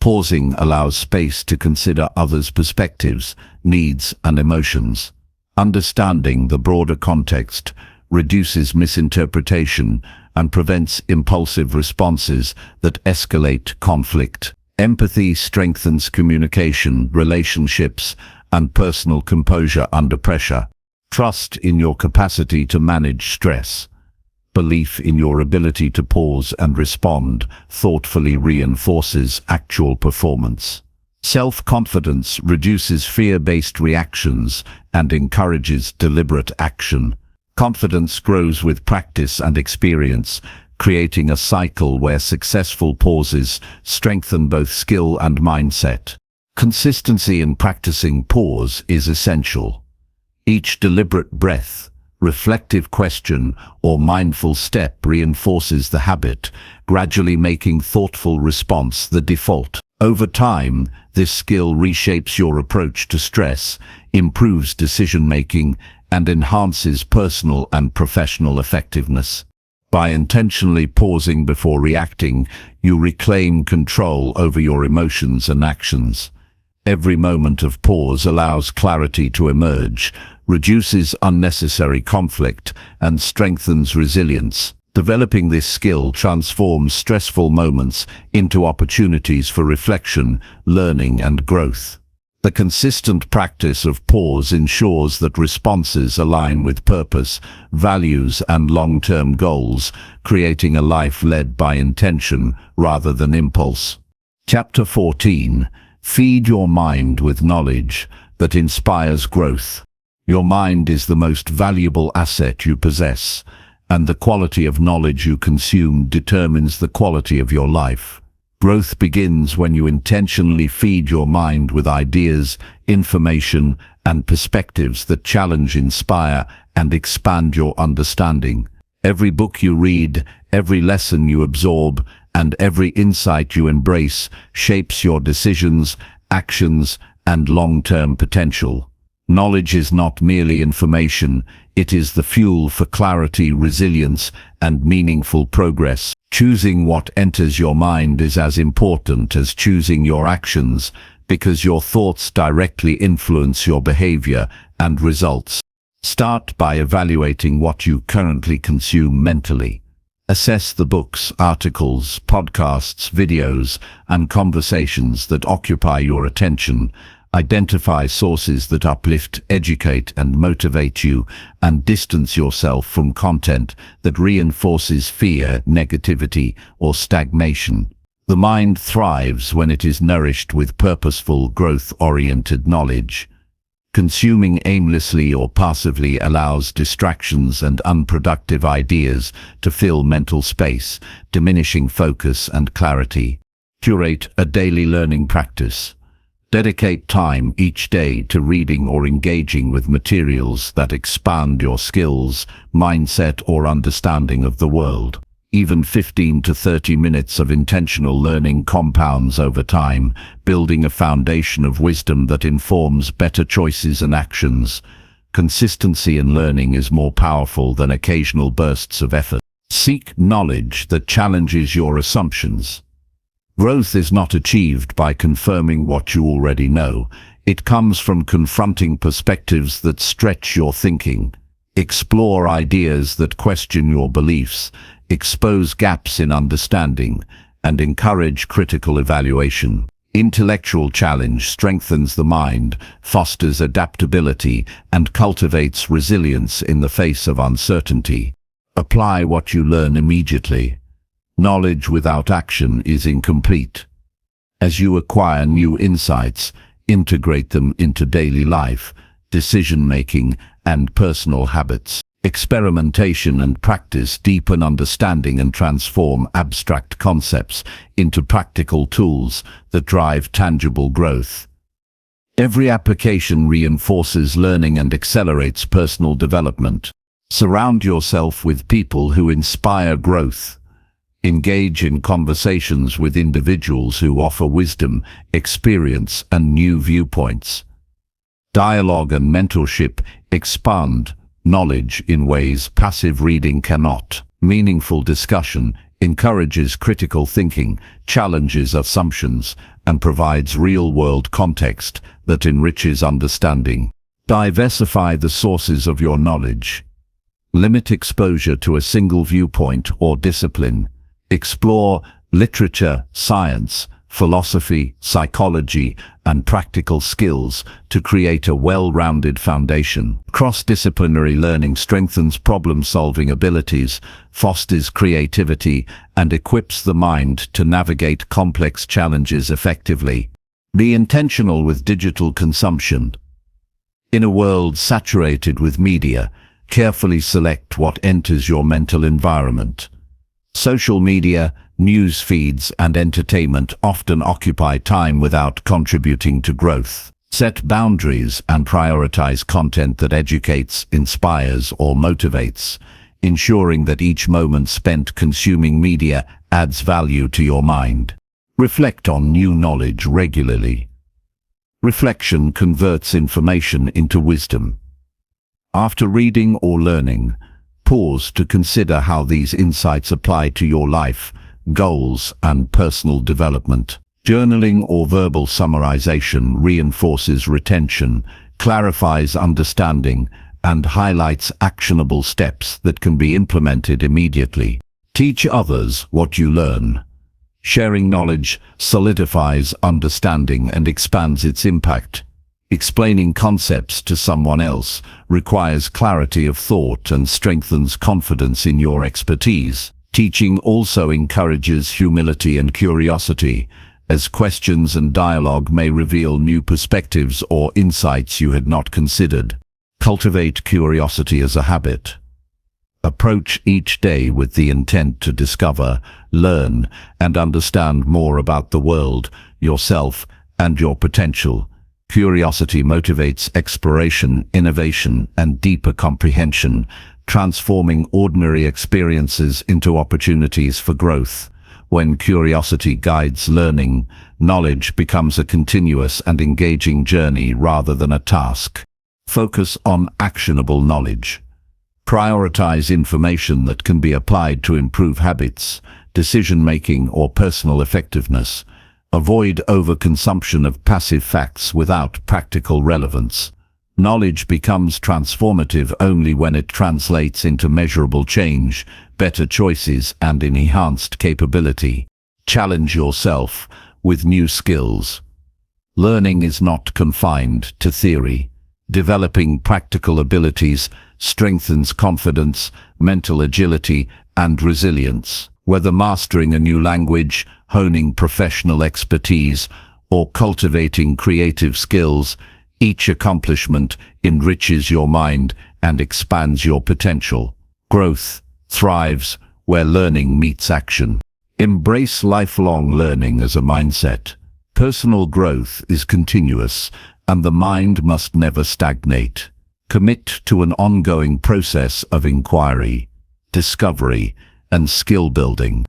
Pausing allows space to consider others' perspectives, needs, and emotions. Understanding the broader context reduces misinterpretation and prevents impulsive responses that escalate conflict. Empathy strengthens communication, relationships, and personal composure under pressure. Trust in your capacity to manage stress. Belief in your ability to pause and respond thoughtfully reinforces actual performance. Self-confidence reduces fear-based reactions and encourages deliberate action. Confidence grows with practice and experience, creating a cycle where successful pauses strengthen both skill and mindset. Consistency in practicing pause is essential. Each deliberate breath, reflective question, or mindful step reinforces the habit, gradually making thoughtful response the default. Over time, this skill reshapes your approach to stress, improves decision-making, and enhances personal and professional effectiveness. By intentionally pausing before reacting, you reclaim control over your emotions and actions. Every moment of pause allows clarity to emerge, reduces unnecessary conflict, and strengthens resilience. Developing this skill transforms stressful moments into opportunities for reflection, learning, and growth. The consistent practice of pause ensures that responses align with purpose, values, and long-term goals, creating a life led by intention rather than impulse. Chapter 14. Feed your mind with knowledge that inspires growth. Your mind is the most valuable asset you possess, and the quality of knowledge you consume determines the quality of your life. Growth begins when you intentionally feed your mind with ideas, information, and perspectives that challenge, inspire, and expand your understanding. Every book you read, every lesson you absorb, and every insight you embrace shapes your decisions, actions, and long-term potential. Knowledge is not merely information, it is the fuel for clarity, resilience, and meaningful progress. Choosing what enters your mind is as important as choosing your actions, because your thoughts directly influence your behavior and results. Start by evaluating what you currently consume mentally. Assess the books, articles, podcasts, videos, and conversations that occupy your attention. Identify sources that uplift, educate, and motivate you, and distance yourself from content that reinforces fear, negativity, or stagnation. The mind thrives when it is nourished with purposeful, growth-oriented knowledge. Consuming aimlessly or passively allows distractions and unproductive ideas to fill mental space, diminishing focus and clarity. Curate a daily learning practice. Dedicate time each day to reading or engaging with materials that expand your skills, mindset, or understanding of the world. Even 15 to 30 minutes of intentional learning compounds over time, building a foundation of wisdom that informs better choices and actions. Consistency in learning is more powerful than occasional bursts of effort. Seek knowledge that challenges your assumptions. Growth is not achieved by confirming what you already know. It comes from confronting perspectives that stretch your thinking. Explore ideas that question your beliefs, expose gaps in understanding, and encourage critical evaluation. Intellectual challenge strengthens the mind, fosters adaptability, and cultivates resilience in the face of uncertainty. Apply what you learn immediately. Knowledge without action is incomplete. As you acquire new insights, integrate them into daily life, decision-making, and personal habits. Experimentation and practice deepen understanding and transform abstract concepts into practical tools that drive tangible growth. Every application reinforces learning and accelerates personal development. Surround yourself with people who inspire growth. Engage in conversations with individuals who offer wisdom, experience, and new viewpoints. Dialogue and mentorship expand knowledge in ways passive reading cannot. Meaningful discussion encourages critical thinking, challenges assumptions, and provides real-world context that enriches understanding. Diversify the sources of your knowledge. Limit exposure to a single viewpoint or discipline. Explore literature, science, philosophy, psychology, and practical skills to create a well-rounded foundation. Cross-disciplinary learning strengthens problem-solving abilities, fosters creativity, and equips the mind to navigate complex challenges effectively. Be intentional with digital consumption. In a world saturated with media, carefully select what enters your mental environment. Social media, news feeds, and entertainment often occupy time without contributing to growth. Set boundaries and prioritize content that educates, inspires, or motivates, ensuring that each moment spent consuming media adds value to your mind. Reflect on new knowledge regularly. Reflection converts information into wisdom. After reading or learning, pause to consider how these insights apply to your life, goals, and personal development. Journaling or verbal summarization reinforces retention, clarifies understanding, and highlights actionable steps that can be implemented immediately. Teach others what you learn. Sharing knowledge solidifies understanding and expands its impact. Explaining concepts to someone else requires clarity of thought and strengthens confidence in your expertise. Teaching also encourages humility and curiosity, as questions and dialogue may reveal new perspectives or insights you had not considered. Cultivate curiosity as a habit. Approach each day with the intent to discover, learn, and understand more about the world, yourself, and your potential. Curiosity motivates exploration, innovation, and deeper comprehension, transforming ordinary experiences into opportunities for growth. When curiosity guides learning, knowledge becomes a continuous and engaging journey rather than a task. Focus on actionable knowledge. Prioritize information that can be applied to improve habits, decision-making, or personal effectiveness. Avoid overconsumption of passive facts without practical relevance. Knowledge becomes transformative only when it translates into measurable change, better choices, and enhanced capability. Challenge yourself with new skills. Learning is not confined to theory. Developing practical abilities strengthens confidence, mental agility, and resilience. Whether mastering a new language, honing professional expertise, or cultivating creative skills, each accomplishment enriches your mind and expands your potential. Growth thrives where learning meets action. Embrace lifelong learning as a mindset. Personal growth is continuous, and the mind must never stagnate. Commit to an ongoing process of inquiry, discovery, and skill building.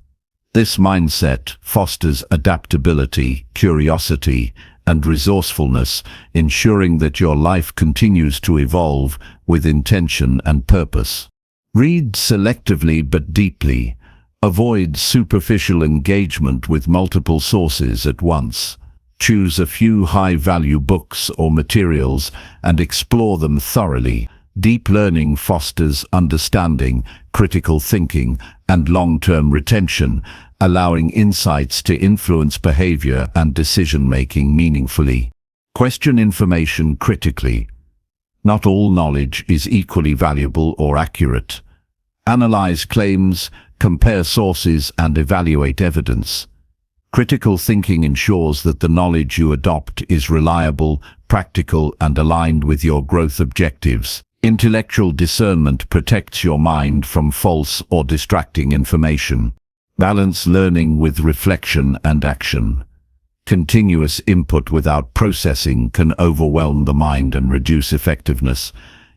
This mindset fosters adaptability, curiosity, and resourcefulness, ensuring that your life continues to evolve with intention and purpose. Read selectively but deeply. Avoid superficial engagement with multiple sources at once. Choose a few high-value books or materials and explore them thoroughly. Deep learning fosters understanding, critical thinking, and long-term retention, allowing insights to influence behavior and decision-making meaningfully. Question information critically. Not all knowledge is equally valuable or accurate. Analyze claims, compare sources, and evaluate evidence. Critical thinking ensures that the knowledge you adopt is reliable, practical, and aligned with your growth objectives. Intellectual discernment protects your mind from false or distracting information. Balance learning with reflection and action. Continuous input without processing can overwhelm the mind and reduce effectiveness.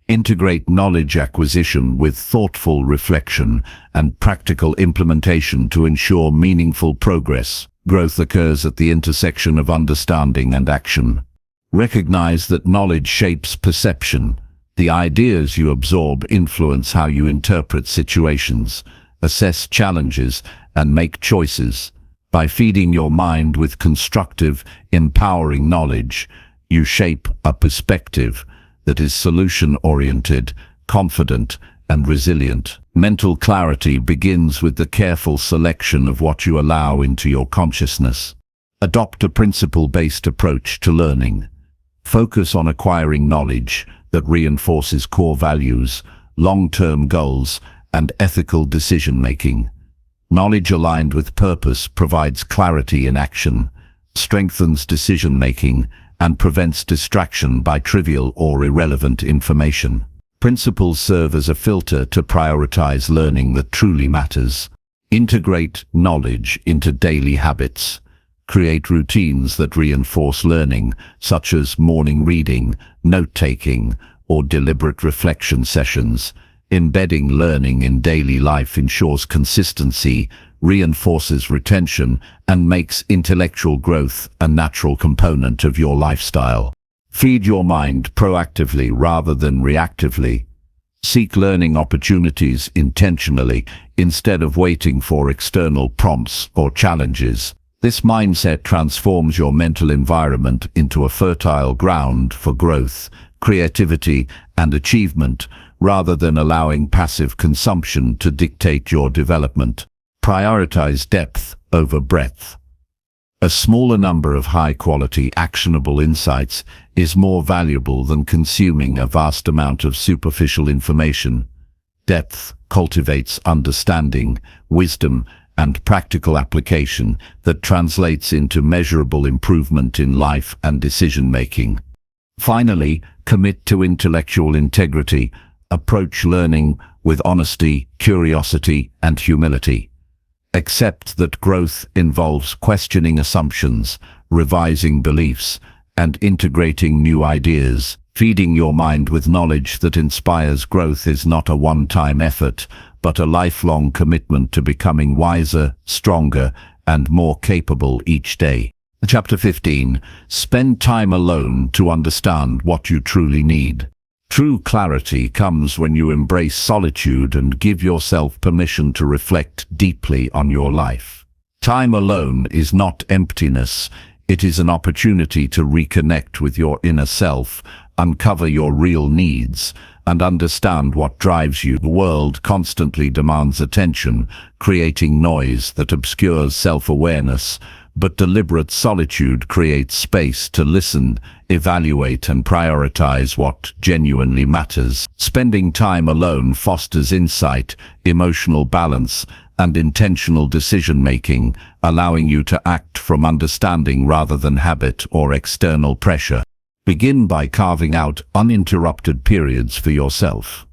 Integrate knowledge acquisition with thoughtful reflection and practical implementation to ensure meaningful progress. Growth occurs at the intersection of understanding and action. Recognize that knowledge shapes perception. The ideas you absorb influence how you interpret situations, assess challenges, and make choices. By feeding your mind with constructive, empowering knowledge, you shape a perspective that is solution-oriented, confident, and resilient. Mental clarity begins with the careful selection of what you allow into your consciousness. Adopt a principle-based approach to learning. Focus on acquiring knowledge that reinforces core values, long-term goals, and ethical decision-making. Knowledge aligned with purpose provides clarity in action, strengthens decision-making, and prevents distraction by trivial or irrelevant information. Principles serve as a filter to prioritize learning that truly matters. Integrate knowledge into daily habits. Create routines that reinforce learning, such as morning reading, note-taking, or deliberate reflection sessions. Embedding learning in daily life ensures consistency, reinforces retention, and makes intellectual growth a natural component of your lifestyle. Feed your mind proactively rather than reactively. Seek learning opportunities intentionally instead of waiting for external prompts or challenges. This mindset transforms your mental environment into a fertile ground for growth, creativity, and achievement, rather than allowing passive consumption to dictate your development. Prioritize depth over breadth. A smaller number of high-quality, actionable insights is more valuable than consuming a vast amount of superficial information. Depth cultivates understanding, wisdom, and practical application that translates into measurable improvement in life and decision-making. Finally, commit to intellectual integrity. Approach learning with honesty, curiosity, and humility. Accept that growth involves questioning assumptions, revising beliefs, and integrating new ideas. Feeding your mind with knowledge that inspires growth is not a one-time effort, but a lifelong commitment to becoming wiser, stronger, and more capable each day. Chapter 15. Spend time alone to understand what you truly need. True clarity comes when you embrace solitude and give yourself permission to reflect deeply on your life. Time alone is not emptiness. It is an opportunity to reconnect with your inner self, uncover your real needs, and understand what drives you. The world constantly demands attention, creating noise that obscures self-awareness, but deliberate solitude creates space to listen, evaluate, and prioritize what genuinely matters. Spending time alone fosters insight, emotional balance, and intentional decision-making, allowing you to act from understanding rather than habit or external pressure. Begin by carving out uninterrupted periods for yourself.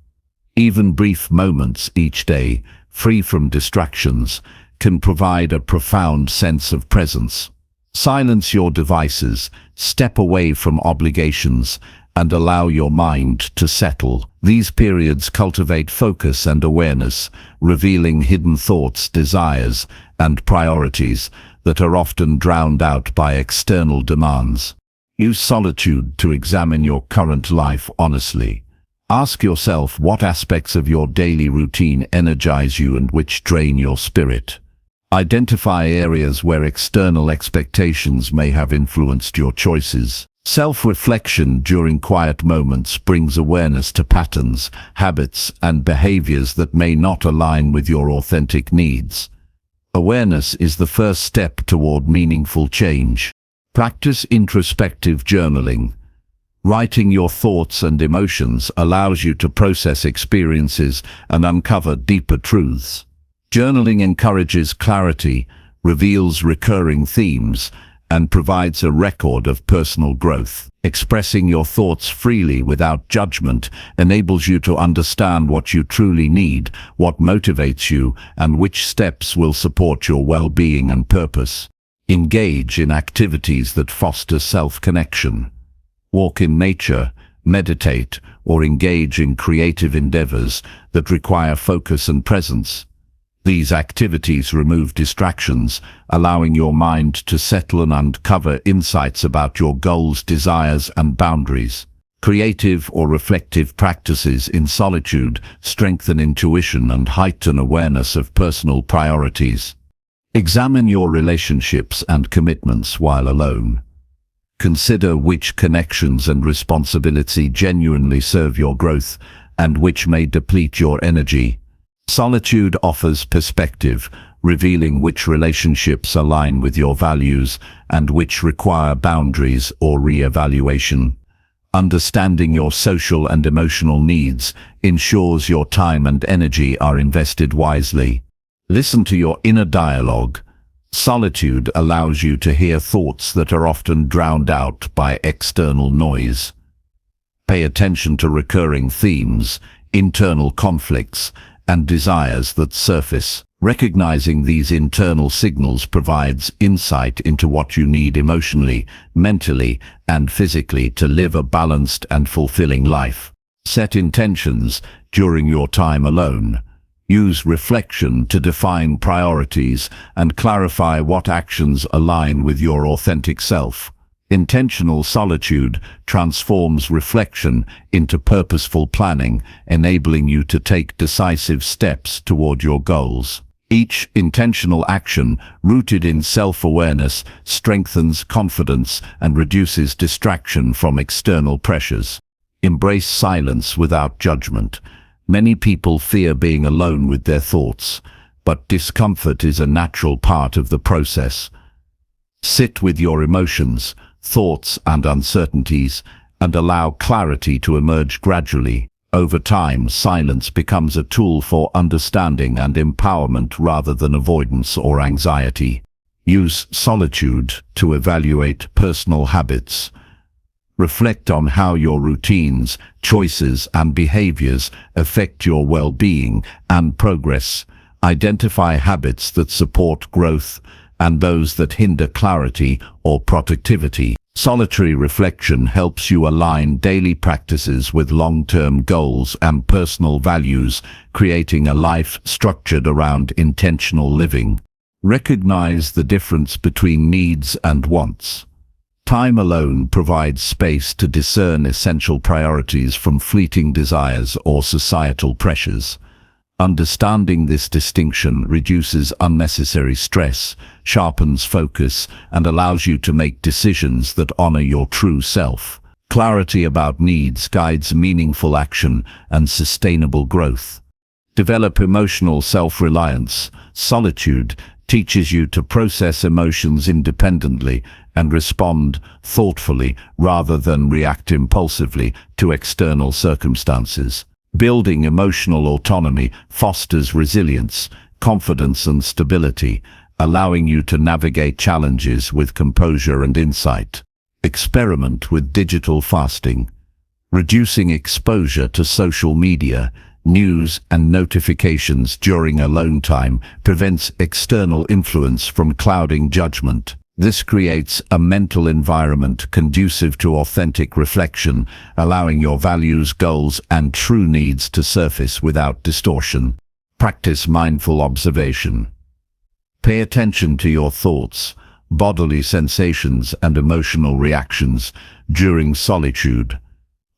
Even brief moments each day, free from distractions, can provide a profound sense of presence. Silence your devices, step away from obligations, and allow your mind to settle. These periods cultivate focus and awareness, revealing hidden thoughts, desires, and priorities that are often drowned out by external demands. Use solitude to examine your current life honestly. Ask yourself what aspects of your daily routine energize you and which drain your spirit. Identify areas where external expectations may have influenced your choices. Self-reflection during quiet moments brings awareness to patterns, habits, and behaviors that may not align with your authentic needs. Awareness is the first step toward meaningful change. Practice introspective journaling. Writing your thoughts and emotions allows you to process experiences and uncover deeper truths. Journaling encourages clarity, reveals recurring themes, and provides a record of personal growth. Expressing your thoughts freely without judgment enables you to understand what you truly need, what motivates you, and which steps will support your well-being and purpose. Engage in activities that foster self-connection. Walk in nature, meditate, or engage in creative endeavors that require focus and presence. These activities remove distractions, allowing your mind to settle and uncover insights about your goals, desires, and boundaries. Creative or reflective practices in solitude strengthen intuition and heighten awareness of personal priorities. Examine your relationships and commitments while alone. Consider which connections and responsibility genuinely serve your growth and which may deplete your energy. Solitude offers perspective, revealing which relationships align with your values and which require boundaries or re-evaluation. Understanding your social and emotional needs ensures your time and energy are invested wisely. Listen to your inner dialogue. Solitude allows you to hear thoughts that are often drowned out by external noise. Pay attention to recurring themes, internal conflicts, and desires that surface. Recognizing these internal signals provides insight into what you need emotionally, mentally, and physically to live a balanced and fulfilling life. Set intentions during your time alone. Use reflection to define priorities and clarify what actions align with your authentic self. Intentional solitude transforms reflection into purposeful planning, enabling you to take decisive steps toward your goals. Each intentional action, rooted in self-awareness, strengthens confidence and reduces distraction from external pressures. Embrace silence without judgment. Many people fear being alone with their thoughts, but discomfort is a natural part of the process. Sit with your emotions, thoughts, and uncertainties, and allow clarity to emerge gradually. Over time, silence becomes a tool for understanding and empowerment rather than avoidance or anxiety. Use solitude to evaluate personal habits. Reflect on how your routines, choices, and behaviors affect your well-being and progress. Identify habits that support growth and those that hinder clarity or productivity. Solitary reflection helps you align daily practices with long-term goals and personal values, creating a life structured around intentional living. Recognize the difference between needs and wants. Time alone provides space to discern essential priorities from fleeting desires or societal pressures. Understanding this distinction reduces unnecessary stress, sharpens focus, and allows you to make decisions that honor your true self. Clarity about needs guides meaningful action and sustainable growth. Develop emotional self-reliance. Solitude teaches you to process emotions independently and respond thoughtfully rather than react impulsively to external circumstances. Building emotional autonomy fosters resilience, confidence, and stability, allowing you to navigate challenges with composure and insight. Experiment with digital fasting. Reducing exposure to social media, news, and notifications during alone time prevents external influence from clouding judgment. This creates a mental environment conducive to authentic reflection, allowing your values, goals, and true needs to surface without distortion. Practice mindful observation. Pay attention to your thoughts, bodily sensations, and emotional reactions during solitude.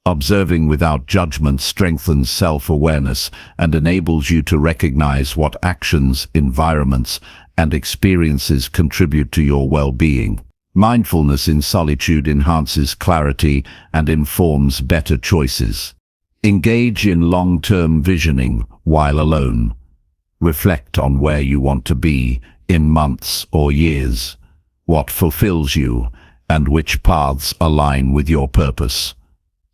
Observing without judgment strengthens self-awareness and enables you to recognize what actions, environments, and experiences contribute to your well-being. Mindfulness in solitude enhances clarity and informs better choices. Engage in long-term visioning while alone. Reflect on where you want to be in months or years, what fulfills you, and which paths align with your purpose.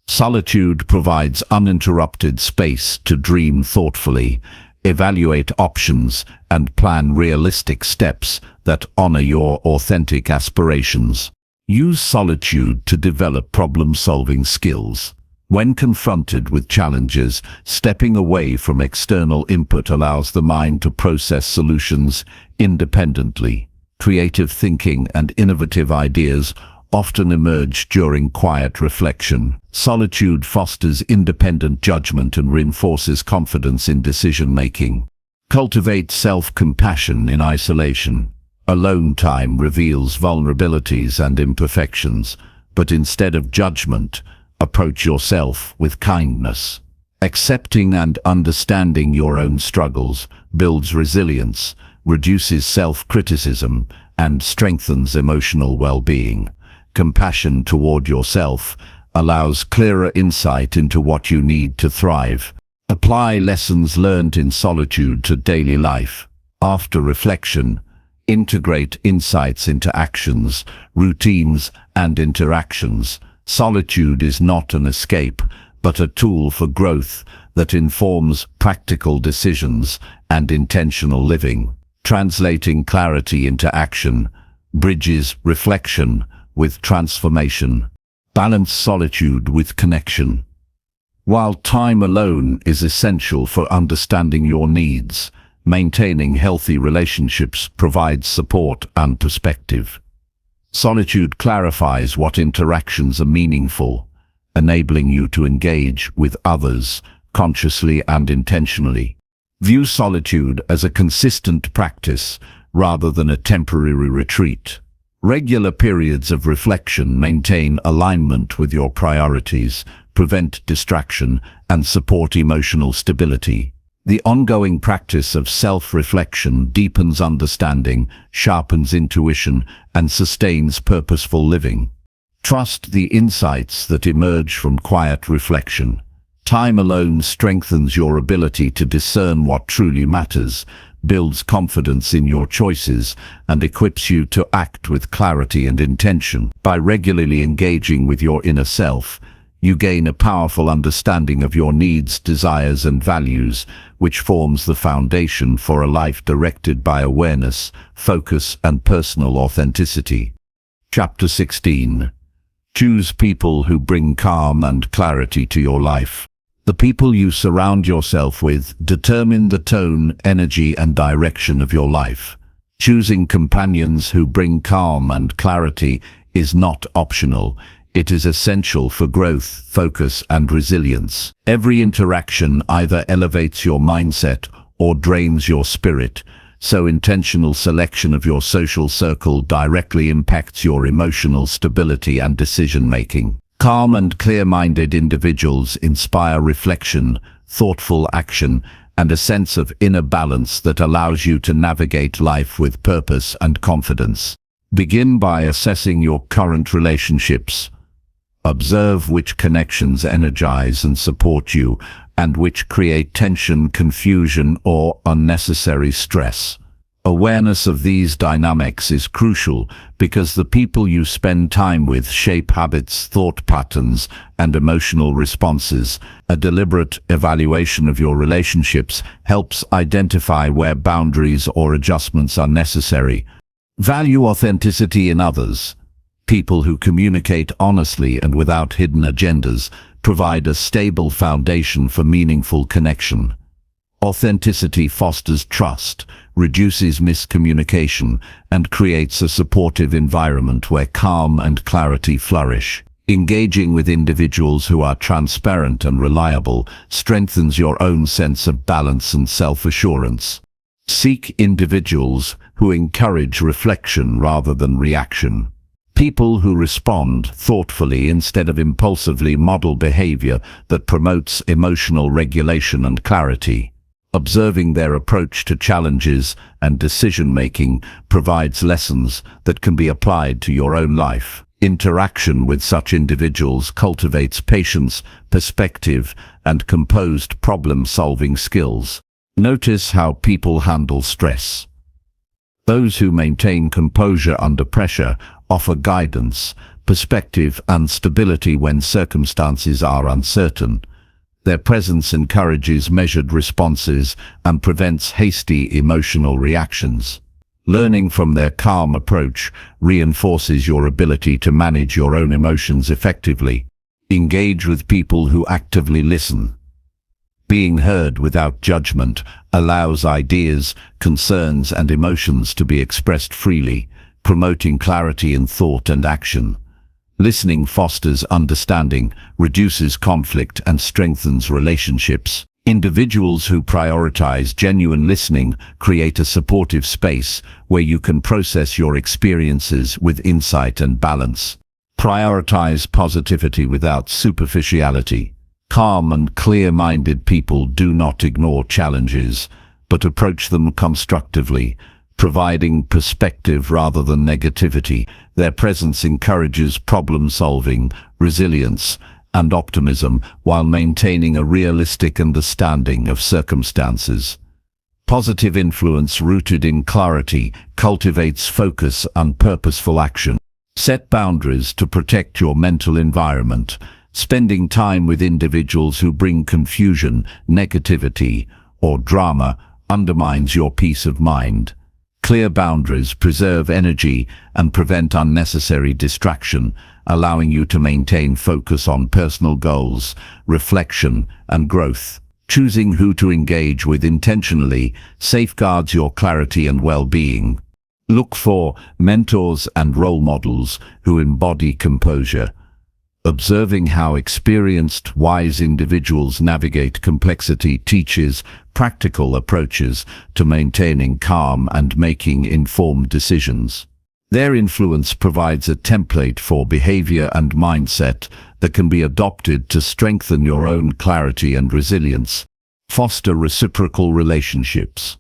Solitude provides uninterrupted space to dream thoughtfully, evaluate options, and plan realistic steps that honor your authentic aspirations. Use solitude to develop problem-solving skills. When confronted with challenges, stepping away from external input allows the mind to process solutions independently. Creative thinking and innovative ideas often emerge during quiet reflection. Solitude fosters independent judgment and reinforces confidence in decision-making. Cultivate self-compassion in isolation. Alone time reveals vulnerabilities and imperfections, but instead of judgment, approach yourself with kindness. Accepting and understanding your own struggles builds resilience, reduces self-criticism, and strengthens emotional well-being. Compassion toward yourself allows clearer insight into what you need to thrive. Apply lessons learned in solitude to daily life. After reflection, integrate insights into actions, routines, and interactions. Solitude is not an escape, but a tool for growth that informs practical decisions and intentional living. Translating clarity into action bridges reflection with transformation. Balance solitude with connection. While time alone is essential for understanding your needs, maintaining healthy relationships provides support and perspective. Solitude clarifies what interactions are meaningful, enabling you to engage with others consciously and intentionally. View solitude as a consistent practice rather than a temporary retreat. Regular periods of reflection maintain alignment with your priorities, prevent distraction, and support emotional stability. The ongoing practice of self-reflection deepens understanding, sharpens intuition, and sustains purposeful living. Trust the insights that emerge from quiet reflection. Time alone strengthens your ability to discern what truly matters, builds confidence in your choices, and equips you to act with clarity and intention. By regularly engaging with your inner self, you gain a powerful understanding of your needs, desires, and values, which forms the foundation for a life directed by awareness, focus, and personal authenticity. Chapter 16. Choose people who bring calm and clarity to your life. The people you surround yourself with determine the tone, energy, and direction of your life. Choosing companions who bring calm and clarity is not optional. It is essential for growth, focus, and resilience. Every interaction either elevates your mindset or drains your spirit, so intentional selection of your social circle directly impacts your emotional stability and decision-making. Calm and clear-minded individuals inspire reflection, thoughtful action, and a sense of inner balance that allows you to navigate life with purpose and confidence. Begin by assessing your current relationships. Observe which connections energize and support you, and which create tension, confusion, or unnecessary stress. Awareness of these dynamics is crucial because the people you spend time with shape habits, thought patterns, and emotional responses. A deliberate evaluation of your relationships helps identify where boundaries or adjustments are necessary. Value authenticity in others. People who communicate honestly and without hidden agendas provide a stable foundation for meaningful connection. Authenticity fosters trust, reduces miscommunication, and creates a supportive environment where calm and clarity flourish. Engaging with individuals who are transparent and reliable strengthens your own sense of balance and self-assurance. Seek individuals who encourage reflection rather than reaction. People who respond thoughtfully instead of impulsively model behavior that promotes emotional regulation and clarity. Observing their approach to challenges and decision-making provides lessons that can be applied to your own life. Interaction with such individuals cultivates patience, perspective, and composed problem-solving skills. Notice how people handle stress. Those who maintain composure under pressure offer guidance, perspective, and stability when circumstances are uncertain. Their presence encourages measured responses and prevents hasty emotional reactions. Learning from their calm approach reinforces your ability to manage your own emotions effectively. Engage with people who actively listen. Being heard without judgment allows ideas, concerns, and emotions to be expressed freely, promoting clarity in thought and action. Listening fosters understanding, reduces conflict, and strengthens relationships. Individuals who prioritize genuine listening create a supportive space where you can process your experiences with insight and balance. Prioritize positivity without superficiality. Calm and clear-minded people do not ignore challenges, but approach them constructively, providing perspective rather than negativity. Their presence encourages problem-solving, resilience, and optimism while maintaining a realistic understanding of circumstances. Positive influence rooted in clarity cultivates focus and purposeful action. Set boundaries to protect your mental environment. Spending time with individuals who bring confusion, negativity, or drama undermines your peace of mind. Clear boundaries preserve energy and prevent unnecessary distraction, allowing you to maintain focus on personal goals, reflection, and growth. Choosing who to engage with intentionally safeguards your clarity and well-being. Look for mentors and role models who embody composure. Observing how experienced, wise individuals navigate complexity teaches practical approaches to maintaining calm and making informed decisions. Their influence provides a template for behavior and mindset that can be adopted to strengthen your own clarity and resilience. Foster reciprocal relationships.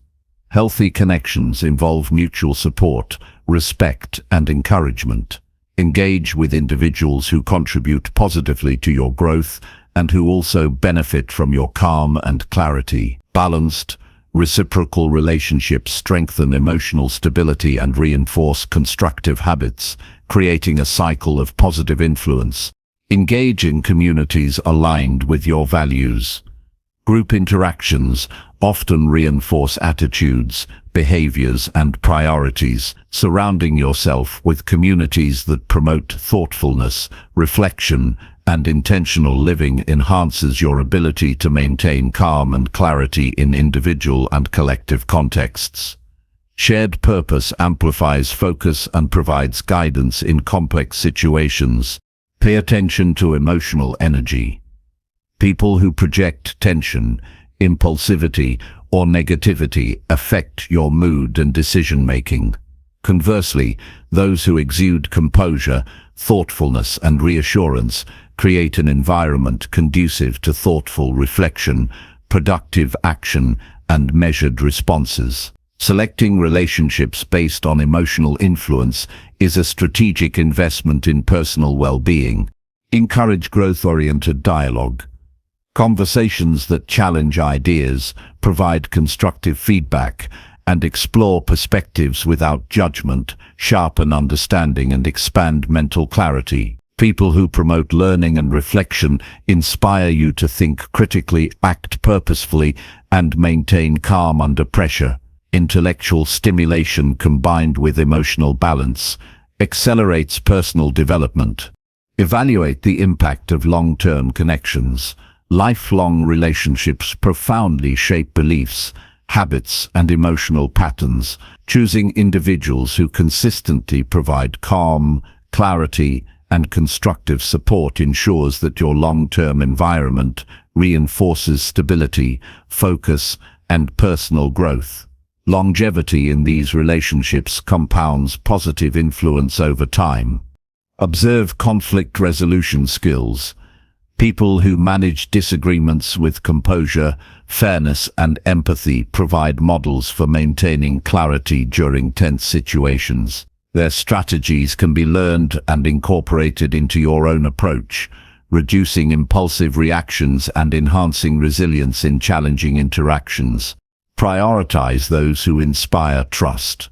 Healthy connections involve mutual support, respect, and encouragement. Engage with individuals who contribute positively to your growth and who also benefit from your calm and clarity. Balanced, Reciprocal relationships strengthen emotional stability and reinforce constructive habits, creating a cycle of positive influence. Engage in communities aligned with your values. Group interactions often reinforce attitudes, behaviors, and priorities. Surrounding yourself with communities that promote thoughtfulness, reflection, and intentional living enhances your ability to maintain calm and clarity in individual and collective contexts. Shared purpose amplifies focus and provides guidance in complex situations. Pay attention to emotional energy. People who project tension, impulsivity, or negativity affect your mood and decision-making. Conversely, those who exude composure, thoughtfulness, and reassurance create an environment conducive to thoughtful reflection, productive action, and measured responses. Selecting relationships based on emotional influence is a strategic investment in personal well-being. Encourage growth-oriented dialogue. Conversations that challenge ideas, provide constructive feedback, and explore perspectives without judgment, sharpen understanding and expand mental clarity. People who promote learning and reflection inspire you to think critically, act purposefully, and maintain calm under pressure. Intellectual stimulation combined with emotional balance accelerates personal development. Evaluate the impact of long-term connections. Lifelong relationships profoundly shape beliefs, habits, and emotional patterns. Choosing individuals who consistently provide calm, clarity, and constructive support ensures that your long-term environment reinforces stability, focus, and personal growth. Longevity in these relationships compounds positive influence over time. Observe conflict resolution skills. People who manage disagreements with composure, fairness, and empathy provide models for maintaining clarity during tense situations. Their strategies can be learned and incorporated into your own approach, reducing impulsive reactions and enhancing resilience in challenging interactions. Prioritize those who inspire trust.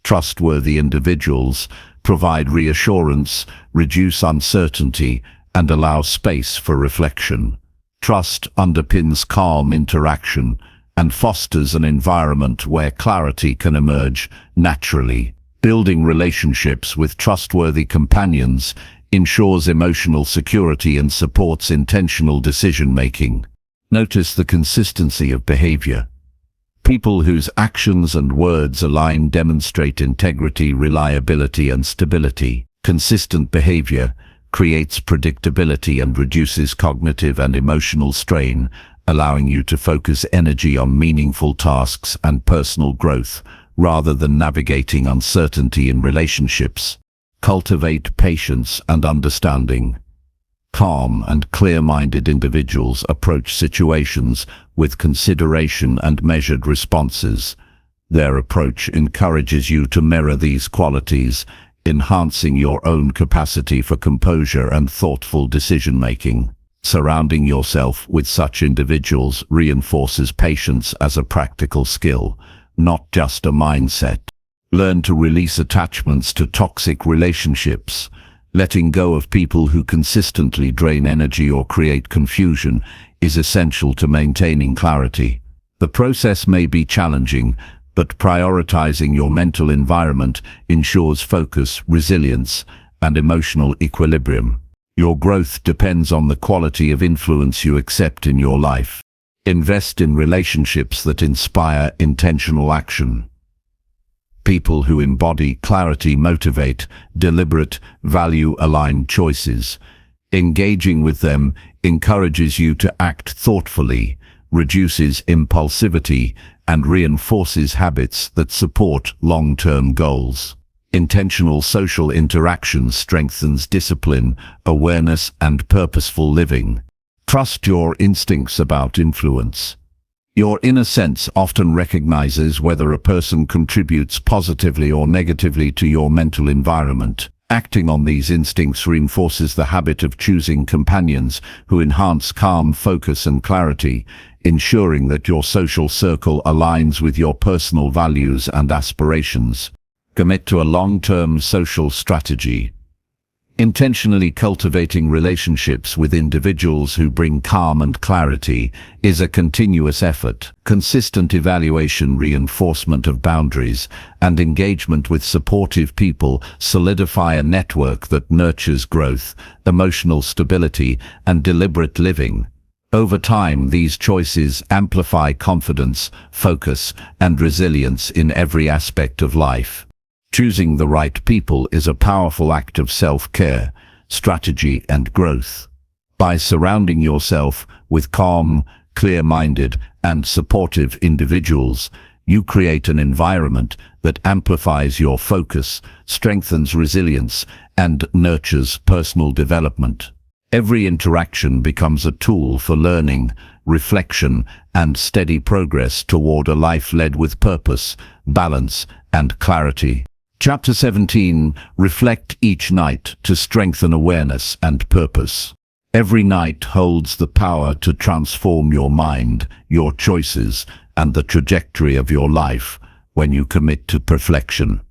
Trustworthy individuals provide reassurance, reduce uncertainty, and allow space for reflection. Trust underpins calm interaction and fosters an environment where clarity can emerge naturally. Building relationships with trustworthy companions ensures emotional security and supports intentional decision-making. Notice the consistency of behavior. People whose actions and words align demonstrate integrity, reliability, and stability. Consistent behavior creates predictability and reduces cognitive and emotional strain, allowing you to focus energy on meaningful tasks and personal growth, rather than navigating uncertainty in relationships. Cultivate patience and understanding. Calm and clear-minded individuals approach situations with consideration and measured responses. Their approach encourages you to mirror these qualities, enhancing your own capacity for composure and thoughtful decision-making. Surrounding yourself with such individuals reinforces patience as a practical skill, not just a mindset. Learn to release attachments to toxic relationships. Letting go of people who consistently drain energy or create confusion is essential to maintaining clarity. The process may be challenging, but prioritizing your mental environment ensures focus, resilience, and emotional equilibrium. Your growth depends on the quality of influence you accept in your life. Invest in relationships that inspire intentional action. People who embody clarity motivate deliberate, value-aligned choices. Engaging with them encourages you to act thoughtfully, reduces impulsivity, and reinforces habits that support long-term goals. Intentional social interaction strengthens discipline, awareness, and purposeful living. Trust your instincts about influence. Your inner sense often recognizes whether a person contributes positively or negatively to your mental environment. Acting on these instincts reinforces the habit of choosing companions who enhance calm, focus, and clarity, ensuring that your social circle aligns with your personal values and aspirations. Commit to a long-term social strategy. Intentionally cultivating relationships with individuals who bring calm and clarity is a continuous effort. Consistent evaluation, reinforcement of boundaries, and engagement with supportive people solidify a network that nurtures growth, emotional stability, and deliberate living. Over time, these choices amplify confidence, focus, and resilience in every aspect of life. Choosing the right people is a powerful act of self-care, strategy, and growth. By surrounding yourself with calm, clear-minded, and supportive individuals, you create an environment that amplifies your focus, strengthens resilience, and nurtures personal development. Every interaction becomes a tool for learning, reflection, and steady progress toward a life led with purpose, balance, and clarity. Chapter 17. Reflect each night to strengthen awareness and purpose. Every night holds the power to transform your mind, your choices, and the trajectory of your life when you commit to reflection.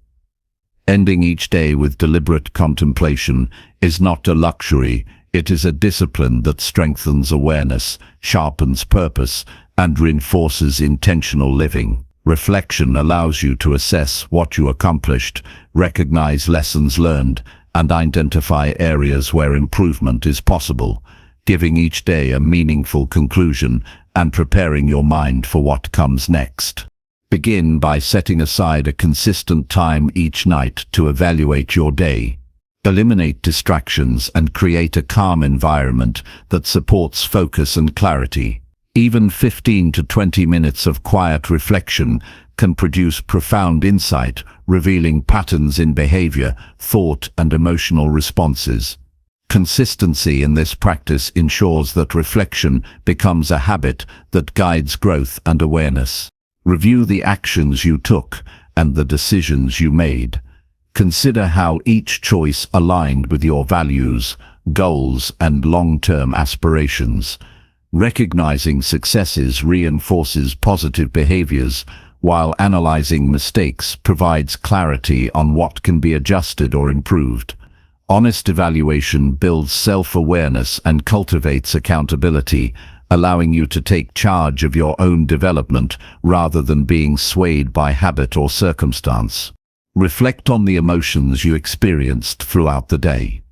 Ending each day with deliberate contemplation is not a luxury, it is a discipline that strengthens awareness, sharpens purpose, and reinforces intentional living. Reflection allows you to assess what you accomplished, recognize lessons learned, and identify areas where improvement is possible, giving each day a meaningful conclusion and preparing your mind for what comes next. Begin by setting aside a consistent time each night to evaluate your day. Eliminate distractions and create a calm environment that supports focus and clarity. Even 15 to 20 minutes of quiet reflection can produce profound insight, revealing patterns in behavior, thought, and emotional responses. Consistency in this practice ensures that reflection becomes a habit that guides growth and awareness. Review the actions you took and the decisions you made. Consider how each choice aligned with your values, goals, and long-term aspirations. Recognizing successes reinforces positive behaviors, while analyzing mistakes provides clarity on what can be adjusted or improved. Honest evaluation builds self-awareness and cultivates accountability, allowing you to take charge of your own development rather than being swayed by habit or circumstance. Reflect on the emotions you experienced throughout the day.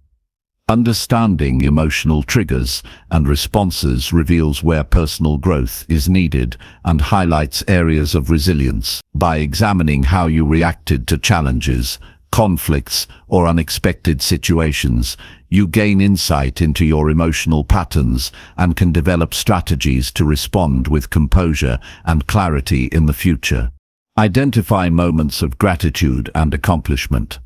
Understanding emotional triggers and responses reveals where personal growth is needed and highlights areas of resilience. By examining how you reacted to challenges, conflicts, or unexpected situations, you gain insight into your emotional patterns and can develop strategies to respond with composure and clarity in the future. Identify moments of gratitude and accomplishment.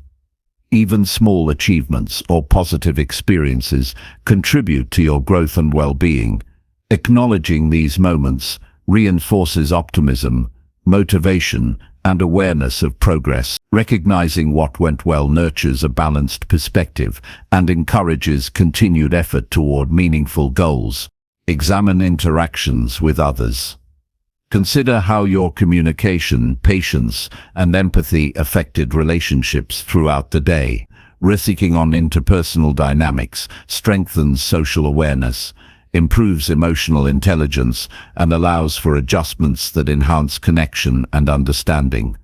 Even small achievements or positive experiences contribute to your growth and well-being. Acknowledging these moments reinforces optimism, motivation, and awareness of progress. Recognizing what went well nurtures a balanced perspective and encourages continued effort toward meaningful goals. Examine interactions with others. Consider how your communication, patience, and empathy affected relationships throughout the day. Reflecting on interpersonal dynamics strengthens social awareness, improves emotional intelligence, and allows for adjustments that enhance connection and understanding.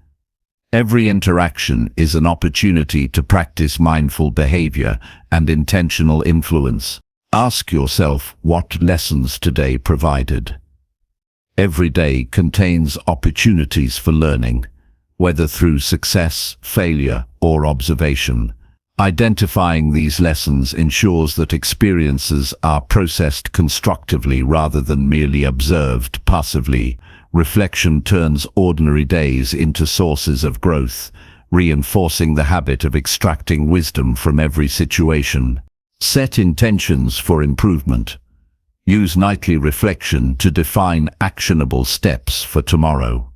Every interaction is an opportunity to practice mindful behavior and intentional influence. Ask yourself what lessons today provided. Every day contains opportunities for learning, whether through success, failure, or observation. Identifying these lessons ensures that experiences are processed constructively rather than merely observed passively. Reflection turns ordinary days into sources of growth, reinforcing the habit of extracting wisdom from every situation. Set intentions for improvement. Use nightly reflection to define actionable steps for tomorrow.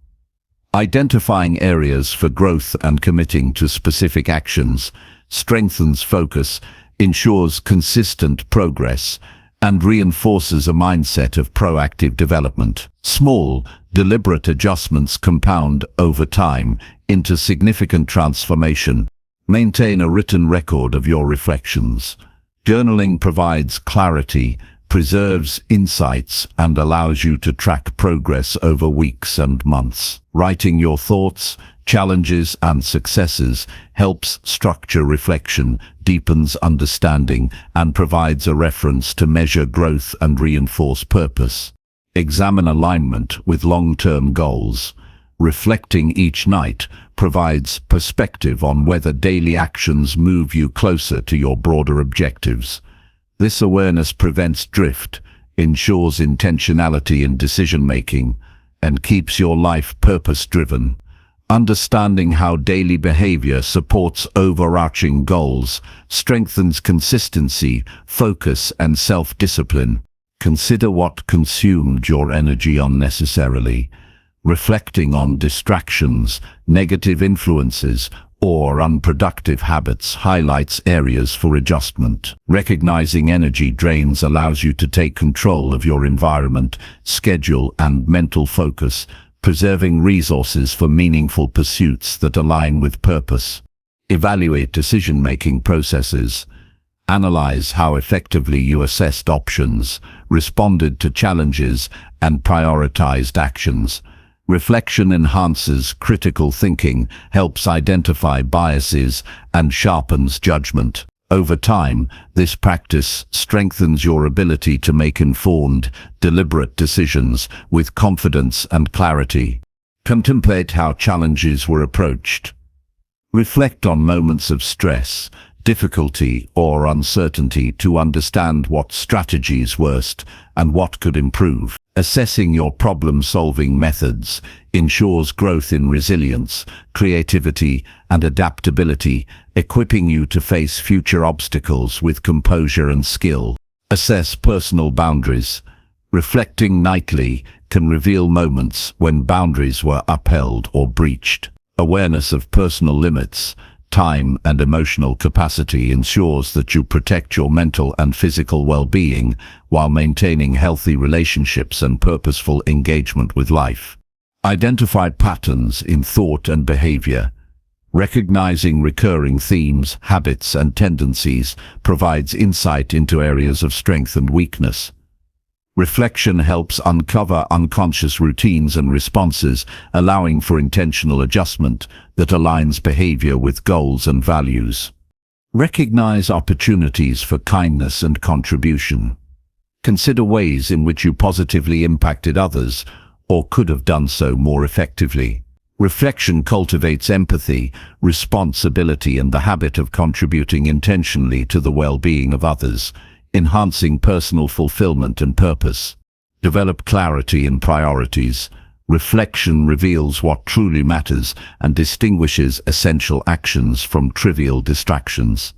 Identifying areas for growth and committing to specific actions strengthens focus, ensures consistent progress, and reinforces a mindset of proactive development. Small, deliberate adjustments compound over time into significant transformation. Maintain a written record of your reflections. Journaling provides clarity, preserves insights, and allows you to track progress over weeks and months. Writing your thoughts, challenges, and successes helps structure reflection, deepens understanding, and provides a reference to measure growth and reinforce purpose. Examine alignment with long-term goals. Reflecting each night provides perspective on whether daily actions move you closer to your broader objectives. This awareness prevents drift, ensures intentionality in decision-making, and keeps your life purpose-driven. Understanding how daily behavior supports overarching goals strengthens consistency, focus, and self-discipline. Consider what consumed your energy unnecessarily. Reflecting on distractions, negative influences, or unproductive habits highlights areas for adjustment. Recognizing energy drains allows you to take control of your environment, schedule, and mental focus, preserving resources for meaningful pursuits that align with purpose. Evaluate decision-making processes. Analyze how effectively you assessed options, responded to challenges, and prioritized actions. Reflection enhances critical thinking, helps identify biases, and sharpens judgment. Over time, this practice strengthens your ability to make informed, deliberate decisions with confidence and clarity. Contemplate how challenges were approached. Reflect on moments of stress, difficulty, or uncertainty to understand what strategies worked and what could improve. Assessing your problem-solving methods ensures growth in resilience, creativity, and adaptability, equipping you to face future obstacles with composure and skill. Assess personal boundaries. Reflecting nightly can reveal moments when boundaries were upheld or breached. Awareness of personal limits, time, and emotional capacity ensures that you protect your mental and physical well-being while maintaining healthy relationships and purposeful engagement with life. Identify patterns in thought and behavior. Recognizing recurring themes, habits, and tendencies provides insight into areas of strength and weakness. Reflection helps uncover unconscious routines and responses, allowing for intentional adjustment that aligns behavior with goals and values. Recognize opportunities for kindness and contribution. Consider ways in which you positively impacted others or could have done so more effectively. Reflection cultivates empathy, responsibility, and the habit of contributing intentionally to the well-being of others, enhancing personal fulfillment and purpose. Develop clarity in priorities. Reflection reveals what truly matters and distinguishes essential actions from trivial distractions.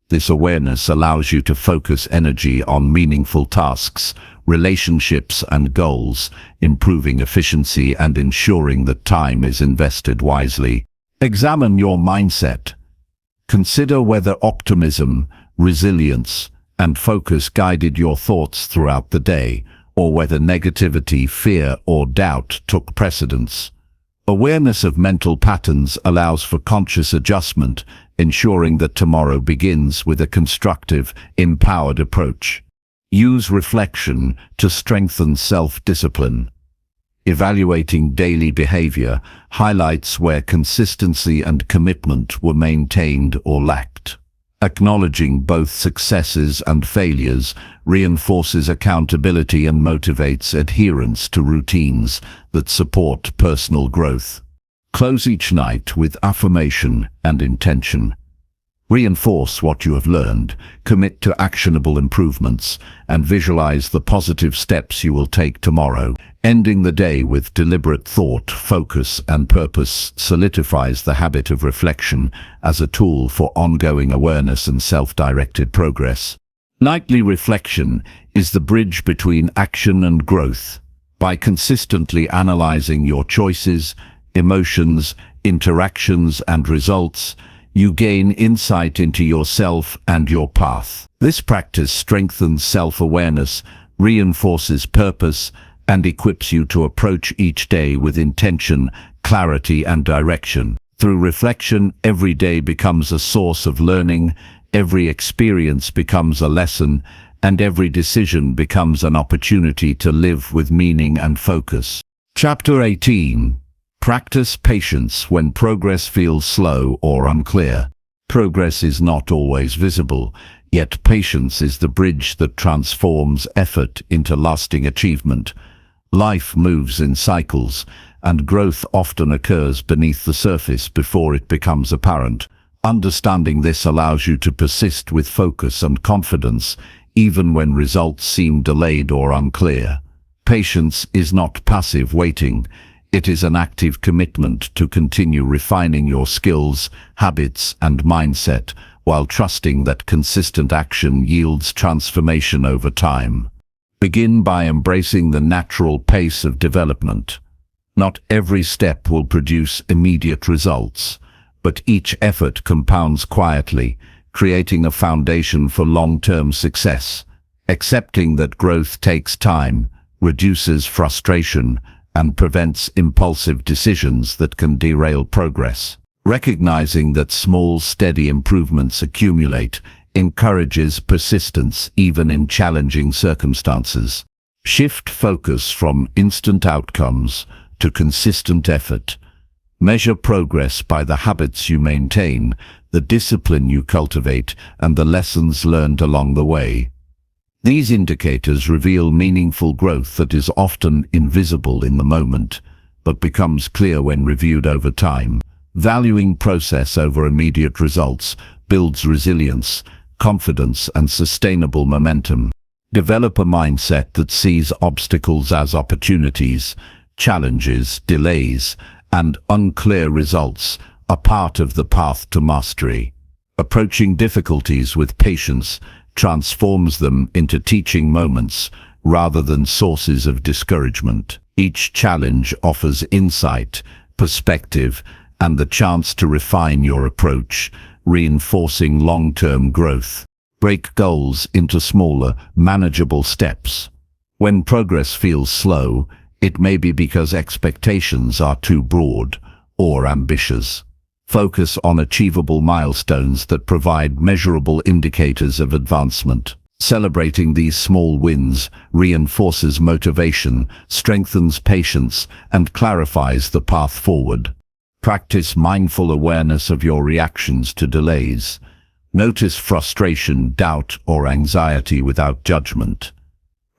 This awareness allows you to focus energy on meaningful tasks, relationships, and goals, improving efficiency and ensuring that time is invested wisely. Examine your mindset. Consider whether optimism, resilience, and focus guided your thoughts throughout the day, or whether negativity, fear, or doubt took precedence. Awareness of mental patterns allows for conscious adjustment, ensuring that tomorrow begins with a constructive, empowered approach. Use reflection to strengthen self-discipline. Evaluating daily behavior highlights where consistency and commitment were maintained or lacked. Acknowledging both successes and failures reinforces accountability and motivates adherence to routines that support personal growth. Close each night with affirmation and intention. Reinforce what you have learned, commit to actionable improvements, and visualize the positive steps you will take tomorrow. Ending the day with deliberate thought, focus, and purpose solidifies the habit of reflection as a tool for ongoing awareness and self-directed progress. Nightly reflection is the bridge between action and growth. By consistently analyzing your choices, emotions, interactions, and results, you gain insight into yourself and your path. This practice strengthens self-awareness, reinforces purpose, and equips you to approach each day with intention, clarity, and direction. Through reflection, every day becomes a source of learning, every experience becomes a lesson, and every decision becomes an opportunity to live with meaning and focus. Chapter 18. Practice patience when progress feels slow or unclear. Progress is not always visible, yet patience is the bridge that transforms effort into lasting achievement. Life moves in cycles, and growth often occurs beneath the surface before it becomes apparent. Understanding this allows you to persist with focus and confidence, even when results seem delayed or unclear. Patience is not passive waiting. It is an active commitment to continue refining your skills, habits, and mindset, while trusting that consistent action yields transformation over time. Begin by embracing the natural pace of development. Not every step will produce immediate results, but each effort compounds quietly, creating a foundation for long-term success. Accepting that growth takes time reduces frustration and prevents impulsive decisions that can derail progress. Recognizing that small, steady improvements accumulate encourages persistence even in challenging circumstances. Shift focus from instant outcomes to consistent effort. Measure progress by the habits you maintain, the discipline you cultivate, and the lessons learned along the way. These indicators reveal meaningful growth that is often invisible in the moment, but becomes clear when reviewed over time. Valuing process over immediate results builds resilience, confidence, and sustainable momentum. Develop a mindset that sees obstacles as opportunities, challenges, delays, and unclear results are part of the path to mastery. Approaching difficulties with patience transforms them into teaching moments rather than sources of discouragement. Each challenge offers insight, perspective, and the chance to refine your approach, reinforcing long-term growth. Break goals into smaller, manageable steps. When progress feels slow, it may be because expectations are too broad or ambitious. Focus on achievable milestones that provide measurable indicators of advancement. Celebrating these small wins reinforces motivation, strengthens patience, and clarifies the path forward. Practice mindful awareness of your reactions to delays. Notice frustration, doubt, or anxiety without judgment.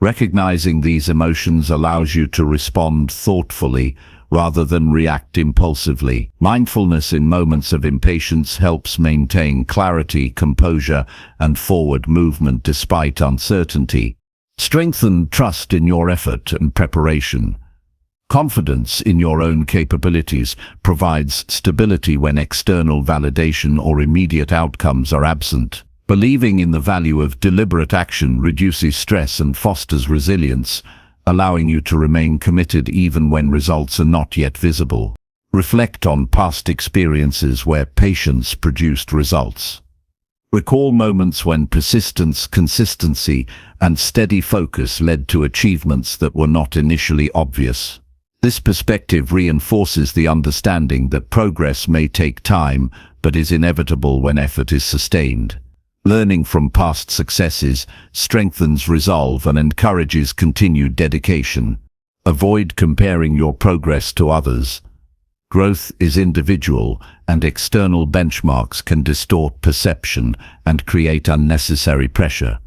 Recognizing these emotions allows you to respond thoughtfully rather than react impulsively. Mindfulness in moments of impatience helps maintain clarity, composure, and forward movement despite uncertainty. Strengthen trust in your effort and preparation. Confidence in your own capabilities provides stability when external validation or immediate outcomes are absent. Believing in the value of deliberate action reduces stress and fosters resilience, allowing you to remain committed even when results are not yet visible. Reflect on past experiences where patience produced results. Recall moments when persistence, consistency, and steady focus led to achievements that were not initially obvious. This perspective reinforces the understanding that progress may take time, but is inevitable when effort is sustained. Learning from past successes strengthens resolve and encourages continued dedication. Avoid comparing your progress to others. Growth is individual, and external benchmarks can distort perception and create unnecessary pressure.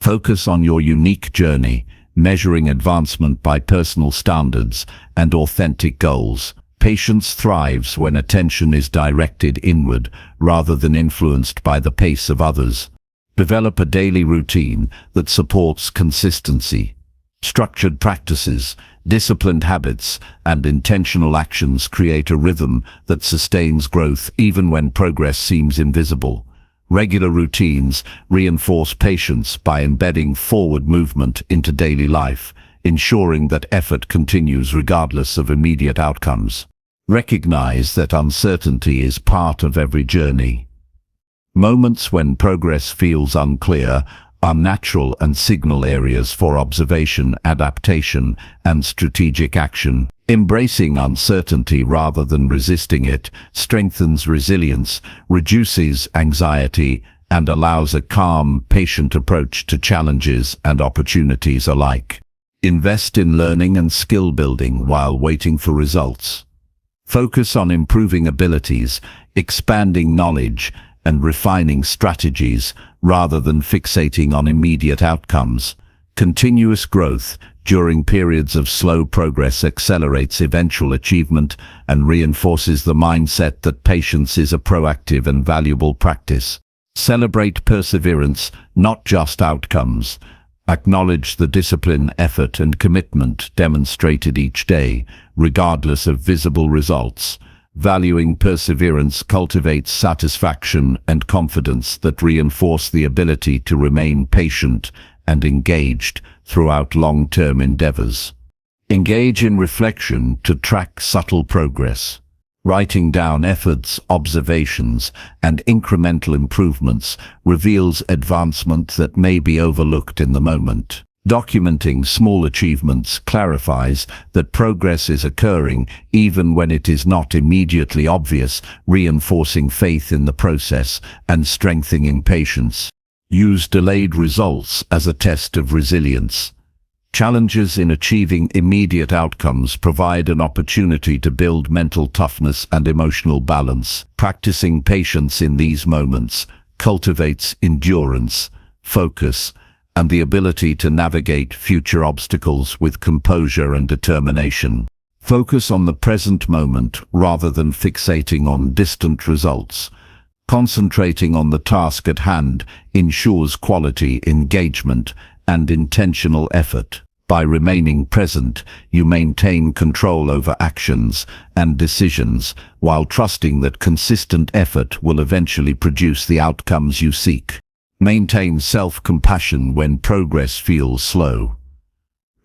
Focus on your unique journey, measuring advancement by personal standards and authentic goals. Patience thrives when attention is directed inward rather than influenced by the pace of others. Develop a daily routine that supports consistency. Structured practices, disciplined habits, and intentional actions create a rhythm that sustains growth even when progress seems invisible. Regular routines reinforce patience by embedding forward movement into daily life, ensuring that effort continues regardless of immediate outcomes. Recognize that uncertainty is part of every journey. Moments when progress feels unclear are natural and signal areas for observation, adaptation, and strategic action. Embracing uncertainty rather than resisting it strengthens resilience, reduces anxiety, and allows a calm, patient approach to challenges and opportunities alike. Invest in learning and skill building while waiting for results. Focus on improving abilities, expanding knowledge, and refining strategies rather than fixating on immediate outcomes. Continuous growth during periods of slow progress accelerates eventual achievement and reinforces the mindset that patience is a proactive and valuable practice. Celebrate perseverance, not just outcomes. Acknowledge the discipline, effort, and commitment demonstrated each day, regardless of visible results. Valuing perseverance cultivates satisfaction and confidence that reinforce the ability to remain patient and engaged throughout long-term endeavors. Engage in reflection to track subtle progress. Writing down efforts, observations, and incremental improvements reveals advancement that may be overlooked in the moment. Documenting small achievements clarifies that progress is occurring even when it is not immediately obvious, reinforcing faith in the process and strengthening patience. Use delayed results as a test of resilience. Challenges in achieving immediate outcomes provide an opportunity to build mental toughness and emotional balance. Practicing patience in these moments cultivates endurance, focus, and the ability to navigate future obstacles with composure and determination. Focus on the present moment rather than fixating on distant results. Concentrating on the task at hand ensures quality engagement and intentional effort. By remaining present, you maintain control over actions and decisions while trusting that consistent effort will eventually produce the outcomes you seek. Maintain self-compassion when progress feels slow.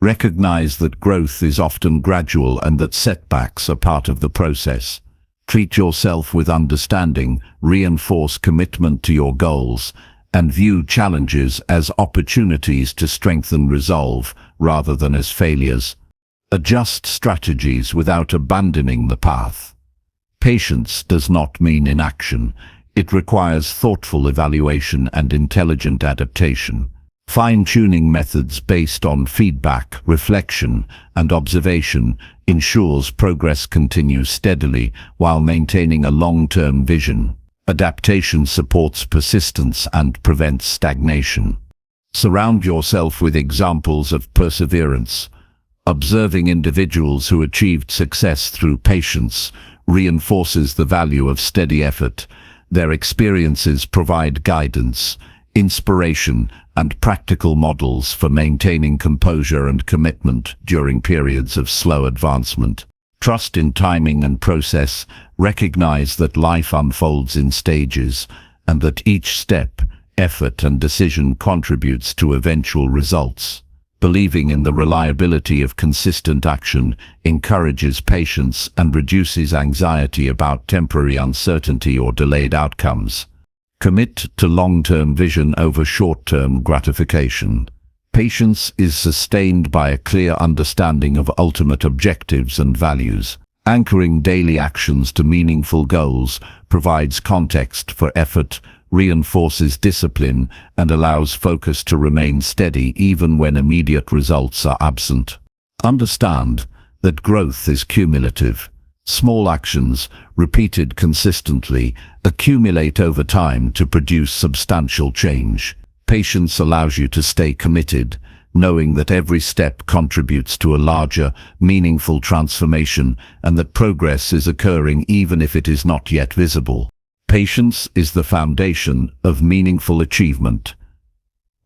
Recognize that growth is often gradual and that setbacks are part of the process. Treat yourself with understanding, reinforce commitment to your goals, and view challenges as opportunities to strengthen resolve rather than as failures. Adjust strategies without abandoning the path. Patience does not mean inaction. It requires thoughtful evaluation and intelligent adaptation. Fine-tuning methods based on feedback, reflection, and observation ensures progress continues steadily while maintaining a long-term vision. Adaptation supports persistence and prevents stagnation. Surround yourself with examples of perseverance. Observing individuals who achieved success through patience reinforces the value of steady effort. Their experiences provide guidance, inspiration, and practical models for maintaining composure and commitment during periods of slow advancement. Trust in timing and process. Recognize that life unfolds in stages and that each step, effort, and decision contributes to eventual results. Believing in the reliability of consistent action encourages patience and reduces anxiety about temporary uncertainty or delayed outcomes. Commit to long-term vision over short-term gratification. Patience is sustained by a clear understanding of ultimate objectives and values. Anchoring daily actions to meaningful goals provides context for effort, reinforces discipline, and allows focus to remain steady even when immediate results are absent. Understand that growth is cumulative. Small actions, repeated consistently, accumulate over time to produce substantial change. Patience allows you to stay committed, knowing that every step contributes to a larger, meaningful transformation and that progress is occurring even if it is not yet visible. Patience is the foundation of meaningful achievement.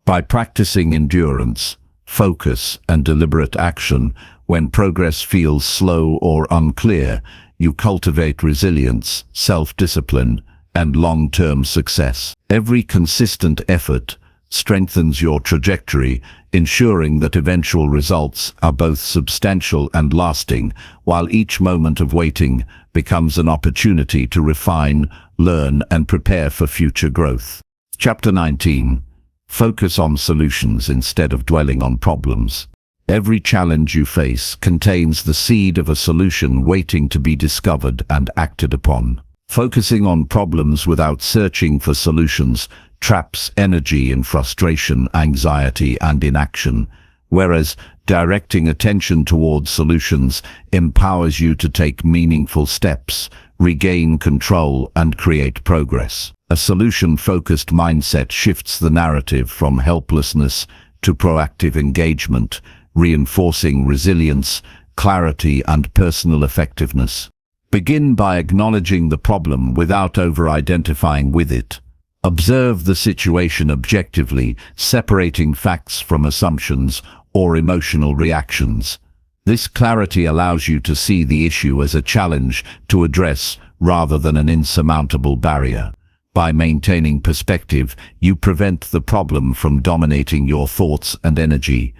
By practicing endurance, focus, and deliberate action, when progress feels slow or unclear, you cultivate resilience, self-discipline, and long-term success. Every consistent effort, strengthens your trajectory, ensuring that eventual results are both substantial and lasting, while each moment of waiting becomes an opportunity to refine, learn, and prepare for future growth. Chapter 19. Focus on solutions instead of dwelling on problems. Every challenge you face contains the seed of a solution waiting to be discovered and acted upon. Focusing on problems without searching for solutions traps energy in frustration, anxiety, and inaction, whereas directing attention towards solutions empowers you to take meaningful steps, regain control, and create progress. A solution-focused mindset shifts the narrative from helplessness to proactive engagement, reinforcing resilience, clarity, and personal effectiveness. Begin by acknowledging the problem without over-identifying with it. Observe the situation objectively, separating facts from assumptions or emotional reactions. This clarity allows you to see the issue as a challenge to address rather than an insurmountable barrier. By maintaining perspective, you prevent the problem from dominating your thoughts and energy.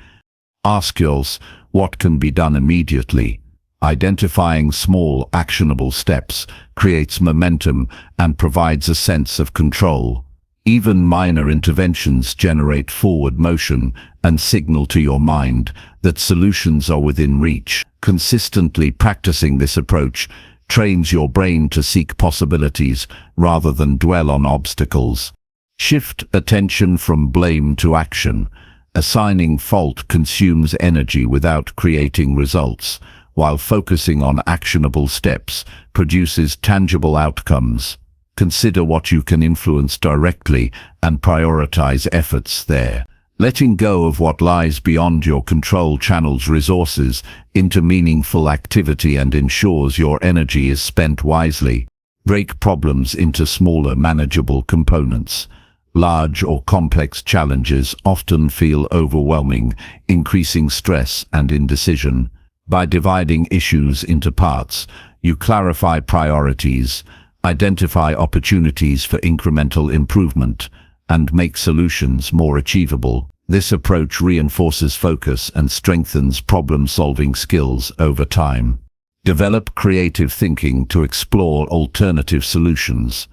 Ask yourself, what can be done immediately? Identifying small, actionable steps creates momentum and provides a sense of control. Even minor interventions generate forward motion and signal to your mind that solutions are within reach. Consistently practicing this approach trains your brain to seek possibilities rather than dwell on obstacles. Shift attention from blame to action. Assigning fault consumes energy without creating results, while focusing on actionable steps produces tangible outcomes. Consider what you can influence directly and prioritize efforts there. Letting go of what lies beyond your control channels resources into meaningful activity and ensures your energy is spent wisely. Break problems into smaller, manageable components. Large or complex challenges often feel overwhelming, increasing stress and indecision. By dividing issues into parts, you clarify priorities, identify opportunities for incremental improvement, and make solutions more achievable. This approach reinforces focus and strengthens problem-solving skills over time. Develop creative thinking to explore alternative solutions.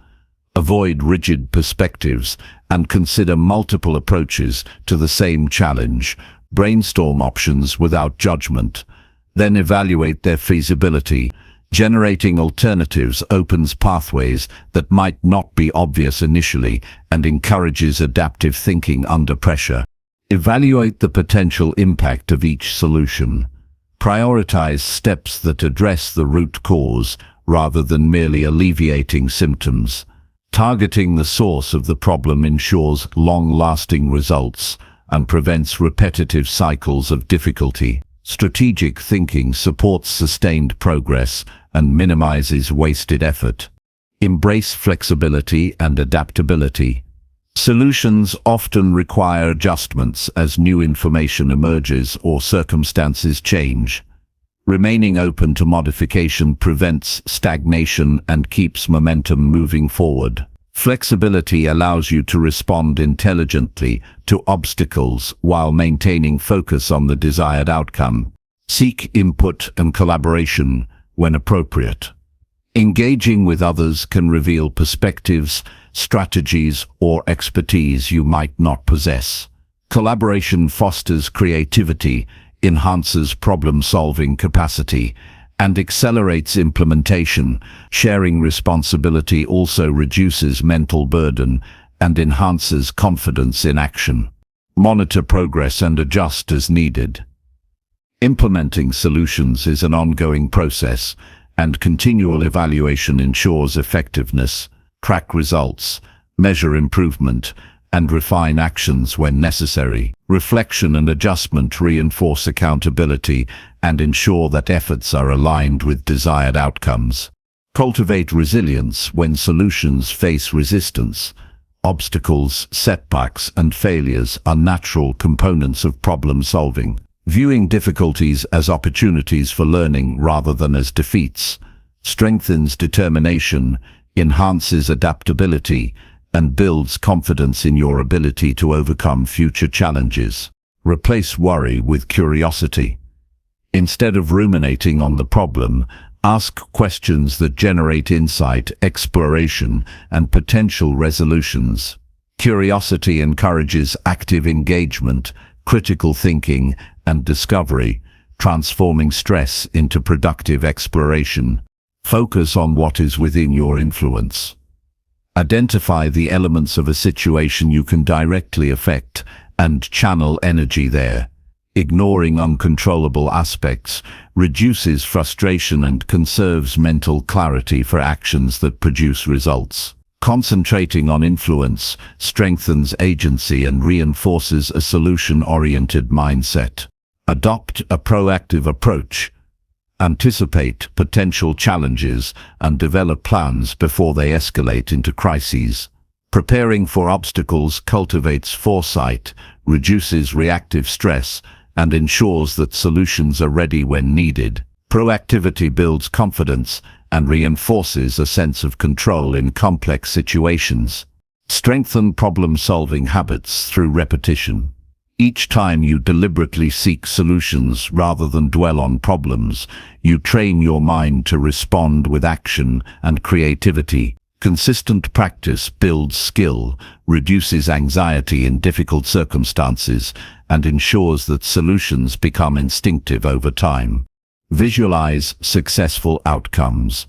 Avoid rigid perspectives and consider multiple approaches to the same challenge. Brainstorm options without judgment. Then evaluate their feasibility. Generating alternatives opens pathways that might not be obvious initially and encourages adaptive thinking under pressure. Evaluate the potential impact of each solution. Prioritize steps that address the root cause rather than merely alleviating symptoms. Targeting the source of the problem ensures long-lasting results and prevents repetitive cycles of difficulty. Strategic thinking supports sustained progress and minimizes wasted effort. Embrace flexibility and adaptability. Solutions often require adjustments as new information emerges or circumstances change. Remaining open to modification prevents stagnation and keeps momentum moving forward. Flexibility allows you to respond intelligently to obstacles while maintaining focus on the desired outcome. Seek input and collaboration when appropriate. Engaging with others can reveal perspectives, strategies, or expertise you might not possess. Collaboration fosters creativity, enhances problem-solving capacity, and accelerates implementation. Sharing responsibility also reduces mental burden and enhances confidence in action. Monitor progress and adjust as needed. Implementing solutions is an ongoing process, and continual evaluation ensures effectiveness. Track results, measure improvement, and refine actions when necessary. Reflection and adjustment reinforce accountability and ensure that efforts are aligned with desired outcomes. Cultivate resilience when solutions face resistance. Obstacles, setbacks, and failures are natural components of problem solving. Viewing difficulties as opportunities for learning rather than as defeats strengthens determination, enhances adaptability, and builds confidence in your ability to overcome future challenges. Replace worry with curiosity. Instead of ruminating on the problem, ask questions that generate insight, exploration, and potential resolutions. Curiosity encourages active engagement, critical thinking, and discovery, transforming stress into productive exploration. Focus on what is within your influence. Identify the elements of a situation you can directly affect and channel energy there. Ignoring uncontrollable aspects reduces frustration and conserves mental clarity for actions that produce results. Concentrating on influence strengthens agency and reinforces a solution-oriented mindset. Adopt a proactive approach. Anticipate potential challenges and develop plans before they escalate into crises. Preparing for obstacles cultivates foresight, reduces reactive stress, and ensures that solutions are ready when needed. Proactivity builds confidence and reinforces a sense of control in complex situations. Strengthen problem-solving habits through repetition. Each time you deliberately seek solutions rather than dwell on problems, you train your mind to respond with action and creativity. Consistent practice builds skill, reduces anxiety in difficult circumstances, and ensures that solutions become instinctive over time. Visualize successful outcomes.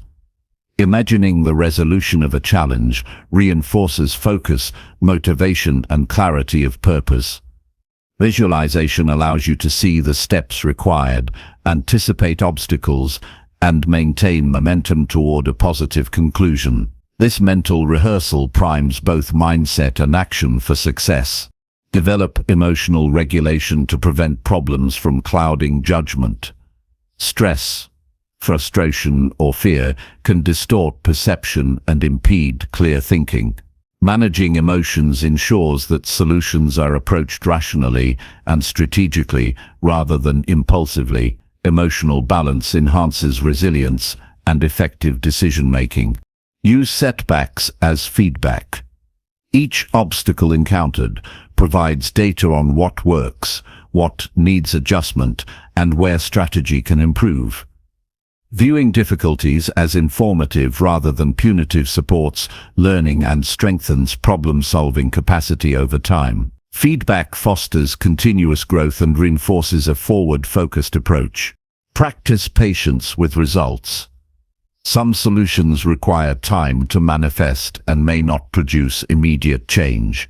Imagining the resolution of a challenge reinforces focus, motivation, and clarity of purpose. Visualization allows you to see the steps required, anticipate obstacles, and maintain momentum toward a positive conclusion. This mental rehearsal primes both mindset and action for success. Develop emotional regulation to prevent problems from clouding judgment. Stress, frustration, or fear can distort perception and impede clear thinking. Managing emotions ensures that solutions are approached rationally and strategically rather than impulsively. Emotional balance enhances resilience and effective decision-making. Use setbacks as feedback. Each obstacle encountered provides data on what works, what needs adjustment, and where strategy can improve. Viewing difficulties as informative rather than punitive supports learning and strengthens problem-solving capacity over time. Feedback fosters continuous growth and reinforces a forward-focused approach. Practice patience with results. Some solutions require time to manifest and may not produce immediate change.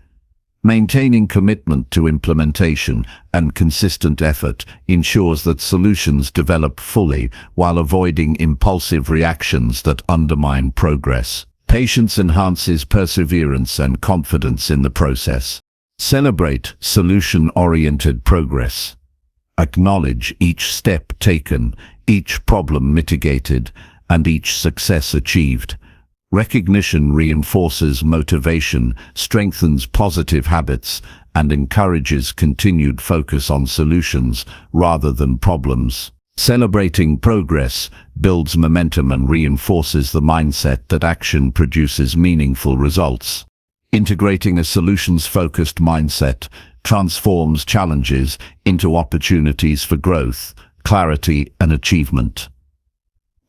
Maintaining commitment to implementation and consistent effort ensures that solutions develop fully while avoiding impulsive reactions that undermine progress. Patience enhances perseverance and confidence in the process. Celebrate solution-oriented progress. Acknowledge each step taken, each problem mitigated, and each success achieved. Recognition reinforces motivation, strengthens positive habits, and encourages continued focus on solutions rather than problems. Celebrating progress builds momentum and reinforces the mindset that action produces meaningful results. Integrating a solutions-focused mindset transforms challenges into opportunities for growth, clarity, and achievement.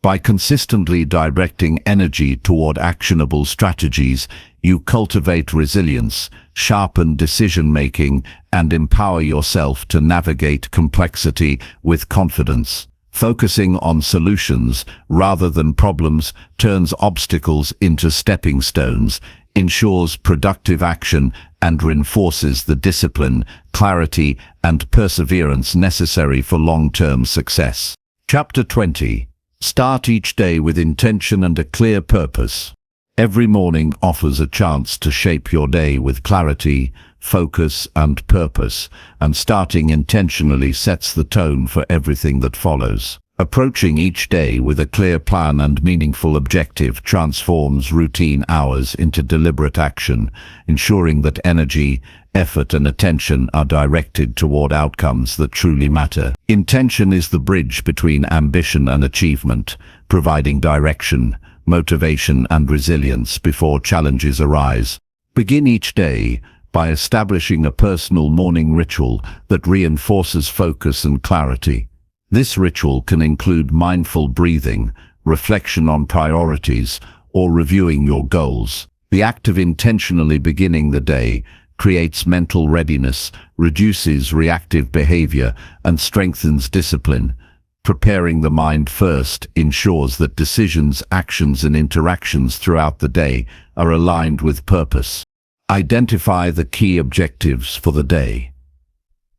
By consistently directing energy toward actionable strategies, you cultivate resilience, sharpen decision-making, and empower yourself to navigate complexity with confidence. Focusing on solutions rather than problems turns obstacles into stepping stones, ensures productive action, and reinforces the discipline, clarity, and perseverance necessary for long-term success. Chapter 20. Start each day with intention and a clear purpose. Every morning offers a chance to shape your day with clarity, focus, and purpose, and starting intentionally sets the tone for everything that follows. Approaching each day with a clear plan and meaningful objective transforms routine hours into deliberate action, ensuring that energy, effort, and attention are directed toward outcomes that truly matter. Intention is the bridge between ambition and achievement, providing direction, motivation, and resilience before challenges arise. Begin each day by establishing a personal morning ritual that reinforces focus and clarity. This ritual can include mindful breathing, reflection on priorities, or reviewing your goals. The act of intentionally beginning the day creates mental readiness, reduces reactive behavior, and strengthens discipline. Preparing the mind first ensures that decisions, actions, and interactions throughout the day are aligned with purpose. Identify the key objectives for the day.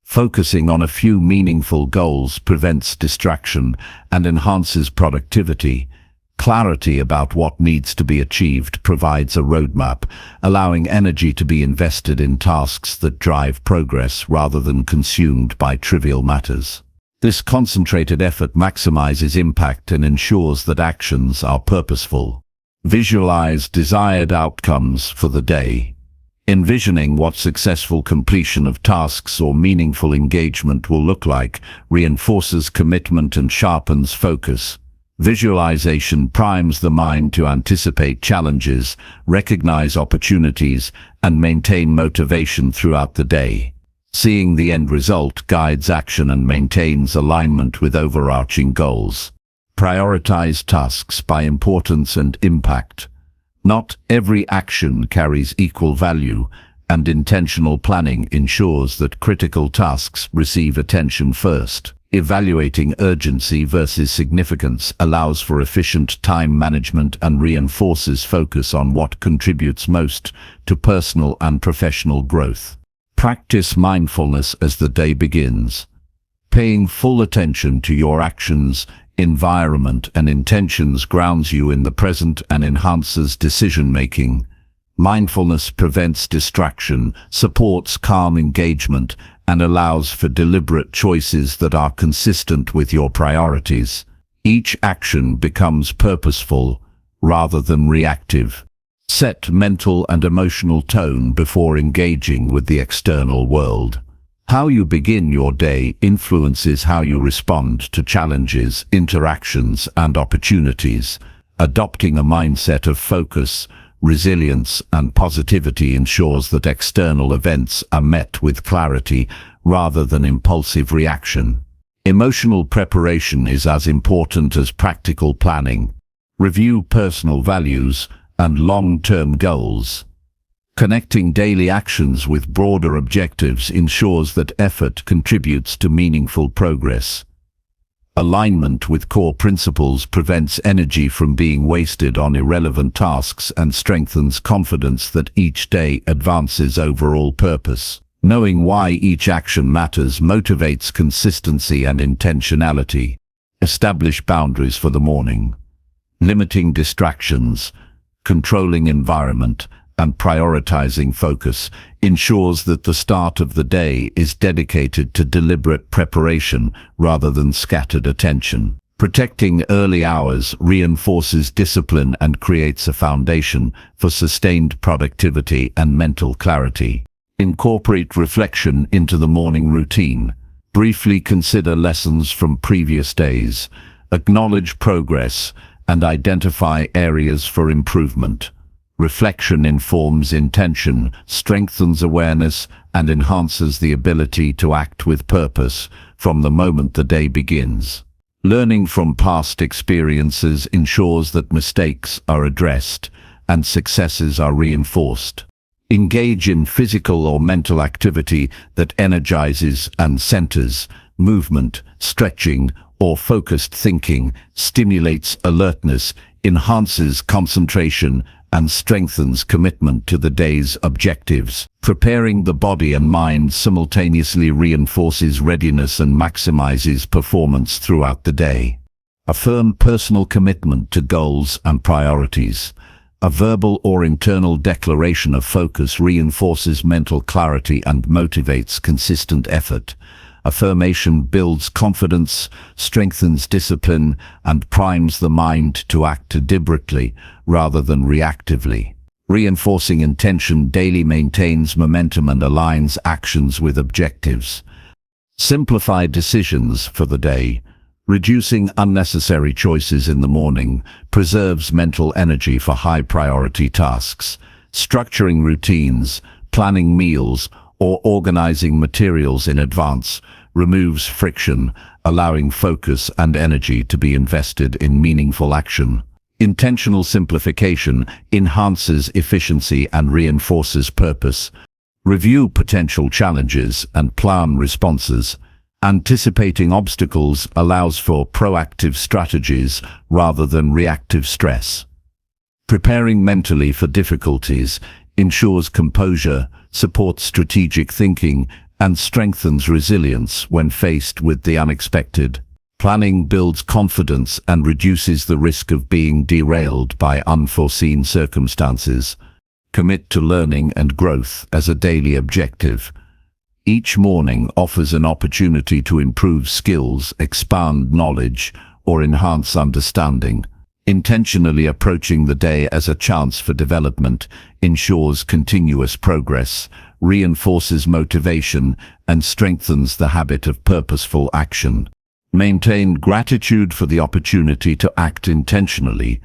Focusing on a few meaningful goals prevents distraction and enhances productivity. Clarity about what needs to be achieved provides a roadmap, allowing energy to be invested in tasks that drive progress rather than consumed by trivial matters. This concentrated effort maximizes impact and ensures that actions are purposeful. Visualize desired outcomes for the day. Envisioning what successful completion of tasks or meaningful engagement will look like reinforces commitment and sharpens focus. Visualization primes the mind to anticipate challenges, recognize opportunities, and maintain motivation throughout the day. Seeing the end result guides action and maintains alignment with overarching goals. Prioritize tasks by importance and impact. Not every action carries equal value, and intentional planning ensures that critical tasks receive attention first. Evaluating urgency versus significance allows for efficient time management and reinforces focus on what contributes most to personal and professional growth. Practice mindfulness as the day begins. Paying full attention to your actions, environment, and intentions grounds you in the present and enhances decision-making. Mindfulness prevents distraction, supports calm engagement, and allows for deliberate choices that are consistent with your priorities. Each action becomes purposeful rather than reactive. Set mental and emotional tone before engaging with the external world. How you begin your day influences how you respond to challenges, interactions, and opportunities. Adopting a mindset of focus, resilience, and positivity ensures that external events are met with clarity rather than impulsive reaction. Emotional preparation is as important as practical planning. Review personal values and long-term goals. Connecting daily actions with broader objectives ensures that effort contributes to meaningful progress. Alignment with core principles prevents energy from being wasted on irrelevant tasks and strengthens confidence that each day advances overall purpose. Knowing why each action matters motivates consistency and intentionality. Establish boundaries for the morning. Limiting distractions, controlling environment, and prioritizing focus ensures that the start of the day is dedicated to deliberate preparation rather than scattered attention. Protecting early hours reinforces discipline and creates a foundation for sustained productivity and mental clarity. Incorporate reflection into the morning routine. Briefly consider lessons from previous days, acknowledge progress, and identify areas for improvement. Reflection informs intention, strengthens awareness, and enhances the ability to act with purpose from the moment the day begins. Learning from past experiences ensures that mistakes are addressed and successes are reinforced. Engage in physical or mental activity that energizes and centers. Movement, stretching, or focused thinking stimulates alertness, enhances concentration, and strengthens commitment to the day's objectives. Preparing the body and mind simultaneously reinforces readiness and maximizes performance throughout the day. Affirm personal commitment to goals and priorities. A verbal or internal declaration of focus reinforces mental clarity and motivates consistent effort. Affirmation builds confidence, strengthens discipline, and primes the mind to act deliberately rather than reactively. Reinforcing intention daily maintains momentum and aligns actions with objectives. Simplify decisions for the day. Reducing unnecessary choices in the morning preserves mental energy for high-priority tasks. Structuring routines, planning meals, or organizing materials in advance removes friction, allowing focus and energy to be invested in meaningful action. Intentional simplification enhances efficiency and reinforces purpose. Review potential challenges and plan responses. Anticipating obstacles allows for proactive strategies rather than reactive stress. Preparing mentally for difficulties ensures composure, supports strategic thinking, and strengthens resilience when faced with the unexpected. Planning builds confidence and reduces the risk of being derailed by unforeseen circumstances. Commit to learning and growth as a daily objective. Each morning offers an opportunity to improve skills, expand knowledge, or enhance understanding. Intentionally approaching the day as a chance for development ensures continuous progress, reinforces motivation, and strengthens the habit of purposeful action. Maintain gratitude for the opportunity to act intentionally,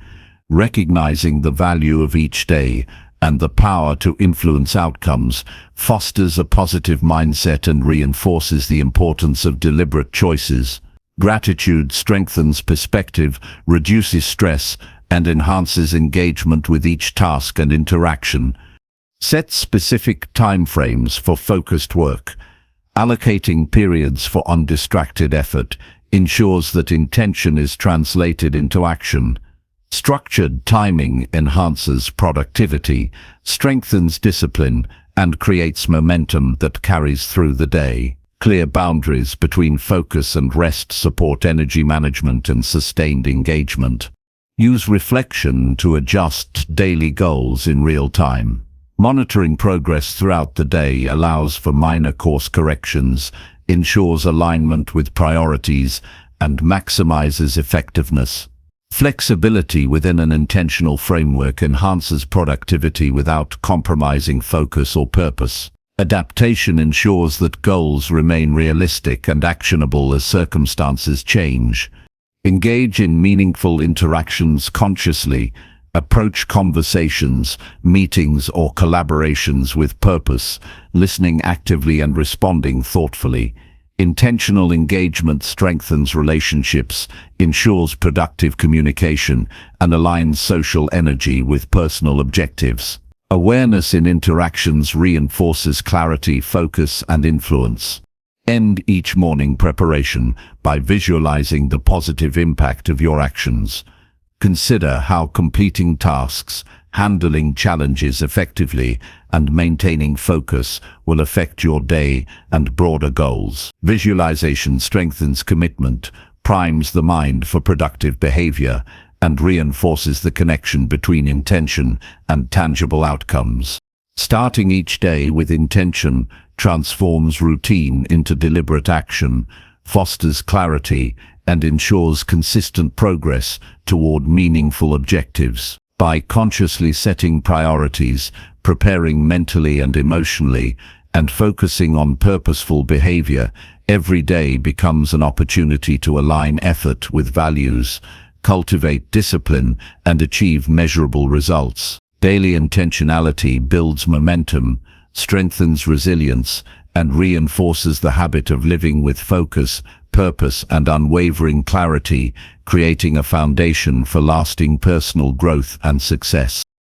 recognizing the value of each day and the power to influence outcomes, fosters a positive mindset and reinforces the importance of deliberate choices. Gratitude strengthens perspective, reduces stress, and enhances engagement with each task and interaction. Set specific timeframes for focused work. Allocating periods for undistracted effort ensures that intention is translated into action. Structured timing enhances productivity, strengthens discipline, and creates momentum that carries through the day. Clear boundaries between focus and rest support energy management and sustained engagement. Use reflection to adjust daily goals in real time. Monitoring progress throughout the day allows for minor course corrections, ensures alignment with priorities, and maximizes effectiveness. Flexibility within an intentional framework enhances productivity without compromising focus or purpose. Adaptation ensures that goals remain realistic and actionable as circumstances change. Engage in meaningful interactions consciously. Approach conversations, meetings, or collaborations with purpose, listening actively and responding thoughtfully. Intentional engagement strengthens relationships, ensures productive communication, and aligns social energy with personal objectives. Awareness in interactions reinforces clarity, focus, and influence. End each morning preparation by visualizing the positive impact of your actions. Consider how completing tasks, handling challenges effectively, and maintaining focus will affect your day and broader goals. Visualization strengthens commitment, primes the mind for productive behavior, and reinforces the connection between intention and tangible outcomes. Starting each day with intention transforms routine into deliberate action, fosters clarity, and ensures consistent progress toward meaningful objectives. By consciously setting priorities, preparing mentally and emotionally, and focusing on purposeful behavior, every day becomes an opportunity to align effort with values, cultivate discipline, and achieve measurable results. Daily intentionality builds momentum, strengthens resilience, and reinforces the habit of living with focus, purpose, and unwavering clarity, creating a foundation for lasting personal growth and success.